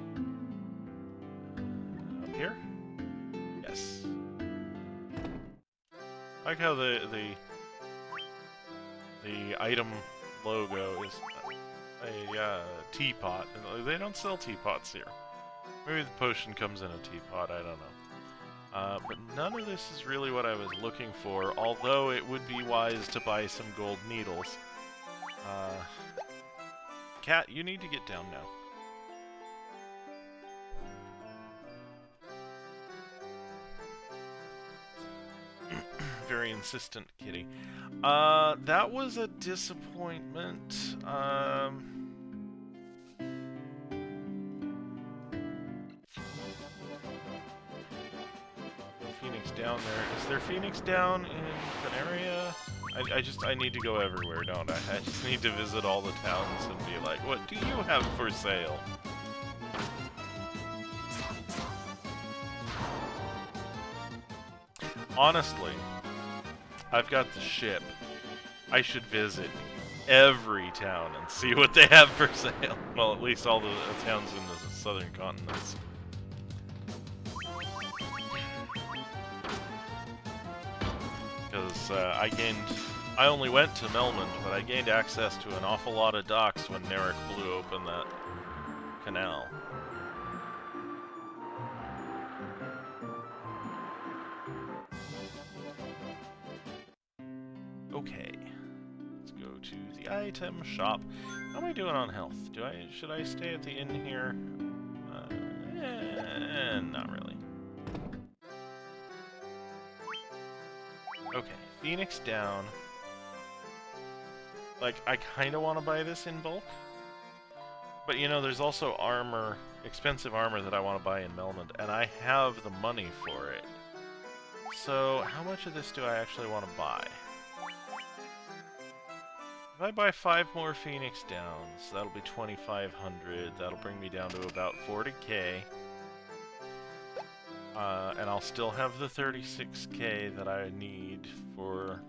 Speaker 1: Up here? Yes. I like how the item logo is a teapot. They don't sell teapots here. Maybe the potion comes in a teapot, I don't know. But none of this is really what I was looking for, although it would be wise to buy some gold needles. Cat, you need to get down now. Very insistent kitty. That was a disappointment. Phoenix down there. Is there Phoenix down in Veneria? I need to go everywhere, don't I? I just need to visit all the towns and be like, what do you have for sale? Honestly, I've got the ship. I should visit every town and see what they have for sale. Well, at least all the towns in the southern continents. Because I only went to Melbourne, but I gained access to an awful lot of docks when Narek blew open that canal. Okay, let's go to the item shop. How am I doing on health? Should I stay at the inn here? Not really. Okay, Phoenix down. Like, I kind of want to buy this in bulk. But, you know, there's also armor, expensive armor that I want to buy in Melbourne, and I have the money for it. So, how much of this do I actually want to buy? If I buy 5 more Phoenix Downs, that'll be 2,500. That'll bring me down to about 40k. And I'll still have the 36k that I need for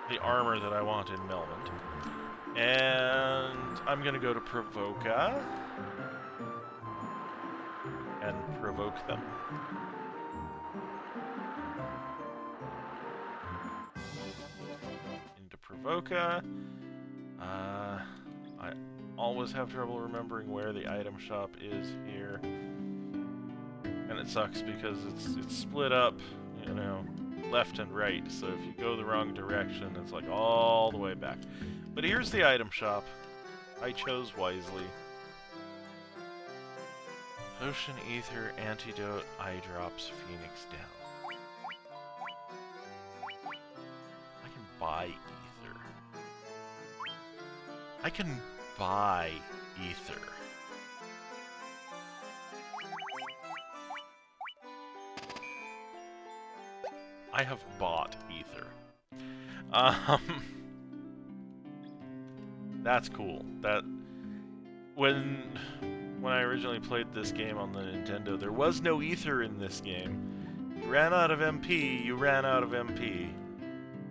Speaker 1: the armor that I want in Melbourne. And I'm gonna go to Provoca and provoke them. Into Provoca. I always have trouble remembering where the item shop is here. And it sucks because it's split up, you know. left and right, so if you go the wrong direction, it's like all the way back. But here's the item shop. I chose wisely. Potion, ether, antidote, eye drops, phoenix down. I can buy ether. I can buy ether. I have bought ether. That's cool. That when I originally played this game on the Nintendo, there was no ether in this game. You ran out of MP, you ran out of MP.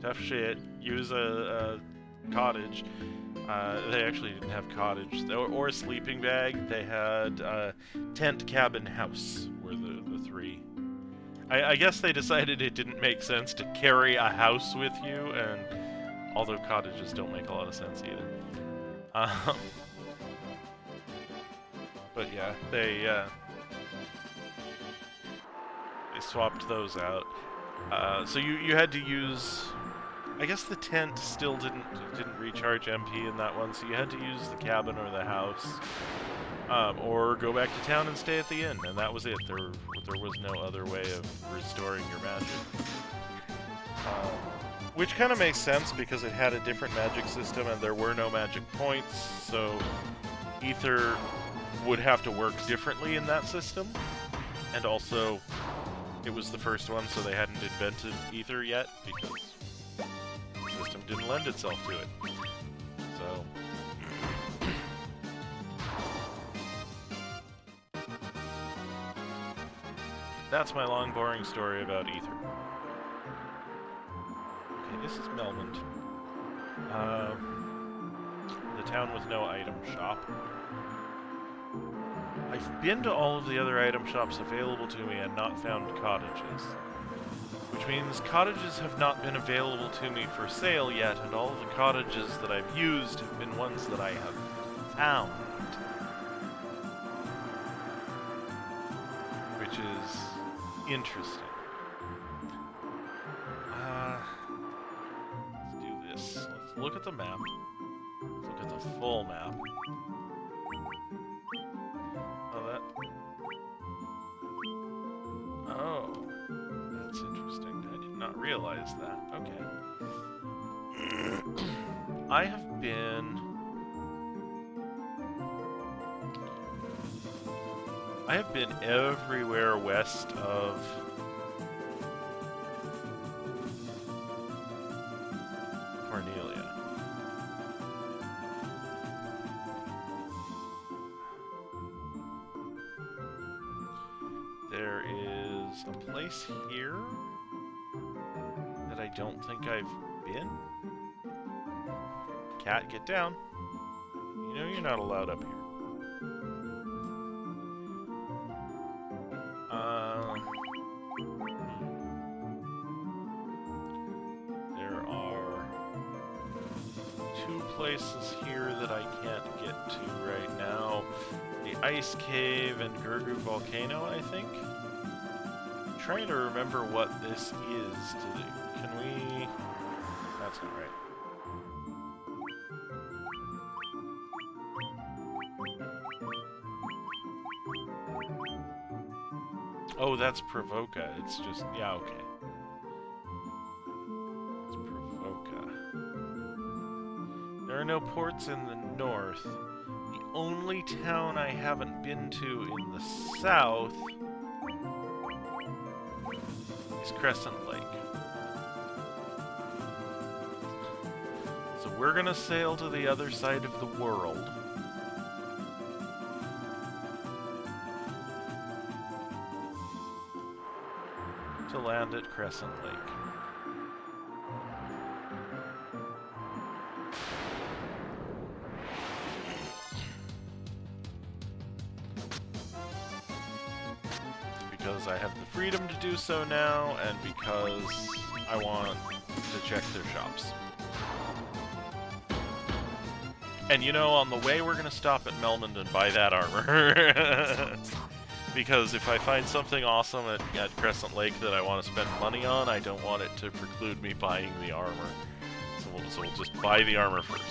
Speaker 1: Tough shit. Use a cottage. They actually didn't have cottage or a sleeping bag. They had tent, cabin, house were the three. I guess they decided it didn't make sense to carry a house with you, and although cottages don't make a lot of sense either. But yeah, they swapped those out. So you had to use. I guess the tent still didn't recharge MP in that one, so you had to use the cabin or the house, or go back to town and stay at the inn, and that was it. There was no other way of restoring your magic. Which kind of makes sense because it had a different magic system and there were no magic points, so ether would have to work differently in that system. And also, it was the first one, so they hadn't invented ether yet because the system didn't lend itself to it. So that's my long, boring story about ether. Okay, this is Melbourne. The town with no item shop. I've been to all of the other item shops available to me and not found cottages. Which means cottages have not been available to me for sale yet, and all of the cottages that I've used have been ones that I have found. Which is interesting. Let's do this. Let's look at the map. Let's look at the full map. Oh, that's interesting. I did not realize that. Okay. I have been everywhere west of Cornelia. There is a place here that I don't think I've been. Cat, get down. You know you're not allowed up here. There are two places here that I can't get to right now. The Ice Cave and Gurgu Volcano, I think. I'm trying to remember what this is. Can we... That's not right. Oh, that's Provoca. It's just... Yeah, okay. It's Provoca. There are no ports in the north. The only town I haven't been to in the south is Crescent Lake. So we're gonna sail to the other side of the world. To land at Crescent Lake. Because I have the freedom to do so now, and because I want to check their shops. And you know, on the way we're gonna stop at Melbourne and buy that armor. Because if I find something awesome at Crescent Lake that I want to spend money on, I don't want it to preclude me buying the armor. So we'll just buy the armor first.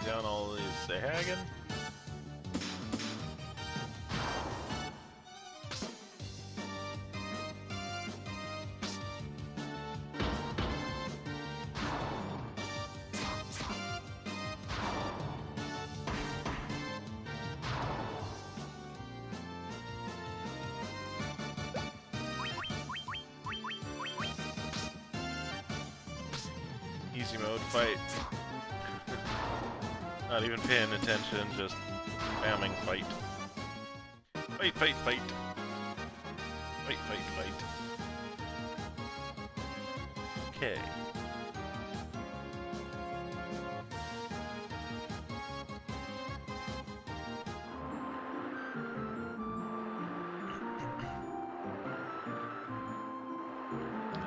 Speaker 1: Down all these Sahagan. Easy mode fight. Not even paying attention, just spamming fight. Fight, fight, fight. Fight, fight, fight. Okay.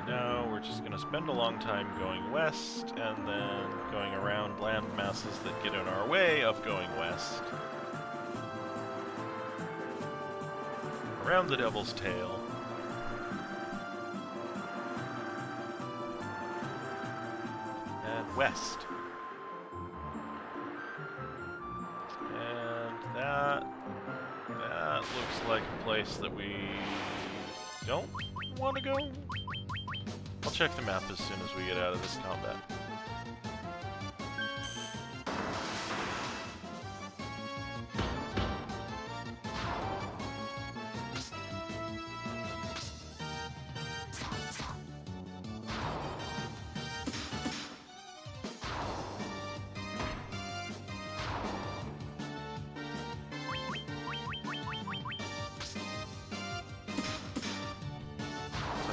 Speaker 1: Now we're just gonna spend a long time going west, and then going around land masses that get in our way of going west. Around the Devil's Tail. And west. And that looks like a place that we don't want to go. I'll check the map as soon as we get out of this combat.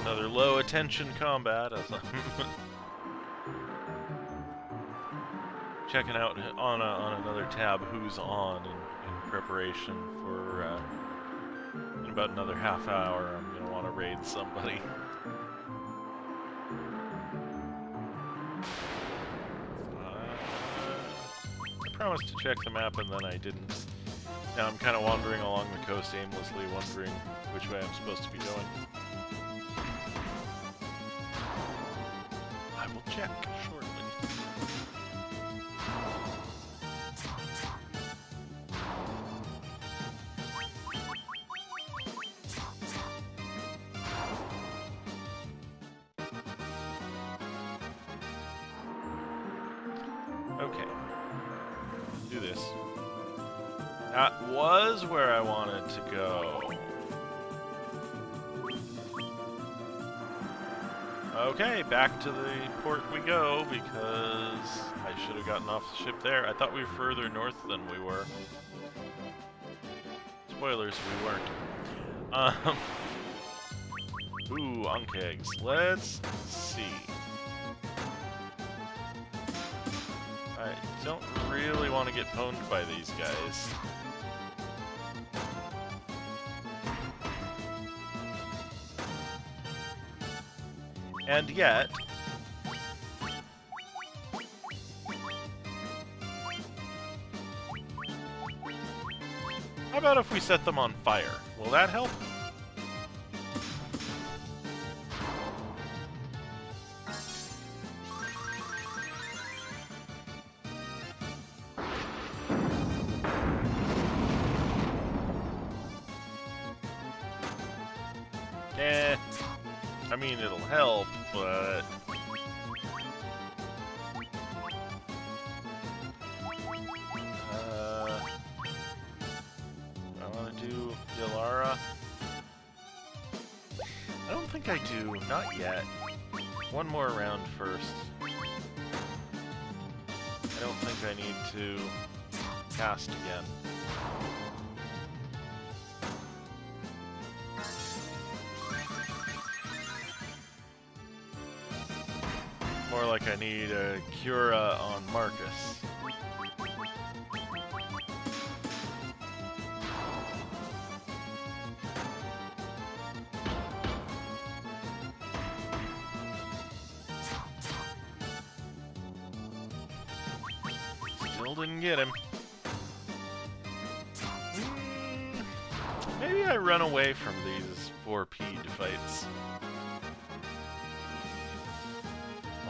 Speaker 1: Another low attention combat as I'm checking out on another tab who's on in preparation for in about another half hour I'm gonna want to raid somebody. I promised to check the map and then I didn't. Now I'm kind of wandering along the coast aimlessly, wondering which way I'm supposed to be going. I will check shortly. Okay. Do this. That was where I wanted to go. Okay, back to the port we go, because I should have gotten off the ship there. I thought we were further north than we were. Spoilers, we weren't. Ooh, Unkegs. Let's see. I don't really want to get pwned by these guys. And yet, how about if we set them on fire? Will that help? I mean, it'll help, but... I want to do Yalara. I don't think I do. Not yet. One more round first. I don't think I need to cast again. more like I need a Cura on Marcus. Still didn't get him. Maybe I run away from these 4P'd fights.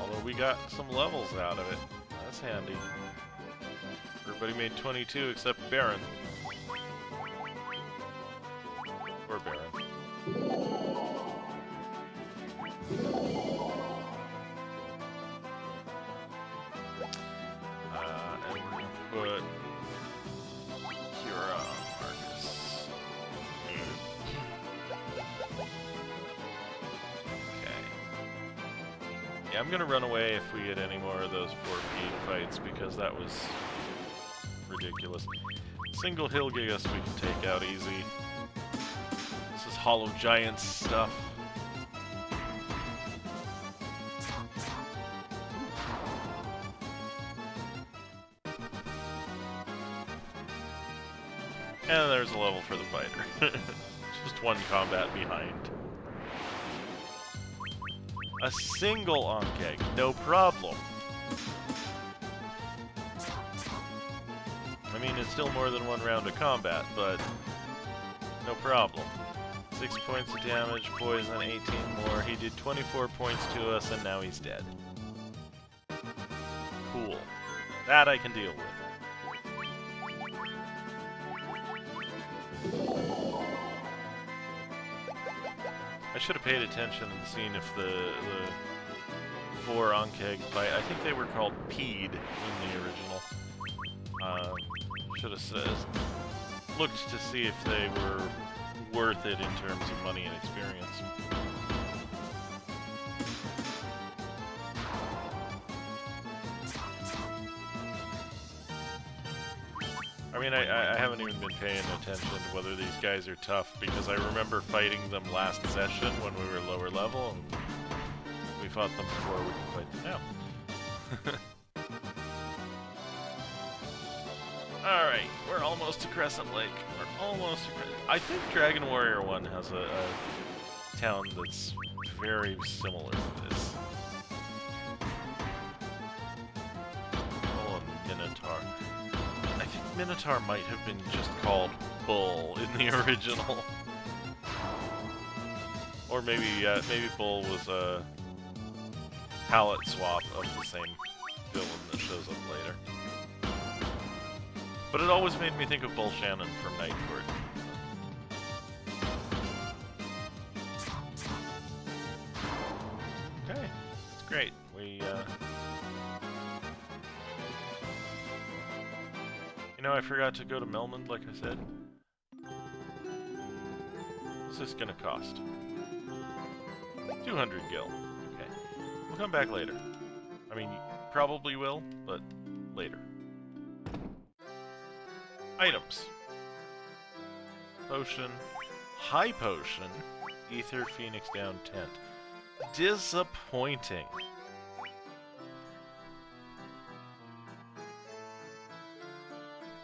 Speaker 1: Although we got some levels out of it. That's handy. Everybody made 22 except Baron. Or Baron. And we're gonna put Cura on Marcus. Yeah, I'm gonna run away if we get any more of those 4P fights, because that was ridiculous. Single Hill Gigas we can take out easy. This is Hollow Giants stuff. And there's a level for the fighter. Just one combat behind. A single Ankeg, no problem. I mean, it's still more than one round of combat, but no problem. 6 points of damage, poison, 18 more. He did 24 points to us, and now he's dead. Cool. That I can deal with. I should have paid attention and seen if the 4 Ankeg fight, I think they were called Peed in the original. Should have looked to see if they were worth it in terms of money and experience. I mean, I haven't even been paying attention to whether these guys are tough, because I remember fighting them last session when we were lower level, and we fought them before we can fight them now. Alright, we're almost to Crescent Lake. We're almost to Crescent... I think Dragon Warrior 1 has a town that's very similar to this. Oh, a Minotaur. I think Minotaur might have been just called Bull in the original. Or maybe Bull was a palette swap of the same villain that shows up later. But it always made me think of Bull Shannon from Night Court. Okay, that's great. You know, I forgot to go to Melbourne, like I said. What's this gonna cost? 200 gil. Okay. We'll come back later. I mean, probably will, but later. Items. Potion. High potion. Ether, Phoenix down, tent. Disappointing.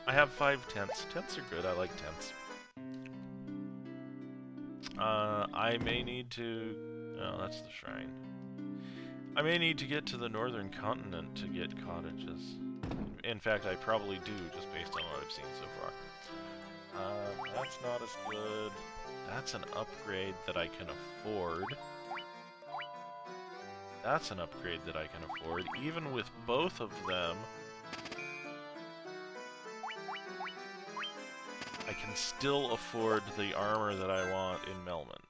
Speaker 1: I have 5 tents. Tents are good, I like tents. I may need to... Oh, that's the shrine. I may need to get to the northern continent to get cottages. In fact, I probably do, just based on what I've seen so far. That's not as good. That's an upgrade that I can afford. That's an upgrade that I can afford. Even with both of them, I can still afford the armor that I want in Melmond.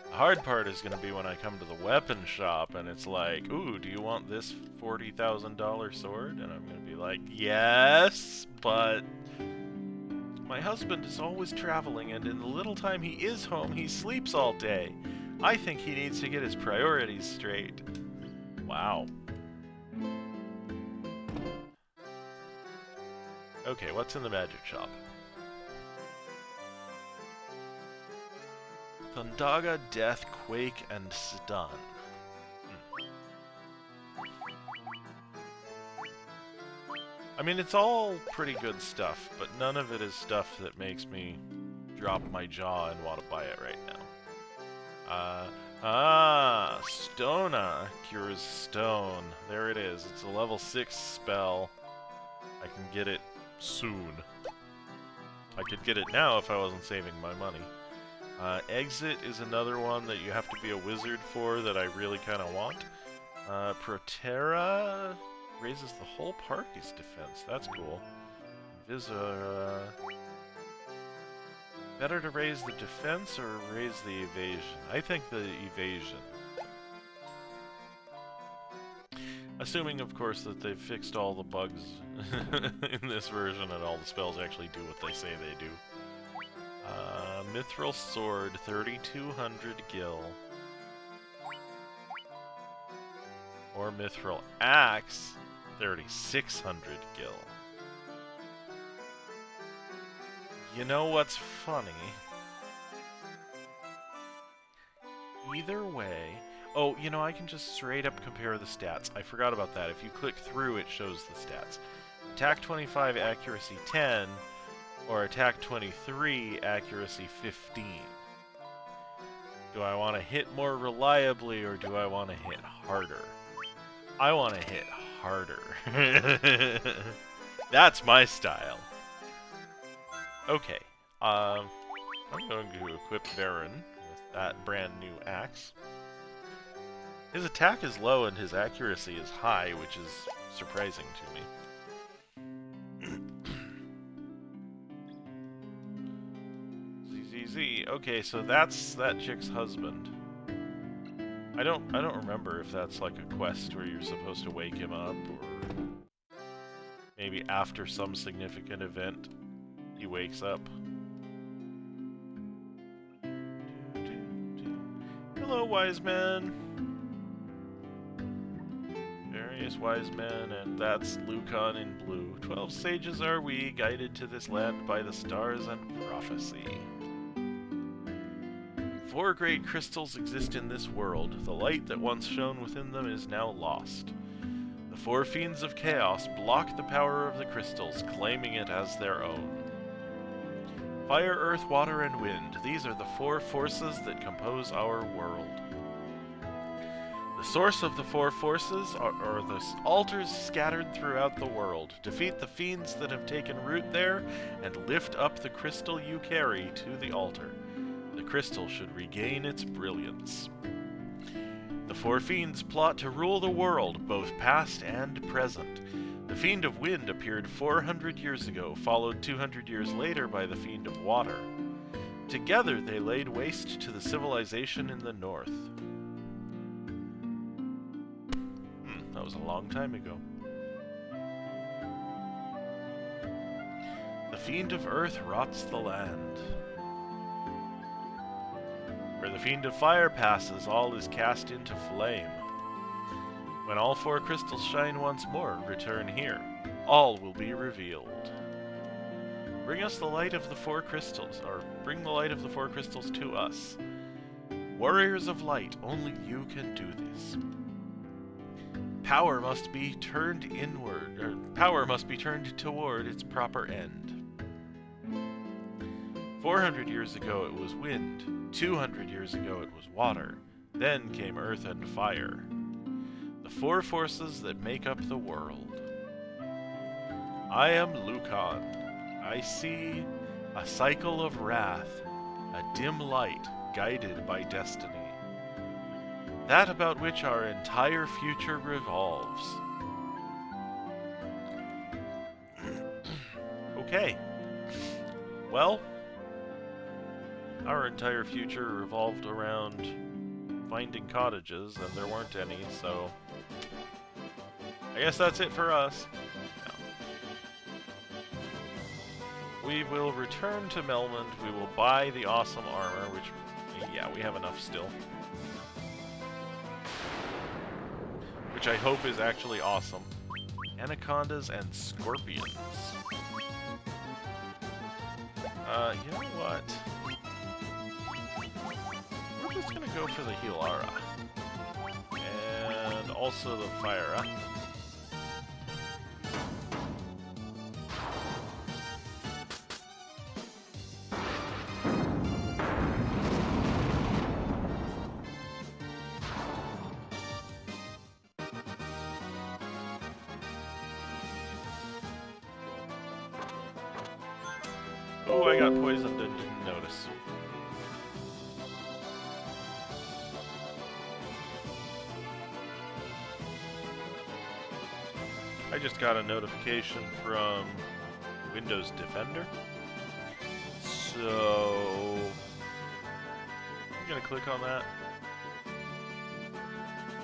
Speaker 1: The hard part is going to be when I come to the weapon shop and it's like, ooh, do you want this $40,000 sword? And I'm going to be like, yes, but my husband is always traveling, and in the little time he is home, he sleeps all day. I think he needs to get his priorities straight. Wow. Okay, what's in the magic shop? Thundaga, Death, Quake, and Stun. I mean, it's all pretty good stuff, but none of it is stuff that makes me drop my jaw and want to buy it right now. Stona cures stone. There it is. It's a level 6 spell. I can get it soon. I could get it now if I wasn't saving my money. Exit is another one that you have to be a wizard for that I really kind of want. Protera raises the whole party's defense. That's cool. Visera... Better to raise the defense or raise the evasion? I think the evasion. Assuming, of course, that they've fixed all the bugs in this version and all the spells actually do what they say they do. Mithril Sword, 3200 gil. Or Mithril Axe, 3600 gil. You know what's funny? Either way... Oh, you know, I can just straight up compare the stats. I forgot about that. If you click through, it shows the stats. Attack 25, accuracy 10, or attack 23, accuracy 15. Do I want to hit more reliably, or do I want to hit harder? I want to hit harder. That's my style. Okay, I'm going to equip Baron with that brand new axe. His attack is low and his accuracy is high, which is surprising to me. ZZZ. Okay, so that's that chick's husband. I don't remember if that's like a quest where you're supposed to wake him up, or maybe after some significant event he wakes up. Hello, wise man. Various wise men, and that's Lucan in blue. 12 sages are we, guided to this land by the stars and prophecy. 4 great crystals exist in this world. The light that once shone within them is now lost. The 4 fiends of chaos block the power of the crystals, claiming it as their own. Fire, earth, water, and wind. These are the 4 forces that compose our world. The source of the 4 forces are the altars scattered throughout the world. Defeat the fiends that have taken root there, and lift up the crystal you carry to the altar. The crystal should regain its brilliance. The 4 fiends plot to rule the world, both past and present. The Fiend of Wind appeared 400 years ago, followed 200 years later by the Fiend of Water. Together they laid waste to the civilization in the north. That was a long time ago. The Fiend of Earth rots the land. Where the Fiend of Fire passes, all is cast into flame. When all 4 crystals shine once more, return here. All will be revealed. Bring us the light of the 4 crystals, or bring the light of the 4 crystals to us. Warriors of light, only you can do this. Power must be turned inward, or power must be turned toward its proper end. 400 years ago it was wind, 200 years ago it was water, then came earth and fire. The 4 forces that make up the world. I am Lucan. I see a cycle of wrath, a dim light guided by destiny. That about which our entire future revolves. Okay. Well, our entire future revolved around finding cottages, and there weren't any, so I guess that's it for us. No. We will return to Melbourne. We will buy the awesome armor, which, yeah, we have enough still. Which I hope is actually awesome. Anacondas and scorpions. You know what? just gonna go for the Healara. And also the Fyra. Oh, I got poisoned and didn't notice. I just got a notification from Windows Defender. So I'm gonna click on that.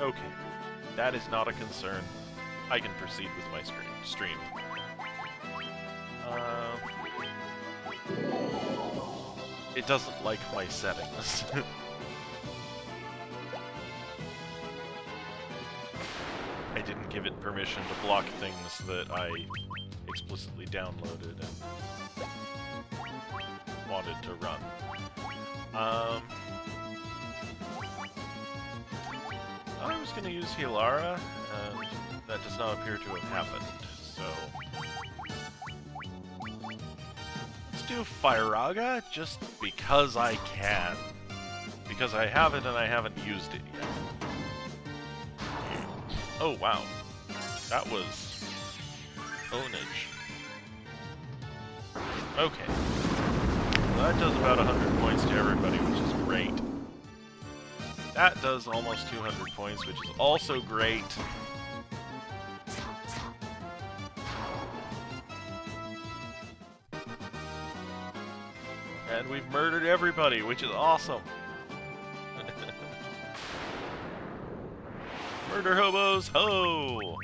Speaker 1: Okay, that is not a concern. I can proceed with my stream. It doesn't like my settings. I didn't give it permission to block things that I explicitly downloaded and wanted to run. I was going to use Healara, and that does not appear to have happened, so... Let's do Fyraga, just because I can. Because I have it and I haven't used it yet. Oh, wow. That was... ownage. Okay. Well, that does about 100 points to everybody, which is great. That does almost 200 points, which is also great. And we've murdered everybody, which is awesome. Murder hobos, ho!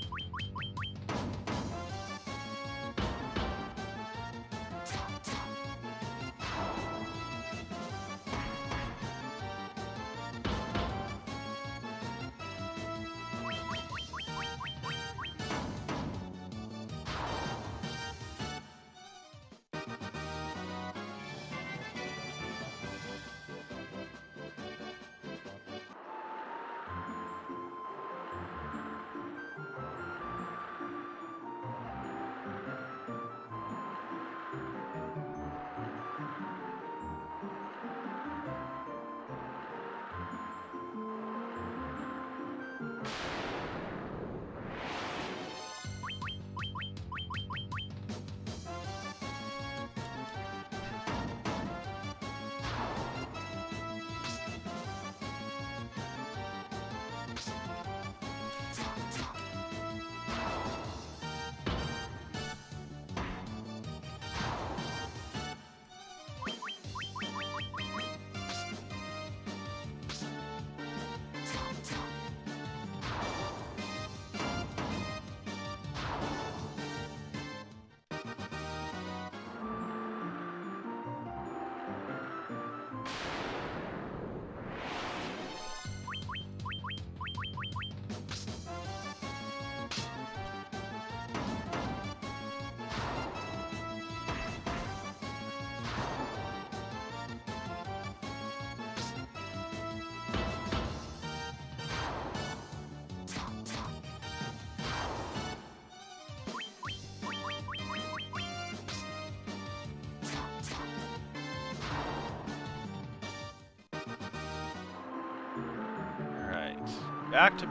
Speaker 1: Back to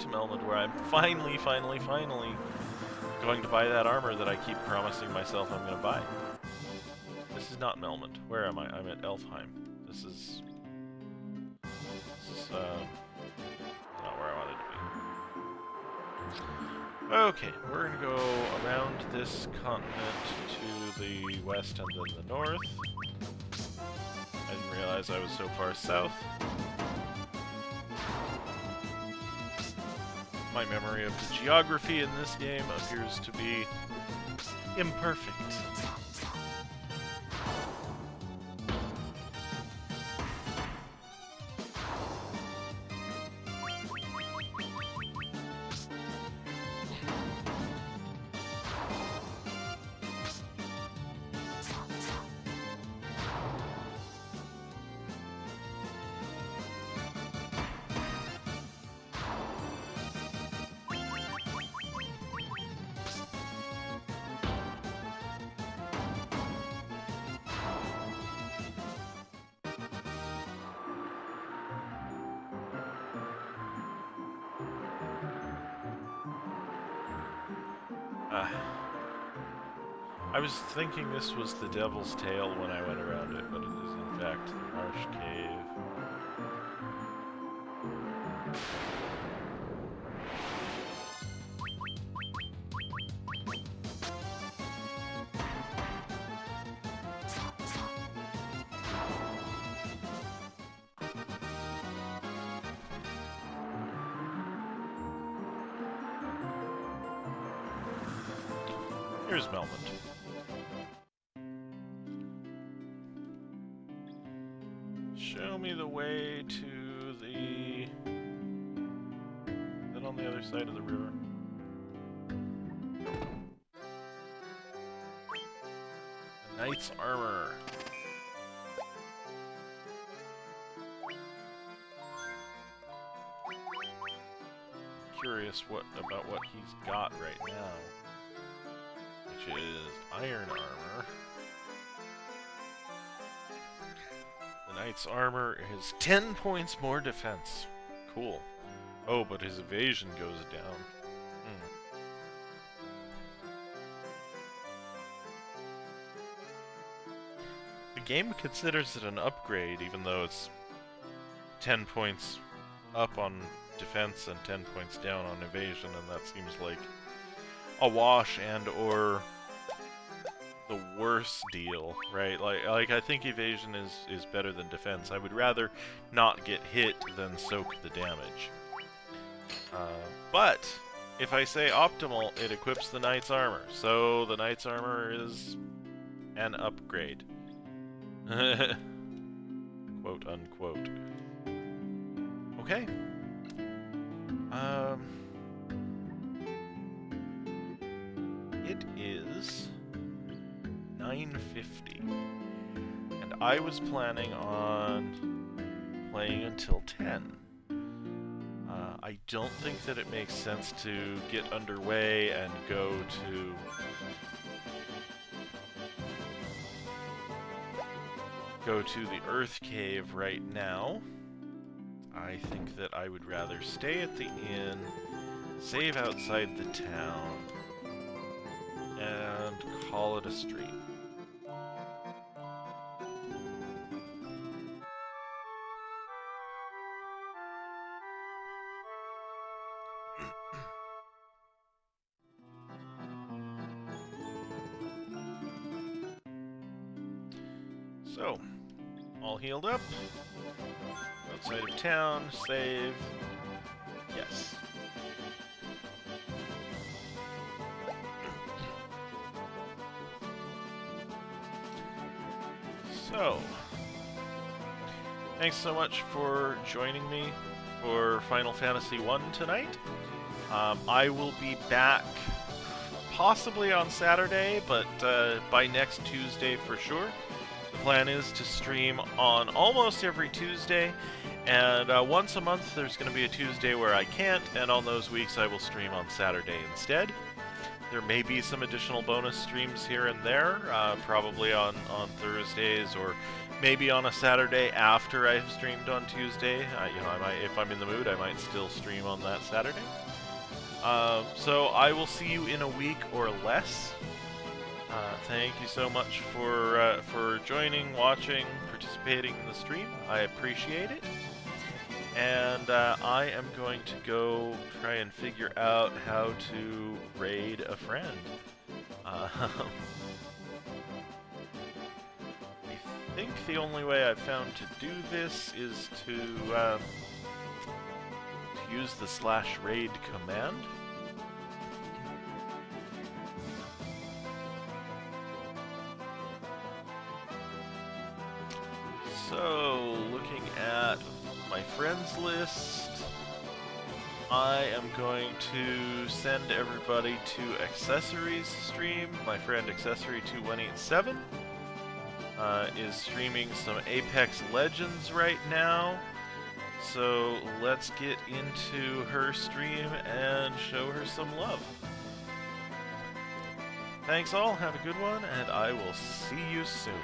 Speaker 1: Melbourne, where I'm finally going to buy that armor that I keep promising myself I'm going to buy. This is not Melbourne. Where am I? I'm at Elfheim. This is not where I wanted to be. Okay, we're going to go around this continent to the west and then the north. I didn't realize I was so far south. My memory of the geography in this game appears to be imperfect. I was thinking this was the Devil's Tail when I went around it, but it is in fact the Marsh Cave. Here's Melbourne. Show me the way to the... Is that on the other side of the river? The Knight's Armor. Curious about what he's got right now. Which is iron armor. The Knight's armor is 10 points more defense. Cool. Oh, but his evasion goes down. The game considers it an upgrade, even though it's 10 points up on defense and 10 points down on evasion, and that seems like a wash and or the worst deal, right? Like I think evasion is better than defense. I would rather not get hit than soak the damage. But if I say optimal, it equips the Knight's armor. So the Knight's armor is an upgrade. Quote unquote. Okay. It is 9:50, and I was planning on playing until 10. I don't think that it makes sense to get underway and go to the Earth Cave right now. I think that I would rather stay at the inn, save outside the town, and call it a stream. So, all healed up. Outside of town, save. Yes. So, thanks so much for joining me for Final Fantasy 1 tonight. I will be back possibly on Saturday, but by next Tuesday for sure. The plan is to stream on almost every Tuesday, and once a month there's going to be a Tuesday where I can't, and on those weeks I will stream on Saturday instead. There may be some additional bonus streams here and there, probably on Thursdays, or maybe on a Saturday after I've streamed on Tuesday. I might, if I'm in the mood, I might still stream on that Saturday. So I will see you in a week or less. Thank you so much for joining, watching, participating in the stream. I appreciate it. And I am going to go try and figure out how to raid a friend. I think the only way I've found to do this is to use the /raid command. So, looking at my friends list, I am going to send everybody to Accessories stream. My friend Accessory2187 is streaming some Apex Legends right now. So let's get into her stream and show her some love. Thanks all, have a good one, and I will see you soon.